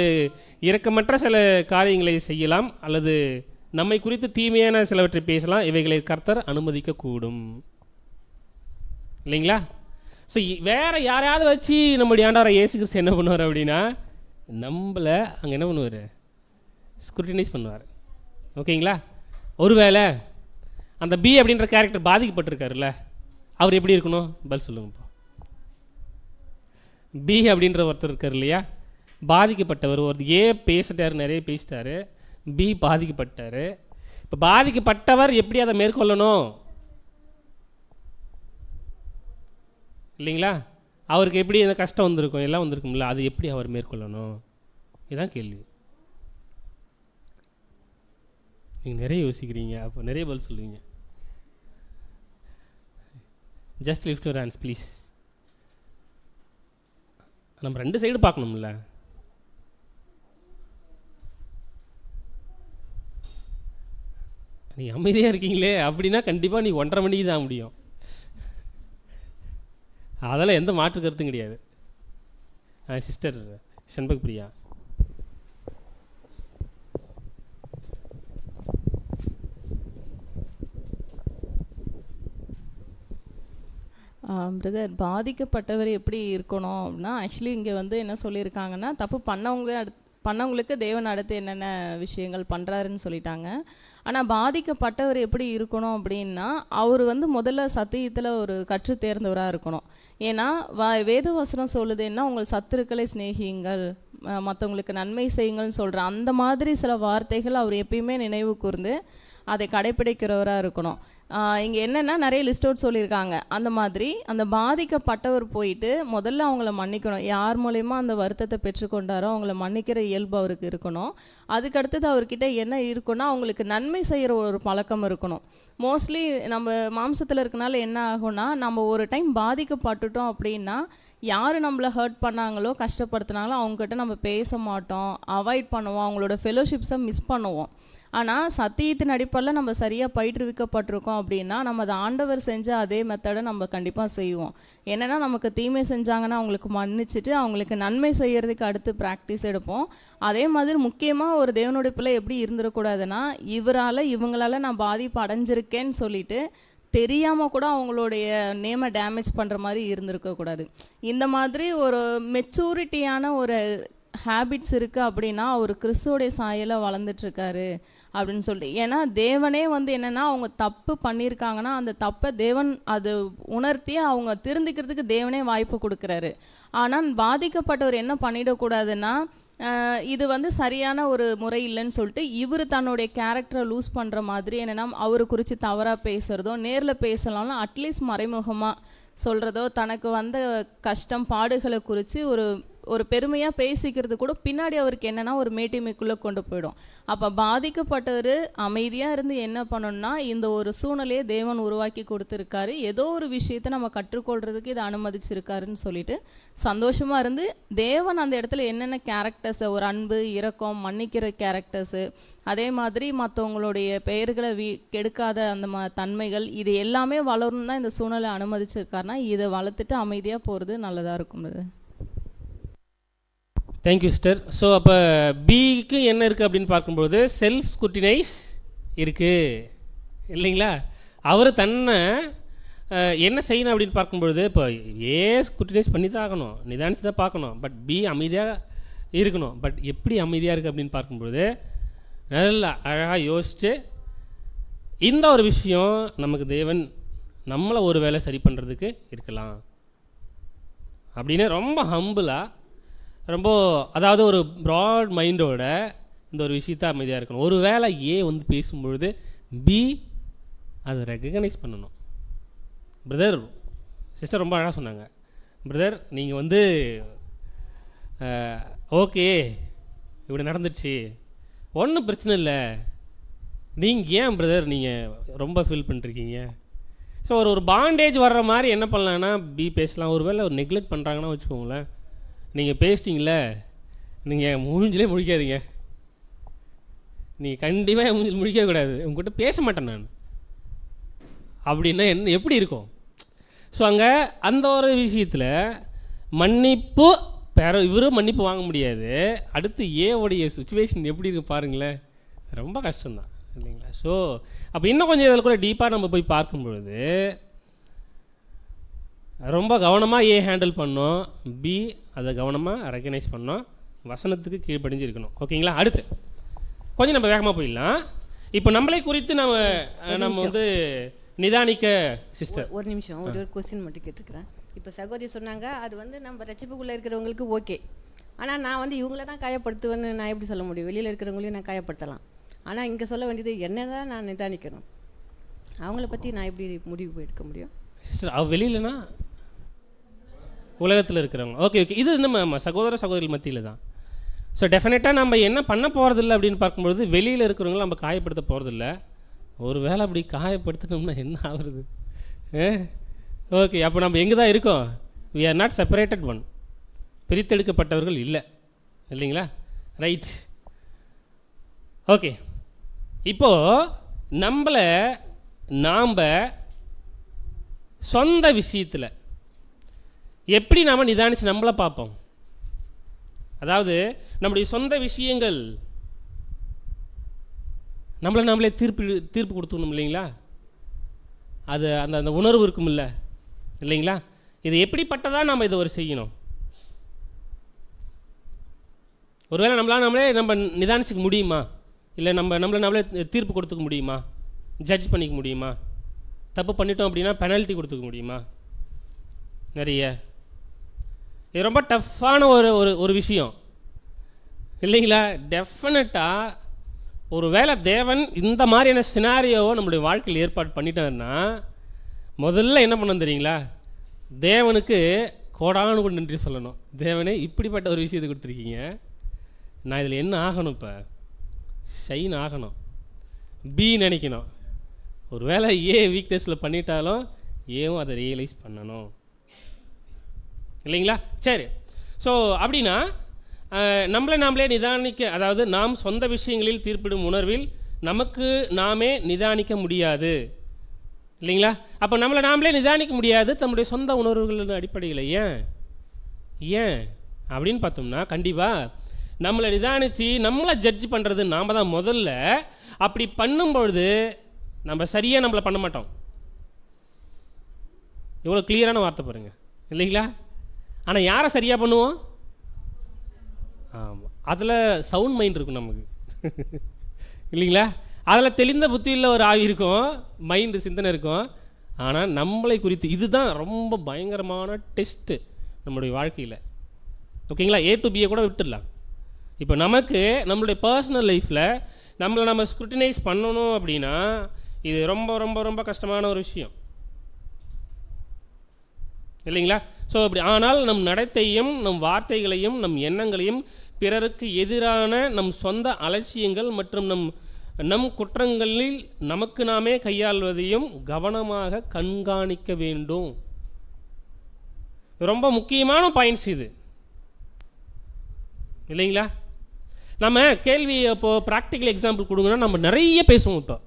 இரக்கமற்ற சில காரியங்களை செய்யலாம், அல்லது நம்மை குறித்து தீமையான சிலவற்றை பேசலாம். இவைகளை கர்த்தர் அனுமதிக்கக்கூடும் இல்லைங்களா? ஸோ வேறு யாரையாவது வச்சு நம்முடைய ஆண்டவராகிய இயேசு கிறிஸ்து என்ன பண்ணுவார் அப்படின்னா, நம்மளை அங்கே என்ன பண்ணுவார், ஸ்க்ரூட்டினைஸ் பண்ணுவார் ஓகேங்களா? ஒருவேளை அந்த பி அப்படின்ற கேரக்டர் பாதிக்கப்பட்டிருக்காருல்ல, அவர் எப்படி இருக்கணும் பதில் சொல்லுங்கப்பா. பி அப்படின்ற ஒருத்தர் இருக்கார் இல்லையா, பாதிக்கப்பட்டவர். ஒரு ஏ பேசிட்டார், நிறைய பேசிட்டாரு, பி பாதிக்கப்பட்டார். இப்போ பாதிக்கப்பட்டவர் எப்படி அதை மேற்கொள்ளணும் இல்லைங்களா? அவருக்கு எப்படி அந்த கஷ்டம் வந்திருக்கும், எல்லாம் வந்திருக்கும்ல, அது எப்படி அவர் மேற்கொள்ளணும், இதுதான் கேள்வி. நீங்கள் நிறைய யோசிக்கிறீங்க, அப்போ நிறைய பதில் சொல்லுவீங்க. Just lift your hands please. நம்ம ரெண்டு சைடு பார்க்கணும்ல. நீ அமைதியாக இருக்கீங்களே அப்படின்னா கண்டிப்பாக நீ 1:30 மணிக்கு தான் முடியும். அதெல்லாம் எந்த மாற்று கருத்தும் கிடையாது. சிஸ்டர் செண்பக் பிரியா. பிரதர், பாதிக்கப்பட்டவர் எப்படி இருக்கணும் அப்படின்னா, ஆக்சுவலி இங்கே வந்து என்ன சொல்லியிருக்காங்கன்னா, தப்பு பண்ணவங்களுக்கு தேவன் அடுத்து என்னென்ன விஷயங்கள் பண்ணுறாருன்னு சொல்லிட்டாங்க. ஆனால் பாதிக்கப்பட்டவர் எப்படி இருக்கணும் அப்படின்னா, அவர் வந்து முதல்ல சத்தியத்தில் ஒரு கற்று தேர்ந்தவராக இருக்கணும். ஏன்னா வேதவசனம் சொல்லுதுன்னா, உங்கள் சத்துருக்களை சிநேகியுங்கள், மற்றவங்களுக்கு நன்மை செய்யுங்கள்னு சொல்கிற அந்த மாதிரி சில வார்த்தைகள் அவர் எப்பயுமே நினைவு கூர்ந்து அதை கடைப்பிடிக்கிறவராக இருக்கணும். இங்கே என்னென்னா நிறைய லிஸ்ட் அவுட் சொல்லியிருக்காங்க. அந்த மாதிரி அந்த பாதிக்கப்பட்டவர் போயிட்டு முதல்ல அவங்கள மன்னிக்கணும். யார் மூலயமா அந்த வருத்தத்தை பெற்றுக்கொண்டாரோ அவங்கள மன்னிக்கிற இயல்பு அவருக்கு இருக்கணும். அதுக்கடுத்தது அவர்கிட்ட என்ன இருக்குன்னா, அவங்களுக்கு நன்மை செய்கிற ஒரு பழக்கம் இருக்கணும். மோஸ்ட்லி நம்ம மாம்சத்தில் இருக்கனால என்ன ஆகும்னா, நம்ம ஒரு டைம் பாதிக்கப்பட்டுட்டோம் அப்படின்னா, யார் நம்மளை ஹர்ட் பண்ணாங்களோ கஷ்டப்படுத்தினாங்களோ அவங்ககிட்ட நம்ம பேச மாட்டோம், அவாய்ட் பண்ணுவோம், அவங்களோட ஃபெலோஷிப்ஸை மிஸ் பண்ணுவோம். ஆனால் சத்தியத்தின் அடிப்படையில் நம்ம சரியாக பயிற்றுவிக்கப்பட்டிருக்கோம் அப்படின்னா, நம்ம அதை ஆண்டவர் செஞ்ச அதே மெத்தடை நம்ம கண்டிப்பாக செய்வோம். என்னென்னா, நமக்கு தீமை செஞ்சாங்கன்னா அவங்களுக்கு மன்னிச்சுட்டு அவங்களுக்கு நன்மை செய்கிறதுக்கு அடுத்து ப்ராக்டிஸ் எடுப்போம். அதே மாதிரி முக்கியமாக ஒரு தேவனுடைய பிள்ளை எப்படி இருந்துடக்கூடாதுன்னா, இவங்களால் நான் பாதிப்பு அடைஞ்சிருக்கேன்னு சொல்லிட்டு தெரியாமல் கூட அவங்களுடைய நேமை டேமேஜ் பண்ணுற மாதிரி இருந்திருக்கக்கூடாது. இந்த மாதிரி ஒரு மெச்சூரிட்டியான ஒரு ஹேபிட்ஸ் இருக்குது அப்படின்னா, அவர் கிறிஸ்துவோடைய சாயலை வளர்ந்துட்டுருக்காரு அப்படின்னு சொல்லி. ஏன்னா தேவனே வந்து என்னென்னா, அவங்க தப்பு பண்ணியிருக்காங்கன்னா அந்த தப்பை தேவன் அது உணர்த்தி அவங்க திருந்திக்கிறதுக்கு தேவனே வாய்ப்பு கொடுக்குறாரு. ஆனால் பாதிக்கப்பட்டவர் என்ன பண்ணிடக்கூடாதுன்னா, இது வந்து சரியான ஒரு முறை இல்லைன்னு சொல்லிட்டு இவர் தன்னுடைய கேரக்டரை லூஸ் பண்ணுற மாதிரி, என்னென்னா அவரை குறித்து தவறாக பேசுகிறதோ, நேரில் பேசலாம்னா அட்லீஸ்ட் மறைமுகமாக சொல்கிறதோ, தனக்கு வந்த கஷ்டம் பாடுகளை குறித்து ஒரு பெருமையாக பேசிக்கிறது கூட பின்னாடி அவருக்கு என்னென்னா ஒரு மேட்டிமைக்குள்ளே கொண்டு போயிடும். அப்போ பாதிக்கப்பட்டவர் அமைதியாக இருந்து என்ன பண்ணணும்னா, இந்த ஒரு சூழ்நிலையை தேவன் உருவாக்கி கொடுத்துருக்காரு, ஏதோ ஒரு விஷயத்தை நம்ம கற்றுக்கொள்கிறதுக்கு இதை அனுமதிச்சிருக்காருன்னு சொல்லிட்டு சந்தோஷமாக இருந்து, தேவன் அந்த இடத்துல என்னென்ன கேரக்டர்ஸை, ஒரு அன்பு, இரக்கம், மன்னிக்கிற கேரக்டர்ஸு, அதே மாதிரி மற்றவங்களுடைய பெயர்களை கெடுக்காத அந்த தன்மைகள், இது எல்லாமே வளரணும் தான் இந்த சூழ்நிலை அனுமதிச்சிருக்காருன்னா, இதை வளர்த்துட்டு அமைதியாக போகிறது நல்லதாக இருக்கும். Thank you sister. ஸோ அப்போ பிக்கு என்ன இருக்குது அப்படின்னு பார்க்கும்போது செல்ஃப் ஸ்குட்டினைஸ் இருக்குது இல்லைங்களா? அவர் தன்னை என்ன செய்யணும் அப்படின்னு பார்க்கும்பொழுது, இப்போ ஸ்குட்டினைஸ் பண்ணி தான் ஆகணும், நிதானிச்சு தான் பார்க்கணும். பட் பி அமைதியாக இருக்கணும். பட் எப்படி அமைதியாக இருக்குது அப்படின்னு பார்க்கும்பொழுது, நல்லா அழகாக யோசித்து இந்த ஒரு விஷயம் நமக்கு தேவன் நம்மளை ஒரு வேளை சரி பண்ணுறதுக்கு இருக்கலாம் அப்படின்னு ரொம்ப ஹம்பிளாக, ரொம்ப அதாவது ஒரு ப்ராட் மைண்டோட இந்த ஒரு விஷயத்தை அமைதியாக இருக்கணும். ஒரு வேளை வந்து பேசும்பொழுது பி அதை ரெகக்னைஸ் பண்ணணும். பிரதர், சிஸ்டர் ரொம்ப அழகாக சொன்னாங்க. பிரதர் நீங்கள் வந்து ஓகே இப்படி நடந்துச்சு, ஒன்றும் பிரச்சனை இல்லை, நீங்கள் ஏன் பிரதர் நீங்கள் ரொம்ப ஃபீல் பண்ணிருக்கீங்க? ஸோ ஒரு பாண்டேஜ் வர்ற மாதிரி என்ன பண்ணலான்னா பி பேசலாம். ஒரு வேளை ஒரு நெக்லெக்ட் பண்ணுறாங்கன்னா வச்சுக்கோங்களேன், நீங்கள் பேசிட்டீங்களே, நீங்கள் மூஞ்சிலே முழிக்காதீங்க, நீங்கள் கண்டிப்பாக மூஞ்சில் முழிக்கக்கூடாது, உங்கள்கிட்ட பேச மாட்டேன் நான் அப்படின்னா என்ன எப்படி இருக்கும்? ஸோ அங்கே அந்த ஒரு விஷயத்தில் மன்னிப்பு இவரும் மன்னிப்பு வாங்க முடியாது. அடுத்து உடைய சுச்சுவேஷன் எப்படி இருக்கு பாருங்களேன், ரொம்ப கஷ்டம்தான் இல்லைங்களா? ஸோ அப்போ இன்னும் கொஞ்சம் இதில் கூட டீப்பாக நம்ம போய் பார்க்கும்பொழுது ரொம்ப கவனமாக ஹேண்டில் பண்ணோம், பி அதை கவனமாக ரெக்கக்னைஸ் பண்ணோம், வசனத்துக்கு கீழ்ப்படிஞ்சு இருக்கணும். ஓகேங்களா? அடுத்து கொஞ்சம் நம்ம வேகமாக போயிடலாம். இப்போ நம்மளே குறித்து நம்ம வந்து நிதானிக்க சிஸ்டர் ஒரு நிமிஷம் ஒரு கொஸ்டின் மட்டும் கேட்டுக்கிறேன். இப்போ சகோதரி சொன்னாங்க அது வந்து நம்ம ரட்சிப்புக்குள்ளே இருக்கிறவங்களுக்கு ஓகே, ஆனால் நான் வந்து இவங்கள தான் காயப்படுத்துவேன்னு நான் எப்படி சொல்ல முடியும்? வெளியில் இருக்கிறவங்களையும் நான் காயப்படுத்தலாம். ஆனால் இங்கே சொல்ல வேண்டியது என்ன தான் நான் நிதானிக்கணும், அவங்கள பற்றி நான் எப்படி முடிவு எடுக்க முடியும்? சிஸ்டர் வெளியிலனா உலகத்தில் இருக்கிறவங்க, ஓகே ஓகே, இது நம்ம சகோதர சகோதரிகள் மத்தியில் தான். ஸோ டெஃபினட்டாக நம்ம என்ன பண்ண போகிறதில்ல அப்படின்னு பார்க்கும்பொழுது, வெளியில் இருக்கிறவங்கள நம்ம காயப்படுத்த போகிறதில்ல. ஒரு வேளை அப்படி காயப்படுத்தணும்னா என்ன ஆகுறது? ஓகே, அப்போ நம்ம எங்கே தான் இருக்கோம்? We are not separated one, பிரித்தெடுக்கப்பட்டவர்கள் இல்லை இல்லைங்களா? ரைட். ஓகே, இப்போது நம்மளை நாம் சொந்த விஷயத்தில் எப்படி நாம் நிதானித்து நம்மளை பார்ப்போம்? அதாவது நம்முடைய சொந்த விஷயங்கள் நம்மளை நாமளே தீர்ப்பு கொடுத்துக்கணும் இல்லைங்களா? அது அந்த அந்த உணர்வு இருக்கும் இல்லைங்களா? இது எப்படிப்பட்டதாக நம்ம இதை ஒரு செய்யணும்? ஒருவேளை நம்மளே நிதானிச்சுக்க முடியுமா? இல்லை நம்மளை நம்மளே தீர்ப்பு கொடுத்துக்க முடியுமா? ஜட்ஜ் பண்ணிக்க முடியுமா? தப்பு பண்ணிட்டோம் அப்படின்னா பெனால்ட்டி கொடுத்துக்க முடியுமா? நிறைய இது ரொம்ப டஃப்பான ஒரு விஷயம் இல்லைங்களா? டெஃபினட்டாக ஒரு வேளை தேவன் இந்த மாதிரியான சினாரியோவை நம்மளுடைய வாழ்க்கையில் ஏற்பாடு பண்ணிட்டாருன்னா முதல்ல என்ன பண்ணணும் தெரியுங்களா? தேவனுக்கு கோடானு கூட நன்றி சொல்லணும். தேவனே இப்படிப்பட்ட ஒரு விஷயத்தை கொடுத்துருக்கீங்க, நான் இதில் என்ன ஆகணும்? இப்போ ஷைன் ஆகணும், பி நினைக்கணும். ஒரு வேளை ஏ வீக்னஸில் பண்ணிட்டாலும் ஏவும் அதை ரியலைஸ் பண்ணணும் இல்லைங்களா? சரி, ஸோ அப்படின்னா நம்மளை நாமளே நிதானிக்க, அதாவது நாம் சொந்த விஷயங்களில் தீர்ப்பிடும் உணர்வில் நமக்கு நாமே நிதானிக்க முடியாது இல்லைங்களா? அப்போ நம்மளை நாமளே நிதானிக்க முடியாது நம்முடைய சொந்த உணர்வுகளின் அடிப்படையில். ஏன் அப்படின்னு பார்த்தோம்னா, கண்டிப்பாக நம்மளை நிதானித்து நம்மளை ஜட்ஜ் பண்ணுறது நாம் தான் முதல்ல. அப்படி பண்ணும்பொழுது நம்ம சரியாக நம்மளை பண்ண மாட்டோம். இவ்வளோ கிளியரான வார்த்தை பாருங்கள் இல்லைங்களா? ஆனால் யாரை சரியாக பண்ணுவோம்? ஆமாம், அதில் சவுண்ட் மைண்ட் இருக்கும் நமக்கு இல்லைங்களா? அதில் தெளிந்த புத்தியில் ஒரு ஆவி இருக்கும், மைண்டு சிந்தனை இருக்கும். ஆனால் நம்மளை குறித்து இதுதான் ரொம்ப பயங்கரமான டெஸ்ட்டு நம்மளுடைய வாழ்க்கையில். ஓகேங்களா? A to B கூட விட்டுடலாம். இப்போ நமக்கு நம்மளுடைய பர்சனல் லைஃப்பில் நம்மளை நம்ம ஸ்க்ரூட்டினைஸ் பண்ணணும் அப்படின்னா இது ரொம்ப ரொம்ப ரொம்ப கஷ்டமான ஒரு விஷயம் இல்லைங்களா? ஸோ அப்படி ஆனால் நம் நடத்தையும் நம் வார்த்தைகளையும் நம் எண்ணங்களையும் பிறருக்கு எதிரான நம் சொந்த அலட்சியங்கள் மற்றும் நம் குற்றங்களில் நமக்கு நாமே கையாள்வதையும் கவனமாக கண்காணிக்க வேண்டும். ரொம்ப முக்கியமான பாயிண்ட்ஸ் இது இல்லைங்களா? நம்ம கேள்வி இப்போது ப்ராக்டிக்கல் எக்ஸாம்பிள் கொடுங்கன்னா நம்ம நிறைய பேசுவோம். இப்போ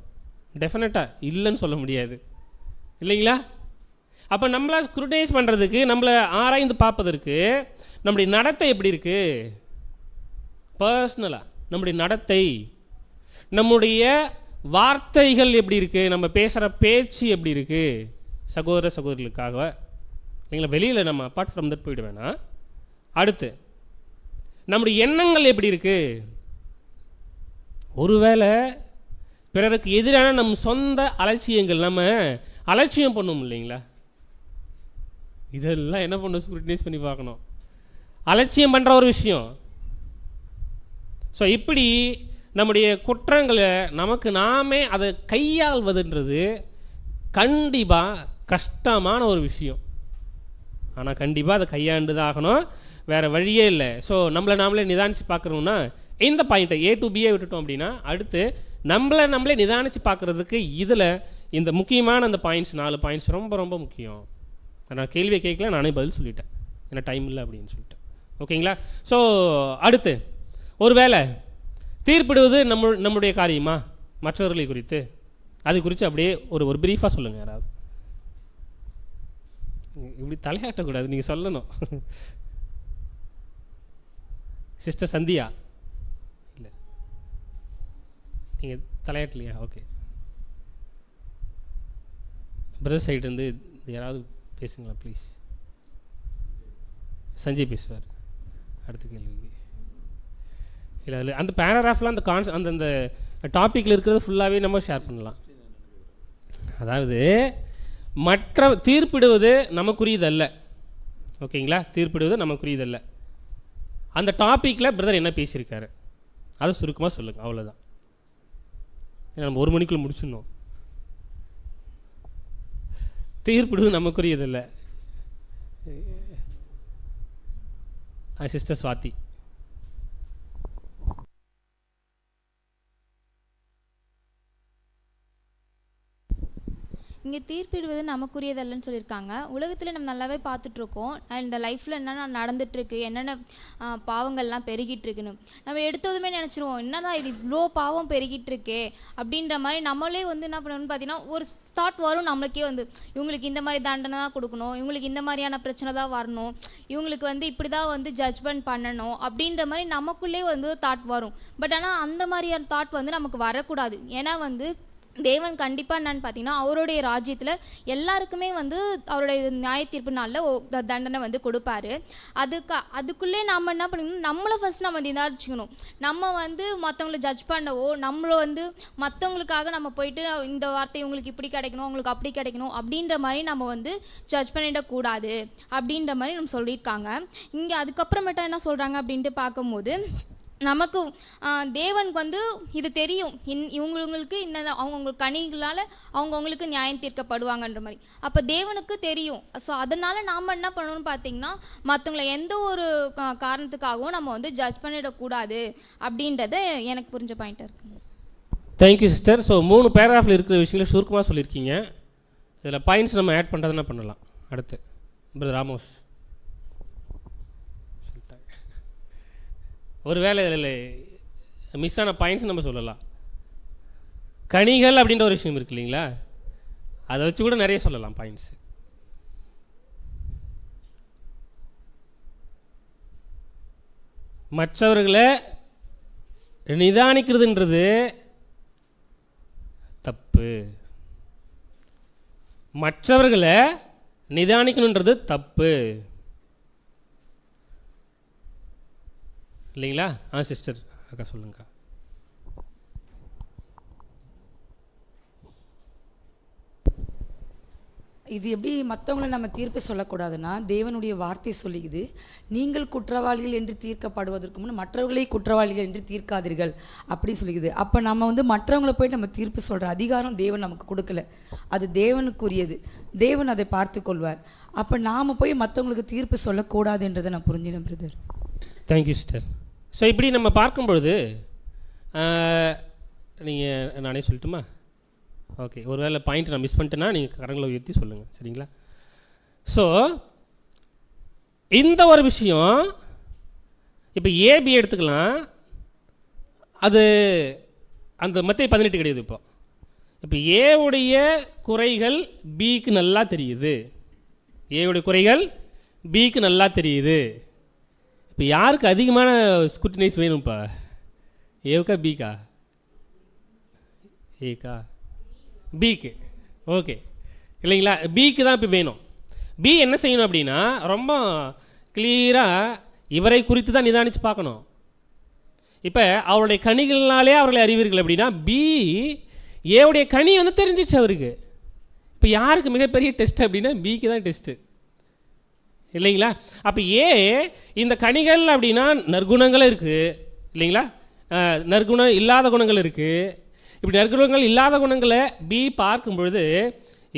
டெஃபினட்டாக இல்லைன்னு சொல்ல முடியாது இல்லைங்களா? அப்போ நம்மளை ஸ்க்ரூட்டைஸ் பண்ணுறதுக்கு, நம்மளை ஆராய்ந்து பார்ப்பதற்கு நம்முடைய நடத்தை எப்படி இருக்குது, பர்சனலாக நம்முடைய நடத்தை, நம்முடைய வார்த்தைகள் எப்படி இருக்குது, நம்ம பேசுகிற பேச்சு எப்படி இருக்குது சகோதர சகோதரிகளுக்காக இல்லைங்களா? வெளியில் நம்ம அப்பார்ட் ஃப்ரம் தட் போயிட வேணாம். அடுத்து நம்முடைய எண்ணங்கள் எப்படி இருக்குது? ஒருவேளை பிறருக்கு எதிரான நம் சொந்த அலட்சியங்கள், நம்ம அலட்சியம் பண்ணுவோம் இல்லைங்களா? இதெல்லாம் என்ன பண்ணணும்? ஸ்க்ரூட்டினைஸ் பண்ணி பார்க்கணும். அலட்சியம் பண்ணுற ஒரு விஷயம். ஸோ இப்படி நம்முடைய குற்றங்களை நமக்கு நாமே அதை கையாள்வதுன்றது கண்டிப்பாக கஷ்டமான ஒரு விஷயம். ஆனால் கண்டிப்பாக அதை கையாண்டு தான் ஆகணும், வேறு வழியே இல்லை. ஸோ நம்மளை நாமளே நிதானித்து பார்க்குறோம்னா இந்த பாயிண்ட்டை A to B விட்டுட்டோம் அப்படின்னா அடுத்து நம்மளே நிதானித்து பார்க்குறதுக்கு இதில் இந்த முக்கியமான அந்த பாயிண்ட்ஸ் 4 பாயிண்ட்ஸ் ரொம்ப ரொம்ப முக்கியம். நான் கேள்வியை கேட்கல, நானே பதில் சொல்லிட்டேன், ஏன்னா டைம் இல்லை அப்படின்னு சொல்லிட்டேன். ஓகேங்களா? ஸோ அடுத்து ஒரு வேளை தீர்ப்பிடுவது நம்முடைய காரியமா மற்றவர்களை குறித்து, அது குறித்து அப்படியே ஒரு பிரீஃபாக சொல்லுங்கள் யாராவது. இப்படி தலையாட்டக்கூடாது, நீங்கள் சொல்லணும். சிஸ்டர் சந்தியா, இல்லை நீங்கள் தலையாட்டலையா? ஓகே, பிரதர் சைடு யாராவது பேசுங்களா ப்ளீஸ். சஞ்சய் பேசுவார் அடுத்த கேள்விக்கு. இல்லை அதில் அந்த பேராகிராஃப்லாம் அந்த டாப்பிக்கில் இருக்கிறது ஃபுல்லாகவே நம்ம ஷேர் பண்ணலாம். அதாவது மற்ற தீர்ப்பிடுவது நமக்குரியதல்ல. ஓகேங்களா? தீர்ப்பிடுவது நமக்குரியதல்ல. அந்த டாப்பிக்கில் பிரதர் என்ன பேசியிருக்காரு அதை சுருக்கமாக சொல்லுங்கள், அவ்வளோதான். ஏன்னா நம்ம 1 மணிக்குள்ளே முடிச்சிடணும். தீர்ப்பிடுவது நமக்குரியதில்லை. சிஸ்டர் ஸ்வாதி. இங்கே தீர்ப்பிடுவது நமக்குரியதல்லன்னு சொல்லியிருக்காங்க. உலகத்தில் நம்ம நல்லாவே பார்த்துட்ருக்கோம், இந்த லைஃப்பில் என்னென்ன நடந்துகிட்ருக்கு, என்னென்ன பாவங்கள்லாம் பெருகிட்டு இருக்குன்னு. நம்ம எடுத்ததுமே நினச்சிருவோம், என்னடா இது இவ்வளோ பாவம் பெருகிட்டு இருக்கே அப்படின்ற மாதிரி. நம்மளே வந்து என்ன பண்ணணும்னு பார்த்தீங்கன்னா ஒரு தாட் வரும் நம்மளுக்கே வந்து, இவங்களுக்கு இந்த மாதிரி தண்டனை தான் கொடுக்கணும், இவங்களுக்கு இந்த மாதிரியான பிரச்சனை தான் வரணும், இவங்களுக்கு வந்து இப்படி தான் வந்து ஜட்ஜ்மெண்ட் பண்ணணும் அப்படின்ற மாதிரி நமக்குள்ளே வந்து தாட் வரும். பட் ஆனால் அந்த மாதிரியான தாட் வந்து நமக்கு வரக்கூடாது. ஏன்னா வந்து தேவன் கண்டிப்பாக என்னன்னு பார்த்தீங்கன்னா அவருடைய ராஜ்யத்தில் எல்லாருக்குமே வந்து அவருடைய நியாய தீர்ப்பு நாளில் தண்டனை வந்து கொடுப்பாரு. அதுக்குள்ளே நம்ம என்ன பண்ணிக்கணும், நம்மளை ஃபஸ்ட் நம்ம நிதானிச்சுக்கணும். நம்ம வந்து மற்றவங்களை ஜட்ஜ் பண்ணவோ, நம்மளை வந்து மற்றவங்களுக்காக நம்ம போயிட்டு இந்த வார்த்தை உங்களுக்கு இப்படி கிடைக்கணும், உங்களுக்கு அப்படி கிடைக்கணும் அப்படின்ற மாதிரி நம்ம வந்து ஜட்ஜ் பண்ணிடக்கூடாது அப்படின்ற மாதிரி நம்ம சொல்லியிருக்காங்க. இங்கே அதுக்கப்புறமேட்டா என்ன சொல்கிறாங்க அப்படின்ட்டு பார்க்கும்போது, நமக்கு தேவனுக்கு வந்து இது தெரியும், இவங்களுக்கு இந்த அவங்கவுங்களுக்கு கனிகளால் அவங்கவுங்களுக்கு நியாயம் தீர்க்கப்படுவாங்கன்ற மாதிரி. அப்போ தேவனுக்கு தெரியும். ஸோ அதனால் நாம் என்ன பண்ணணும்னு பார்த்தீங்கன்னா, மற்றவங்கள எந்த ஒரு காரணத்துக்காகவும் நம்ம வந்து ஜட்ஜ் பண்ணிடக்கூடாது அப்படின்றத எனக்கு புரிஞ்ச பாயிண்ட்டாக இருக்குது. Thank you sister. ஸோ 3 பேராகிராஃபில் இருக்கிற விஷயங்களை சுருக்கமாக சொல்லியிருக்கீங்க. இதில் பாயிண்ட்ஸ் நம்ம ஆட் பண்ணுறதுனா பண்ணலாம். அடுத்து பிரதர் ராமோஸ். ஒரு வேளை இதில் மிஸ் ஆன பாயிண்ட்ஸ் நம்ம சொல்லலாம். கனிகள் அப்படின்ற ஒரு விஷயம் இருக்கு இல்லைங்களா, அதை வச்சு கூட நிறைய சொல்லலாம் பாயிண்ட்ஸ். மற்றவர்களை நிதானிக்கிறதுன்றது தப்பு. மற்றவர்களை நிதானிக்கணுன்றது தப்பு இல்லைங்களா? சிஸ்டர் அக்கா சொல்லுங்கக்கா. இது எப்படி மற்றவங்களை நம்ம தீர்ப்பு சொல்லக்கூடாதுன்னா, தேவனுடைய வார்த்தை சொல்லிக்குது, நீங்கள் குற்றவாளிகள் என்று தீர்க்கப்படுவதற்கு முன் மற்றவர்களை குற்றவாளிகள் என்று தீர்க்காதீர்கள் அப்படின்னு சொல்லிக்குது. அப்போ நம்ம வந்து மற்றவங்களை போய்ட்டு நம்ம தீர்ப்பு சொல்கிற அதிகாரம் தேவன் நமக்கு கொடுக்கல, அது தேவனுக்குரியது. தேவன் அதை பார்த்து கொள்வார். அப்போ நாம் போய் மற்றவங்களுக்கு தீர்ப்பு சொல்லக்கூடாதுன்றதை நான் புரிஞ்சினேன் பிரதர். Thank you sister. ஸோ இப்படி நம்ம பார்க்கும்பொழுது நீங்கள் நானே சொல்லட்டுமா? ஓகே, ஒரு வேளை பாயிண்ட் நான் மிஸ் பண்ணிட்டேன்னா நீங்கள் கரங்களை உயர்த்தி சொல்லுங்கள், சரிங்களா? ஸோ இந்த ஒரு விஷயம் இப்போ ஏபி எடுத்துக்கலாம். அது அந்த மத்திய 18 கிடையாது. இப்போ ஏவுடைய குறைகள் பிக்கு நல்லா தெரியுது, ஏவுடைய குறைகள் பிக்கு நல்லா தெரியுது. இப்போ யாருக்கு அதிகமான ஸ்குட்டினைஸ் வேணும்ப்பா? ஏவுக்கா பிக்கா? ஏக்கா பிக்கு. ஓகே இல்லைங்களா? பிக்கு தான் இப்போ வேணும். பி என்ன செய்யணும் அப்படின்னா, ரொம்ப கிளியராக இவரை குறித்து தான் நிதானித்து பார்க்கணும். இப்போ அவருடைய கனிகள்னாலே அவர்களை அறிவீர்கள் அப்படின்னா, பி ஏவுடைய கனி வந்து தெரிஞ்சிச்சு அவருக்கு. இப்போ யாருக்கு மிகப்பெரிய டெஸ்ட் அப்படின்னா பிக்கு தான் டெஸ்ட்டு இல்லைங்களா? அப்போ இந்த கனிகள் அப்படின்னா நற்குணங்களும் இருக்குது இல்லைங்களா, நற்குணம் இல்லாத குணங்கள் இருக்குது. இப்படி நற்குணங்கள் இல்லாத குணங்களை பி பார்க்கும் பொழுது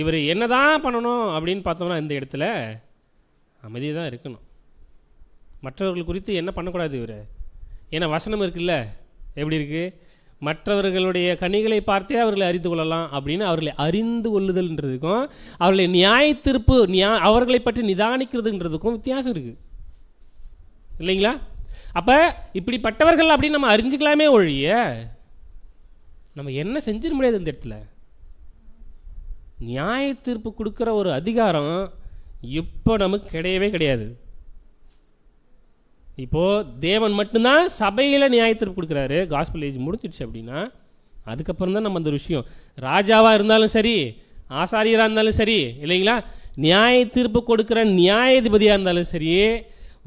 இவர் என்ன தான் பண்ணணும் அப்படின்னு பார்த்தோம்னா, இந்த இடத்துல அமைதியாக தான் இருக்கணும். மற்றவர்கள் குறித்து என்ன பண்ணக்கூடாது இவர். ஏன்னா வசனம் இருக்குல்ல, எப்படி இருக்குது, மற்றவர்களுடைய கனிகளை பார்த்தே அவர்களை அறிந்து கொள்ளலாம் அப்படின்னு. அவர்களை அறிந்து கொள்ளுதல்ன்றதுக்கும் அவர்களை நியாயத்தீர்ப்பு அவர்களை பற்றி நிதானிக்கிறதுன்றதுக்கும் வித்தியாசம் இருக்குது இல்லைங்களா? அப்போ இப்படிப்பட்டவர்கள் அப்படின்னு நம்ம அறிஞ்சிக்கலாமே ஒழிய நம்ம என்ன செஞ்சிட முடியாது. இந்த இடத்துல நியாயத்தீர்ப்பு கொடுக்குற ஒரு அதிகாரம் இப்போ நமக்கு கிடையவே கிடையாது. இப்போது தேவன் மட்டும்தான் சபையில் நியாயத்தீர்ப்பு கொடுக்குறாரு. காஸ்பல் ஏஜ் முடிஞ்சிடுச்சு அப்படின்னா அதுக்கப்புறம் தான் நம்ம அந்த விஷயம், ராஜாவாக இருந்தாலும் சரி, ஆசாரியராக இருந்தாலும் சரி இல்லைங்களா, நியாயத்தீர்ப்பு கொடுக்குற நியாயாதிபதியாக இருந்தாலும் சரி,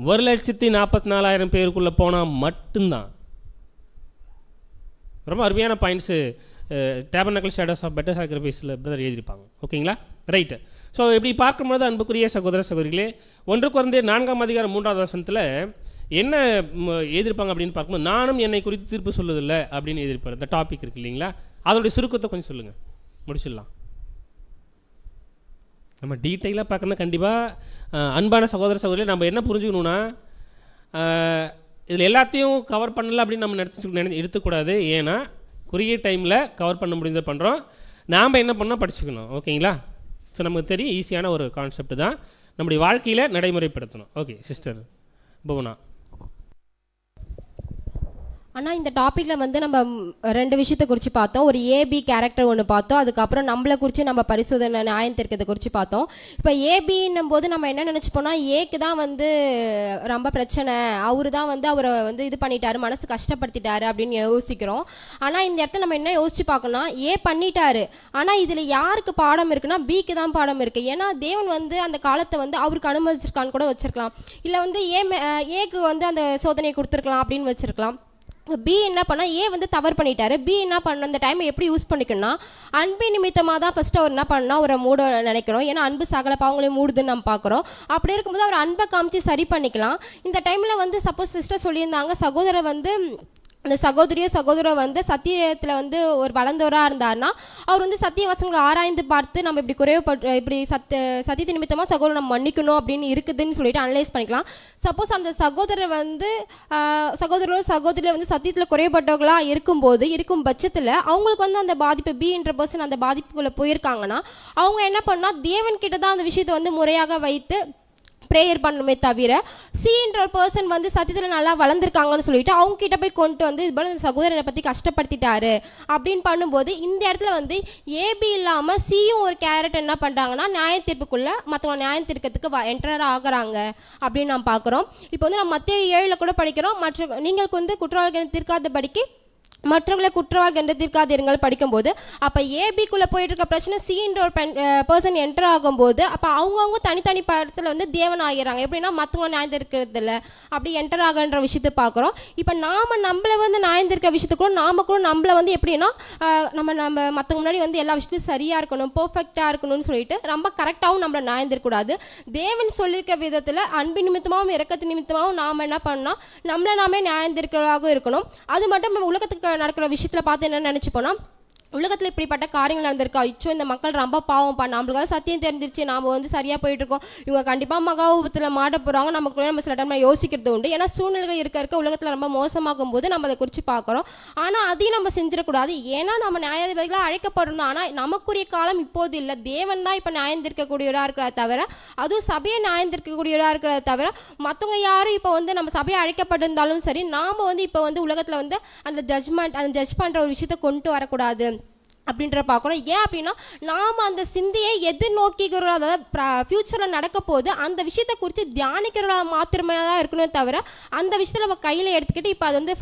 1,44,000 பேருக்குள்ளே போனால் மட்டும்தான். ரொம்ப அருமையான points tabernacle shadows of better சாக்ரிஃபைஸில் பிரதர் எழுதியிருப்பாங்க. ஓகேங்களா, ரைட்டு. ஸோ இப்படி பார்க்கும்போது அன்புக்குரிய சகோதர சகோதரிகளே, 1 கொரிந்தியர் 4ஆம் அதிகாரம் 3ஆவது வசனத்தில் என்ன எழுதியிருப்பாங்க அப்படின்னு பார்க்கும்போது, நானும் என்னை குறித்து தீர்ப்பு சொல்லுதில்லை அப்படின்னு எழுதியிருப்பார். இந்த டாபிக் இருக்குது இல்லைங்களா, அதோடைய சுருக்கத்தை கொஞ்சம் சொல்லுங்கள், முடிச்சிடலாம். நம்ம டீட்டெயிலாக பார்க்கணும் கண்டிப்பாக. அன்பான சகோதர சகோதரி, நம்ம என்ன புரிஞ்சுக்கணுன்னா, இதில் எல்லாத்தையும் கவர் பண்ணல அப்படின்னு நம்ம எடுத்துக்கூடாது. ஏன்னா குறுகிய டைமில் கவர் பண்ண முடிஞ்சதை பண்ணுறோம். நாம் என்ன பண்ணால் படிச்சுக்கணும். ஓகேங்களா? ஸோ நமக்கு தெரியும் ஈஸியான ஒரு கான்செப்ட் தான், நம்முடைய வாழ்க்கையில் நடைமுறைப்படுத்தணும். Okay sister Bhuvana. ஆனால் இந்த டாப்பிக்கில் வந்து நம்ம ரெண்டு விஷயத்தை குறித்து பார்த்தோம். ஒரு ஏபி கேரக்டர் ஒன்று பார்த்தோம், அதுக்கப்புறம் நம்மளை குறித்து நம்ம பரிசோதனை நியாயம் தெரிக்கிறத குறித்து பார்த்தோம். இப்போ ஏபின்னும் போது நம்ம என்ன நினச்சிப்போனா, ஏக்கு தான் வந்து ரொம்ப பிரச்சனை, அவரு தான் வந்து அவரை வந்து இது பண்ணிட்டாரு, மனசு கஷ்டப்படுத்திட்டாரு அப்படின்னு யோசிக்கிறோம். ஆனால் இந்த இடத்துல நம்ம என்ன யோசிச்சு பார்க்கணும்னா, ஏ பண்ணிட்டாரு, ஆனால் இதில் யாருக்கு பாடம் இருக்குன்னா பிக்கு தான் பாடம் இருக்குது. ஏன்னா தேவன் வந்து அந்த காலத்தை வந்து அவருக்கு அனுமதிச்சிருக்கான்னு கூட வச்சுருக்கலாம், இல்லை வந்து ஏக்கு வந்து அந்த சோதனையை கொடுத்துருக்கலாம் அப்படின்னு வச்சுருக்கலாம். பி என்ன பண்ணால், ஏ வந்து தவறு பண்ணிட்டாரு, பி என்ன பண்ண அந்த டைமை எப்படி யூஸ் பண்ணிக்கணும்னா, அன்பு நிமித்தமாக தான் ஃபஸ்ட்டு அவர் என்ன பண்ணால் அவரை மூட நினைக்கணும். ஏன்னா அன்பு சகல பாவங்களையும் மூடுதுன்னு நம்ம பார்க்குறோம். அப்படி இருக்கும்போது அவர் அன்பை காமிச்சு சரி பண்ணிக்கலாம். இந்த டைமில் வந்து சப்போஸ் சிஸ்டர் சொல்லியிருந்தாங்க, சகோதரர் வந்து அந்த சகோதரோ வந்து சத்தியத்தில் வந்து ஒரு வளர்ந்தவராக இருந்தார்னா அவர் வந்து சத்திய வசங்களை ஆராய்ந்து பார்த்து நம்ம இப்படி இப்படி சத்தியத்தை நிமித்தமாக சகோதரர் நம்ம மன்னிக்கணும் அப்படின்னு இருக்குதுன்னு சொல்லிட்டு அனலைஸ் பண்ணிக்கலாம். சப்போஸ் அந்த சகோதரர் வந்து சகோதரியில் வந்து சத்தியத்தில் குறைபட்டவர்களாக இருக்கும் பட்சத்தில் அவங்களுக்கு வந்து அந்த பாதிப்பு பின்ற பர்சன் அந்த பாதிப்புக்குள்ளே போயிருக்காங்கன்னா அவங்க என்ன பண்ணால் தேவன் கிட்ட தான் அந்த விஷயத்தை வந்து முறையாக வைத்து ப்ரேயர் பண்ணுமே தவிர, சின்ற ஒரு பர்சன் வந்து சத்தியத்தில் நல்லா வளர்ந்துருக்காங்கன்னு சொல்லிட்டு அவங்க கிட்ட போய் கொண்டு வந்து இது போல சகோதரனை பற்றி கஷ்டப்படுத்திட்டாரு அப்படின்னு பண்ணும்போது இந்த இடத்துல வந்து ஏபி இல்லாமல் சியும் ஒரு கேரக்டர் என்ன பண்ணுறாங்கன்னா நியாய தீர்ப்புக்குள்ளே மற்றவங்க நியாயம் தீர்க்கிறதுக்கு என்டர் ஆகுறாங்க அப்படின்னு நாம் பார்க்குறோம். இப்போ வந்து நம்ம மத்திய 7 கூட படிக்கிறோம், மற்ற நீங்கள் வந்து குற்றவாளிகளை தீர்க்காதபடிக்கு மற்றவர்களை குற்றவாளி என்று தீர்க்காதீர்கள் படிக்கும்போது, அப்போ ஏபிக்குள்ளே போயிட்டு இருக்க பிரச்சனை சின்ற ஒரு பர்சன் என்டர் ஆகும்போது அப்போ அவங்கவுங்க தனித்தனி படத்தில் வந்து தேவன் ஆகிறாங்க. எப்படின்னா மற்றவங்க நியாயம் இருக்கிறது இல்லை, அப்படி என்டர் ஆகுன்ற விஷயத்தை பார்க்குறோம். இப்போ நம்மளை வந்து நியாயம் இருக்கிற விஷயத்துக்கும் நம்மளை வந்து எப்படின்னா நம்ம மற்றவங்க முன்னாடி வந்து எல்லா விஷயத்தையும் சரியாக இருக்கணும், பர்ஃபெக்டாக இருக்கணும்னு சொல்லிட்டு ரொம்ப கரெக்டாகவும் நம்மளை நியாயம் தரக்கூடாது. தேவன் சொல்லியிருக்க விதத்தில் அன்பு நிமித்தமாகவும் இரக்கத்து நிமித்தமாகவும் நாம் என்ன பண்ணால் நம்மளை நாமே நியாயம் இருக்கிறதாகவும் இருக்கணும். அது மட்டும் நம்ம உலகத்துக்கு நடக்கிற விஷயத்தில் பார்த்து என்ன நினச்சிப்போனா, உலகத்தில் இப்படிப்பட்ட காரியங்கள் நடந்திருக்கா, இச்சோ இந்த மக்கள் ரொம்ப பாவம் பண்ண, நம்மளுக்காக சத்தியம் தெரிஞ்சிருச்சு, நாம் வந்து சரியாக போயிட்டுருக்கோம், இவங்க கண்டிப்பாக மகாபத்தில் மாட்ட போகிறாங்க, நமக்குள்ளே நம்ம சில டைம் யோசிக்கிறது உண்டு. ஏன்னா சூழ்நிலைகள் இருக்க உலகத்தில் ரொம்ப மோசமாகும் போது நம்ம அதை குறித்து பார்க்குறோம். ஆனால் அதையும் நம்ம செஞ்சிடக்கூடாது. ஏன்னா நம்ம நியாயாதிபதிகளாக அழைக்கப்பட்டிருந்தோம், ஆனால் நமக்குரிய காலம் இப்போது இல்லை. தேவன் தான் இப்போ நியாயம் தீர்க்கக்கூடியவராக இருக்கிறத தவிர, அதுவும் சபையை நியாயம் தீர்க்கக்கூடியவராக இருக்கிறத தவிர மற்றவங்க யாரும் இப்போ வந்து நம்ம சபையை அழைக்கப்பட்டிருந்தாலும் சரி, நாம் வந்து இப்போ வந்து உலகத்தில் வந்து அந்த ஜட்ஜ் பண்ணுற ஒரு விஷயத்தை கொண்டு வரக்கூடாது அப்படின்ற பார்க்குறோம். ஏன் அப்படின்னா நாம் அந்த சிந்தையை எதிர்நோக்கிக்கிறோம், அதாவது ஃப்யூச்சரில் நடக்க போது அந்த விஷயத்தை குறித்து தியானிக்கிறதா மாத்திரமே தான் இருக்கணும் தவிர அந்த விஷயத்தை நம்ம கையில் எடுத்துக்கிட்டு இப்போ அது வந்து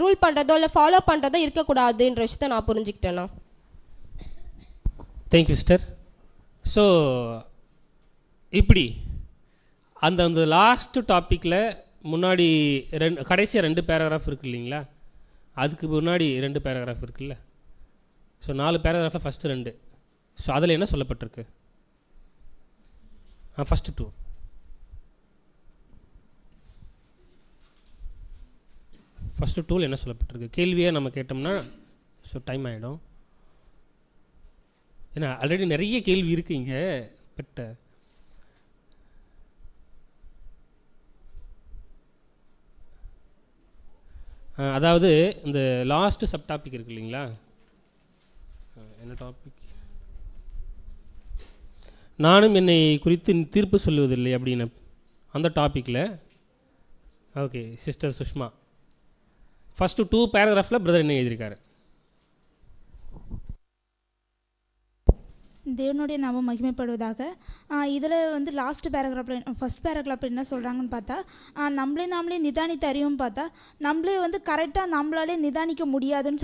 ரூல் பண்ணுறதோ இல்லை ஃபாலோ பண்ணுறதோ இருக்கக்கூடாதுன்ற விஷயத்தை நான் புரிஞ்சுக்கிட்டேன்னா. Thank you sister. ஸோ இப்படி அந்த லாஸ்ட்டு டாப்பிக்கில் முன்னாடி கடைசியாக 2 பேராகிராஃப் இருக்கு இல்லைங்களா, அதுக்கு முன்னாடி 2 பேராகிராஃப் இருக்குல்ல, ஸோ 4 பேராகிராஃபில் ஃபஸ்ட்டு 2. ஸோ அதில் என்ன சொல்லப்பட்டிருக்கு? ஃபஸ்ட்டு 2 ஃபஸ்ட்டு 2ல் என்ன சொல்லப்பட்டிருக்கு? கேள்வியாக நம்ம கேட்டோம்னா ஸோ டைம் ஆகிடும். ஏன்னா ஆல்ரெடி நிறைய கேள்வி இருக்குது இங்கே. பட் அதாவது இந்த லாஸ்ட்டு சப் டாபிக் இருக்கு இல்லைங்களா, என்ன டாபிக், நானும் என்னை குறித்து தீர்ப்பு சொல்லுவதில்லை அப்படின்னு அந்த டாப்பிக்கில். ஓகே சிஸ்டர் சுஷ்மா, ஃபஸ்ட்டு 2 பேராகிராஃபில் பிரதர் என்ன எழுதியிருக்காரு? தேவனுடைய நாமம் மகிமைப்படுவதாக. இதில் வந்து லாஸ்ட் பேராகிராஃபில் ஃபஸ்ட் பேராகிராஃபில் என்ன சொல்கிறாங்கன்னு பார்த்தா, நாமளே நிதானித்து அறிவும் பார்த்தா நம்மளே வந்து கரெக்டாக நம்மளாலே நிதானிக்க முடியாதுன்னு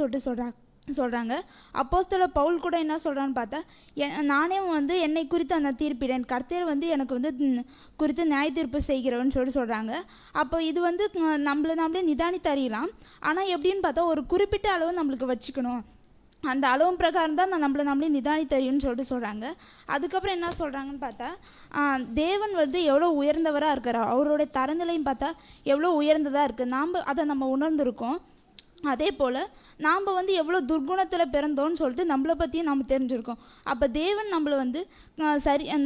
சொல்கிறாங்க. அப்போஸ்தலர் பவுல் கூட என்ன சொல்கிறான்னு பார்த்தா, நானே வந்து என்னை குறித்து அந்த தீர்ப்பிடேன், கர்த்தர் வந்து எனக்கு வந்து குறித்து நியாய தீர்ப்பு செய்கிறவன்னு சொல்கிறாங்க. அப்போ இது வந்து நம்மளே நிதானித்து அறியலாம். ஆனால் எப்படின்னு பார்த்தா ஒரு குறிப்பிட்ட அளவு நம்மளுக்கு வச்சுக்கணும், அந்த அளவு பிரகாரம் தான் நம்மளே நிதானித்தறியும்னு சொல்கிறாங்க. அதுக்கப்புறம் என்ன சொல்கிறாங்கன்னு பார்த்தா, தேவன் வந்து எவ்வளோ உயர்ந்தவராக இருக்கார், அவருடைய தரநிலையும் பார்த்தா எவ்வளோ உயர்ந்ததாக இருக்குது, நம்ம உணர்ந்திருக்கோம். அதே போல் நாம் வந்து எவ்வளோ துர்குணத்தில் பிறந்தோன்னு சொல்லிட்டு நம்மளை பற்றியும் நம்ம தெரிஞ்சுருக்கோம். அப்போ தேவன் நம்மளை வந்து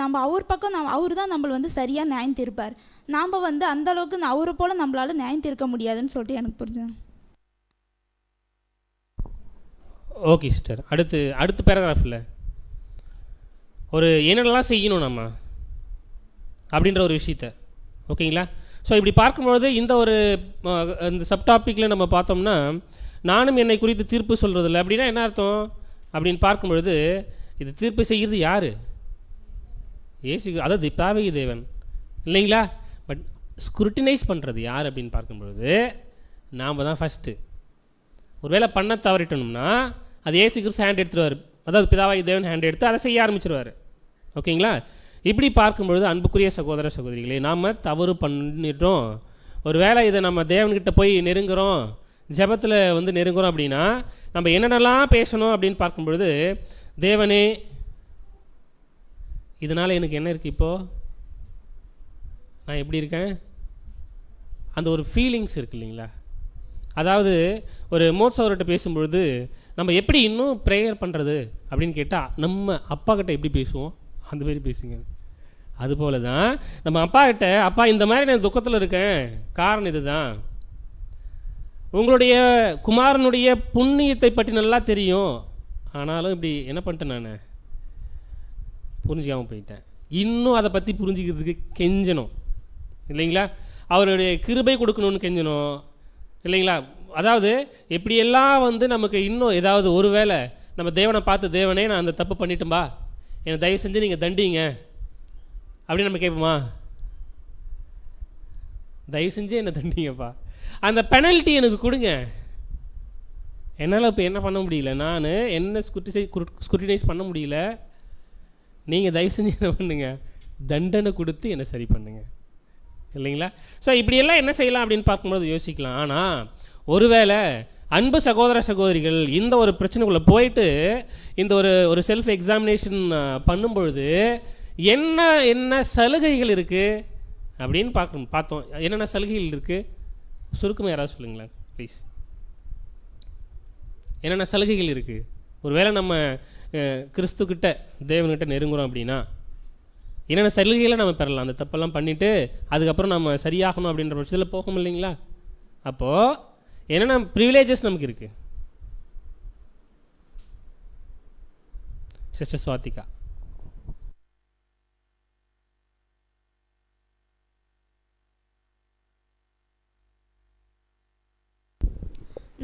நம்ம அவர் பக்கம் அவர் தான் நம்மளை வந்து சரியாக நியாயம் தீர்ப்பார். நாம் வந்து அந்தளவுக்கு அவரை போல் நம்மளால் நியாயம் தீர்க்க முடியாதுன்னு சொல்லிட்டு எனக்கு புரிஞ்சுது. Okay sister. அடுத்த பேராகிராஃபில் ஒரு என்னென்னலாம் செய்யணும் நம்ம அப்படின்ற ஒரு விஷயத்த. ஓகேங்களா? ஸோ இப்படி பார்க்கும்பொழுது இந்த ஒரு இந்த சப்டாப்பிக்கில் நம்ம பார்த்தோம்னா, நானும் என்னை குறித்து தீர்ப்பு சொல்கிறதில்ல அப்படின்னா என்ன அர்த்தம் அப்படின்னு பார்க்கும்பொழுது, இது தீர்ப்பு செய்கிறது யார்? ஏசு, அதாவது பிதாவாகிய தேவன் இல்லைங்களா? பட் ஸ்க்ரூட்டினைஸ் பண்ணுறது யார் அப்படின்னு பார்க்கும்பொழுது நாம் தான் ஃபஸ்ட்டு. ஒருவேளை பண்ண தவறிட்டோம்னா அது ஏசு கிறிஸ்து ஹேண்ட் எடுத்துருவார், அதாவது பிதாவாகிய தேவன் ஹேண்ட் எடுத்து அதை செய்ய ஆரம்பிச்சிருவார். ஓகேங்களா? இப்படி பார்க்கும்பொழுது அன்புக்குரிய சகோதர சகோதரிகளே, நாம் தவறு பண்ணிட்டோம். ஒரு வேளை இதை நம்ம தேவன்கிட்ட போய் நெருங்குறோம், ஜெபத்தில் வந்து நெருங்குறோம் அப்படின்னா நம்ம என்னென்னலாம் பேசணும் அப்படின்னு பார்க்கும்பொழுது, தேவனே இதனால் எனக்கு என்ன இருக்குது, இப்போது நான் எப்படி இருக்கேன், அந்த ஒரு ஃபீலிங்ஸ் இருக்குது இல்லைங்களா? அதாவது ஒரு மோட்சவர்கிட்ட பேசும்பொழுது நம்ம எப்படி இன்னும் ப்ரேயர் பண்ணுறது அப்படின்னு கேட்டால் நம்ம அப்பா கிட்ட எப்படி பேசுவோம் அந்த மாதிரி பேசுங்க. அதுபோல தான் நம்ம அப்பா கிட்ட, அப்பா இந்த மாதிரி நான் துக்கத்தில் இருக்கேன், காரணம் இது தான், உங்களுடைய குமாரனுடைய புண்ணியத்தை பற்றி நல்லா தெரியும், ஆனாலும் இப்படி என்ன பண்ணிட்டேன், நான் புரிஞ்சிக்காமல் போயிட்டேன், இன்னும் அதை பற்றி புரிஞ்சிக்கிறதுக்கு கெஞ்சணும் இல்லைங்களா? அவருடைய கிருபை கொடுக்கணும்னு கெஞ்சணும் இல்லைங்களா? அதாவது எப்படியெல்லாம் வந்து நமக்கு இன்னும் ஏதாவது ஒரு வேளை நம்ம தேவனை பார்த்து, தேவனே நான் அந்த தப்பு பண்ணிட்டோம்பா, என்னை தயவு செஞ்சு நீங்கள் தண்டிங்க அப்படின்னு நம்ம கேட்போமா? தயவு செஞ்சு என்னை தண்டிங்கப்பா, அந்த பெனல்ட்டி எனக்கு கொடுங்க. என்னால் இப்போ என்ன பண்ண முடியல, நான் என்ன ஸ்க்ரூட்டினைஸ் பண்ண முடியல, நீங்கள் தயவு செஞ்சு என்ன பண்ணுங்க, தண்டனை கொடுத்து என்னை சரி பண்ணுங்க இல்லைங்களா? ஸோ இப்படியெல்லாம் என்ன செய்யலாம் அப்படின்னு பார்க்கும்போது யோசிக்கலாம். ஆனால் ஒருவேளை அன்பு சகோதர சகோதரிகள் இந்த ஒரு பிரச்சனைக்குள்ளே போயிட்டு இந்த ஒரு செல்ஃப் எக்ஸாமினேஷன் பண்ணும்பொழுது என்ன என்ன சலுகைகள் இருக்குது அப்படின்னு பார்த்தோம். என்னென்ன சலுகைகள் இருக்குது சுருக்கமாக யாராவது சொல்லுங்களேன் ப்ளீஸ். என்னென்ன சலுகைகள் இருக்குது? ஒருவேளை நம்ம கிறிஸ்துக்கிட்ட தேவன்கிட்ட நெருங்குறோம் அப்படின்னா என்னென்ன சலுகைகளை நம்ம பெறலாம்? அந்த தப்பெல்லாம் பண்ணிவிட்டு அதுக்கப்புறம் நம்ம சரியாகணும் அப்படின்ற பட்சத்தில் போகும் இல்லைங்களா? அப்போது என்னென்ன ப்ரிவிலேஜஸ் நமக்கு இருக்குது? சிஸ்டர் ஸ்வாதிகா.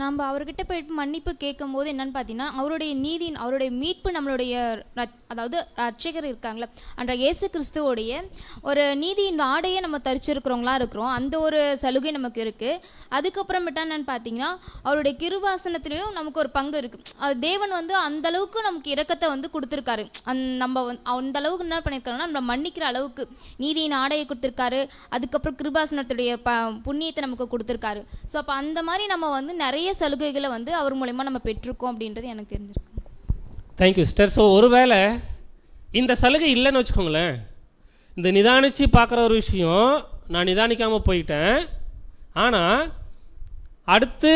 நம்ம அவர்கிட்ட போயிட்டு மன்னிப்பு கேட்கும் போது என்னன்னு பார்த்தீங்கன்னா, அவருடைய நீதி, அவருடைய மீட்பு, நம்மளுடைய அதாவது ரட்சகர் இருக்காங்களே அன்ற இயேசு கிறிஸ்துவோடைய ஒரு நீதியின் ஆடையே நம்ம தரிச்சிருக்கிறவங்களா இருக்கிறோம். அந்த ஒரு சலுகை நமக்கு இருக்குது. அதுக்கப்புறமேட்டா என்னன்னு பார்த்தீங்கன்னா, அவருடைய கிருபாசனத்திலையும் நமக்கு ஒரு பங்கு இருக்குது. அது தேவன் வந்து அந்தளவுக்கு நமக்கு இரக்கத்தை வந்து கொடுத்துருக்காரு. நம்ம அந்த அளவுக்கு என்ன பண்ணியிருக்காருன்னா, நம்ம மன்னிக்கிற அளவுக்கு நீதியின் ஆடையை கொடுத்துருக்காரு. அதுக்கப்புறம் கிருபாசனத்துடைய புண்ணியத்தை நமக்கு கொடுத்துருக்காரு. ஸோ அப்போ அந்த மாதிரி நம்ம வந்து நிறைய சலுகைகளை வந்து அவர் மூலமா நம்ம பெற்றிருக்கோம் அப்படின்றது எனக்கு தெரிஞ்சிருக்கு. Thank you sister. ஸோ ஒருவேளை இந்த சலுகை இல்லைன்னு வச்சுக்கோங்களேன், இந்த நிதானித்து பார்க்குற ஒரு விஷயம் நான் நிதானிக்காமல் போயிட்டேன், ஆனால் அடுத்து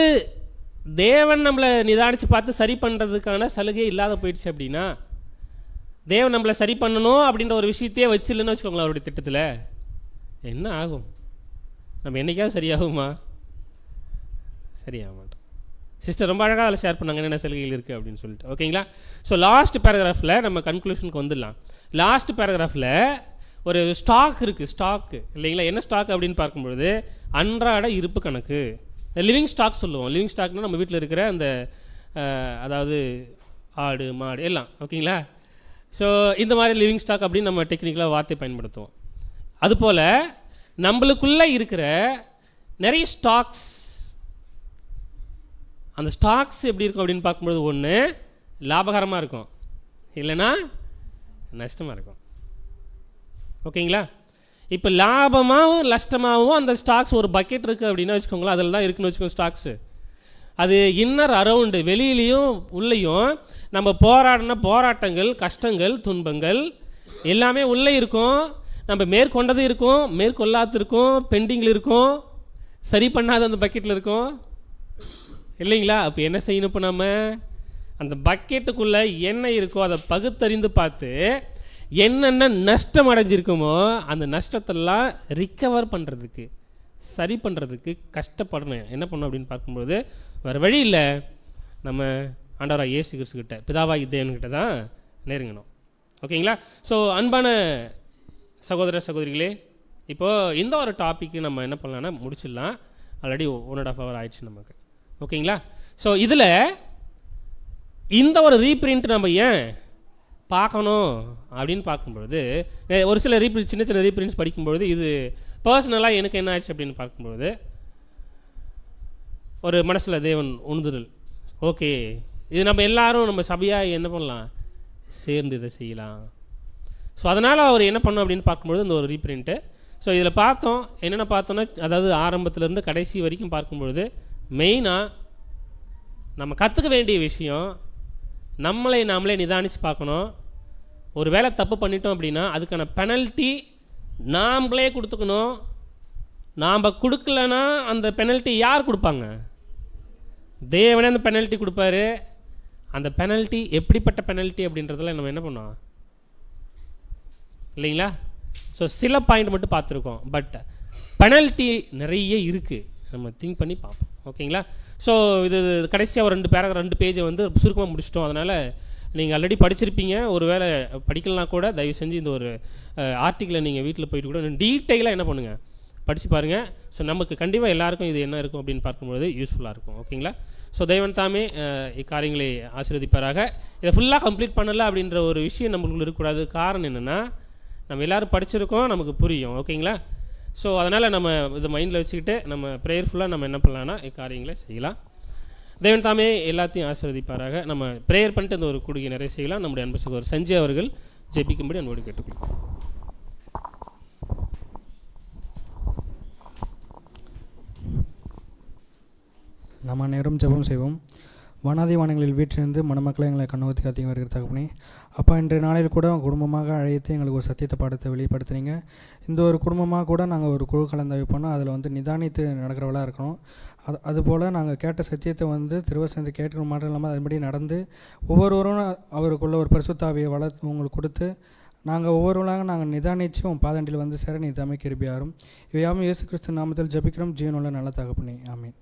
தேவன் நம்மளை நிதானித்து பார்த்து சரி பண்ணுறதுக்கான சலுகை இல்லாத போயிடுச்சு அப்படின்னா, தேவன் நம்மளை சரி பண்ணணும் அப்படின்ற ஒரு விஷயத்தையே வச்சு இல்லைன்னு வச்சுக்கோங்களேன் அவருடைய திட்டத்தில், என்ன ஆகும்? நம்ம என்றைக்காவது சரியாகுமா? சரியாக மாட்டோம். சிஸ்டர் ரொம்ப அழகாக அதில் ஷேர் பண்ணாங்க என்னென்ன சலுகைகள் இருக்குது அப்படின்னு சொல்லிட்டு. ஓகேங்களா? ஸோ லாஸ்ட் பேராகிராஃபில் நம்ம கன்க்ளூஷனுக்கு வந்துடலாம். லாஸ்ட் பேராகிராஃபில் ஒரு ஸ்டாக் இருக்குது, ஸ்டாக்கு இல்லைங்களா? என்ன ஸ்டாக் அப்படின்னு பார்க்கும்பொழுது அன்றாட இருப்பு கணக்கு, லிவிங் ஸ்டாக் சொல்லுவோம். லிவிங் ஸ்டாக்னால் நம்ம வீட்டில் இருக்கிற அந்த அதாவது ஆடு மாடு எல்லாம். ஓகேங்களா? ஸோ இந்த மாதிரி லிவிங் ஸ்டாக் அப்படின்னு நம்ம டெக்னிக்கலாக வார்த்தை பயன்படுத்துவோம். அதுபோல் நம்மளுக்குள்ளே இருக்கிற நிறைய ஸ்டாக்ஸ், அந்த ஸ்டாக்ஸ் எப்படி இருக்கும் அப்படின்னு பார்க்கும்போது ஒன்று லாபகரமாக இருக்கும், இல்லைன்னா நஷ்டமாக இருக்கும். ஓகேங்களா? இப்போ லாபமாகவும் நஷ்டமாகவும் அந்த ஸ்டாக்ஸ் ஒரு பக்கெட் இருக்குது அப்படின்னா வச்சுக்கோங்களேன், அதில் தான் இருக்குன்னு வச்சுக்கோங்க ஸ்டாக்ஸு. அது இன்னர் அரவுண்டு, வெளியிலையும் உள்ளேயும் நம்ம போராடின போராட்டங்கள், கஷ்டங்கள், துன்பங்கள் எல்லாமே உள்ளே இருக்கும். நம்ம மேற்கொண்டது இருக்கும், மேற்கொள்ளாது இருக்கும், பெண்டிங்கில் இருக்கும், சரி பண்ணாத அந்த பக்கெட்டில் இருக்கும் இல்லைங்களா? அப்போ என்ன செய்யணும்? இப்போ நம்ம அந்த பக்கெட்டுக்குள்ளே என்ன இருக்கோ அதை பகுத்தறிந்து பார்த்து என்னென்ன நஷ்டம் அடைஞ்சிருக்குமோ அந்த நஷ்டத்தெல்லாம் ரிக்கவர் பண்ணுறதுக்கு, சரி பண்ணுறதுக்கு கஷ்டப்படணும். என்ன பண்ணணும் அப்படின்னு பார்க்கும்போது வேறு வழி இல்லை, நம்ம ஆண்டவராக இயேசு கிறிஸ்துக்கிட்ட, பிதாவாகிய தேவன்கிட்ட தான் நெருங்கணும். ஓகேங்களா? ஸோ அன்பான சகோதர சகோதரிகளே, இப்போது இந்த ஒரு டாப்பிக்கு நம்ம என்ன பண்ணலான்னா முடிச்சிடலாம். ஆல்ரெடி 1.5 hour ஆயிடுச்சு நமக்கு. ஓகேங்களா? ஸோ இதில் இந்த ஒரு ரீப்ரிண்ட் நம்ம ஏன் பார்க்கணும் அப்படின்னு பார்க்கும்பொழுது, ஒரு சில ரீப்ரிண்ட் சின்ன சின்ன ரீப்ரிண்ட்ஸ் படிக்கும்பொழுது இது பர்சனலாக எனக்கு என்ன ஆச்சு அப்படின்னு பார்க்கும்பொழுது ஒரு மனசில் தேவன் உணர்தல், ஓகே இது நம்ம எல்லாரும் நம்ம சபையாக என்ன பண்ணலாம், சேர்ந்து இதை செய்யலாம். ஸோ அதனால் அவர் என்ன பண்ணோம் அப்படின்னு பார்க்கும்பொழுது இந்த ஒரு ரீப்ரிண்ட்டு. ஸோ இதில் பார்த்தோம், என்னென்ன பார்த்தோன்னா, அதாவது ஆரம்பத்துலேருந்து கடைசி வரைக்கும் பார்க்கும்பொழுது மெயினாக நம்ம கற்றுக்க வேண்டிய விஷயம், நம்மளை நாமளே நிதானித்து பார்க்கணும். ஒரு வேளை தப்பு பண்ணிட்டோம் அப்படின்னா அதுக்கான பெனல்ட்டி நாம்ளே கொடுத்துக்கணும். நாம் கொடுக்கலன்னா அந்த பெனல்ட்டி யார் கொடுப்பாங்க? தேவனே அந்த பெனல்ட்டி கொடுப்பாரு. அந்த பெனல்ட்டி எப்படிப்பட்ட பெனல்ட்டி அப்படின்றதில் நம்ம என்ன பண்ணோம் இல்லைங்களா? ஸோ சில பாயிண்ட் மட்டும் பார்த்துருக்கோம், பட் பெனல்ட்டி நிறைய இருக்குது, நம்ம திங்க் பண்ணி பார்ப்போம். ஓகேங்களா? ஸோ இது கடைசியாக ஒரு 2 பேஜை வந்து சுருக்கமாக முடிச்சிட்டோம். அதனால் நீங்கள் ஆல்ரெடி படிச்சிருப்பீங்க. ஒரு வேளை படிக்கலாம் கூட தயவு செஞ்சு இந்த ஒரு ஆர்டிக்கிளை நீங்கள் வீட்டில் போயிட்டு கூட டீட்டெயிலாக என்ன பண்ணுங்கள், படித்து பாருங்கள். ஸோ நமக்கு கண்டிப்பாக எல்லாருக்கும் இது என்ன இருக்கும் அப்படின்னு பார்க்கும்போது யூஸ்ஃபுல்லாக இருக்கும். ஓகேங்களா? ஸோ தேவன் தாமே இக்காரியங்களை ஆசீர்வதிப்பாராக. இதை ஃபுல்லாக கம்ப்ளீட் பண்ணலை அப்படின்ற ஒரு விஷயம் நம்மளுக்குள்ள இருக்கக்கூடாது. காரணம் என்னென்னா, நம்ம எல்லோரும் படிச்சிருக்கோம், நமக்கு புரியும். ஓகேங்களா? ஸோ அதனால் நம்ம இதை மைண்டில் வச்சுக்கிட்டு நம்ம ப்ரேயர்ஃபுல்லாக நம்ம என்ன பண்ணலான்னா இக்காரியங்களை செய்யலாம். தேவன் தாமே எல்லாத்தையும் ஆசீர்வதிப்பாராக. நம்ம ப்ரேயர் பண்ணிட்டு இந்த ஒரு கூடுகை நிறைய செய்யலாம். நம்முடைய அன்பு சகோதரர் சஞ்சய் அவர்கள் ஜெபிக்கும்படி அன்போடு கேட்டுக்கொள்ளும். நம்ம நேரம் ஜெபம் செய்வோம். வானாதி வானங்களில் வீற்றிருந்து மணமக்களை எங்களை கண்ணோக்கி காத்தி வருகிற தகப்பனே, அப்பா இன்றைய நாளில் கூட குடும்பமாக அழைத்து எங்களுக்கு ஒரு சத்தியத்தை பாடத்தை வெளிப்படுத்துனீங்க. இந்த ஒரு குடும்பமாக கூட நாங்கள் ஒரு குழு கலந்து வைப்போம்னா அதில் வந்து நிதானித்து நடக்கிறவளாக இருக்கணும். அதுபோல் நாங்கள் கேட்ட சத்தியத்தை வந்து திருவசனத்தை கேட்கிற மாற்றம் இல்லாமல் அதுபடி நடந்து ஒவ்வொருவரும் அவருக்குள்ள ஒரு பரிசுத்தாவியை வளர்த்து உங்களுக்கு கொடுத்து நாங்கள் ஒவ்வொருவராக நாங்கள் நிதானித்து உன் பாதண்டில் வந்து சேர நீ தமை கிருபியாரும். இவையாவும் இயேசு கிறிஸ்து நாமத்தில் ஜெபிக்கிறோம், ஜீவனுள்ள நல்ல தகப்பனே, ஆமீன்.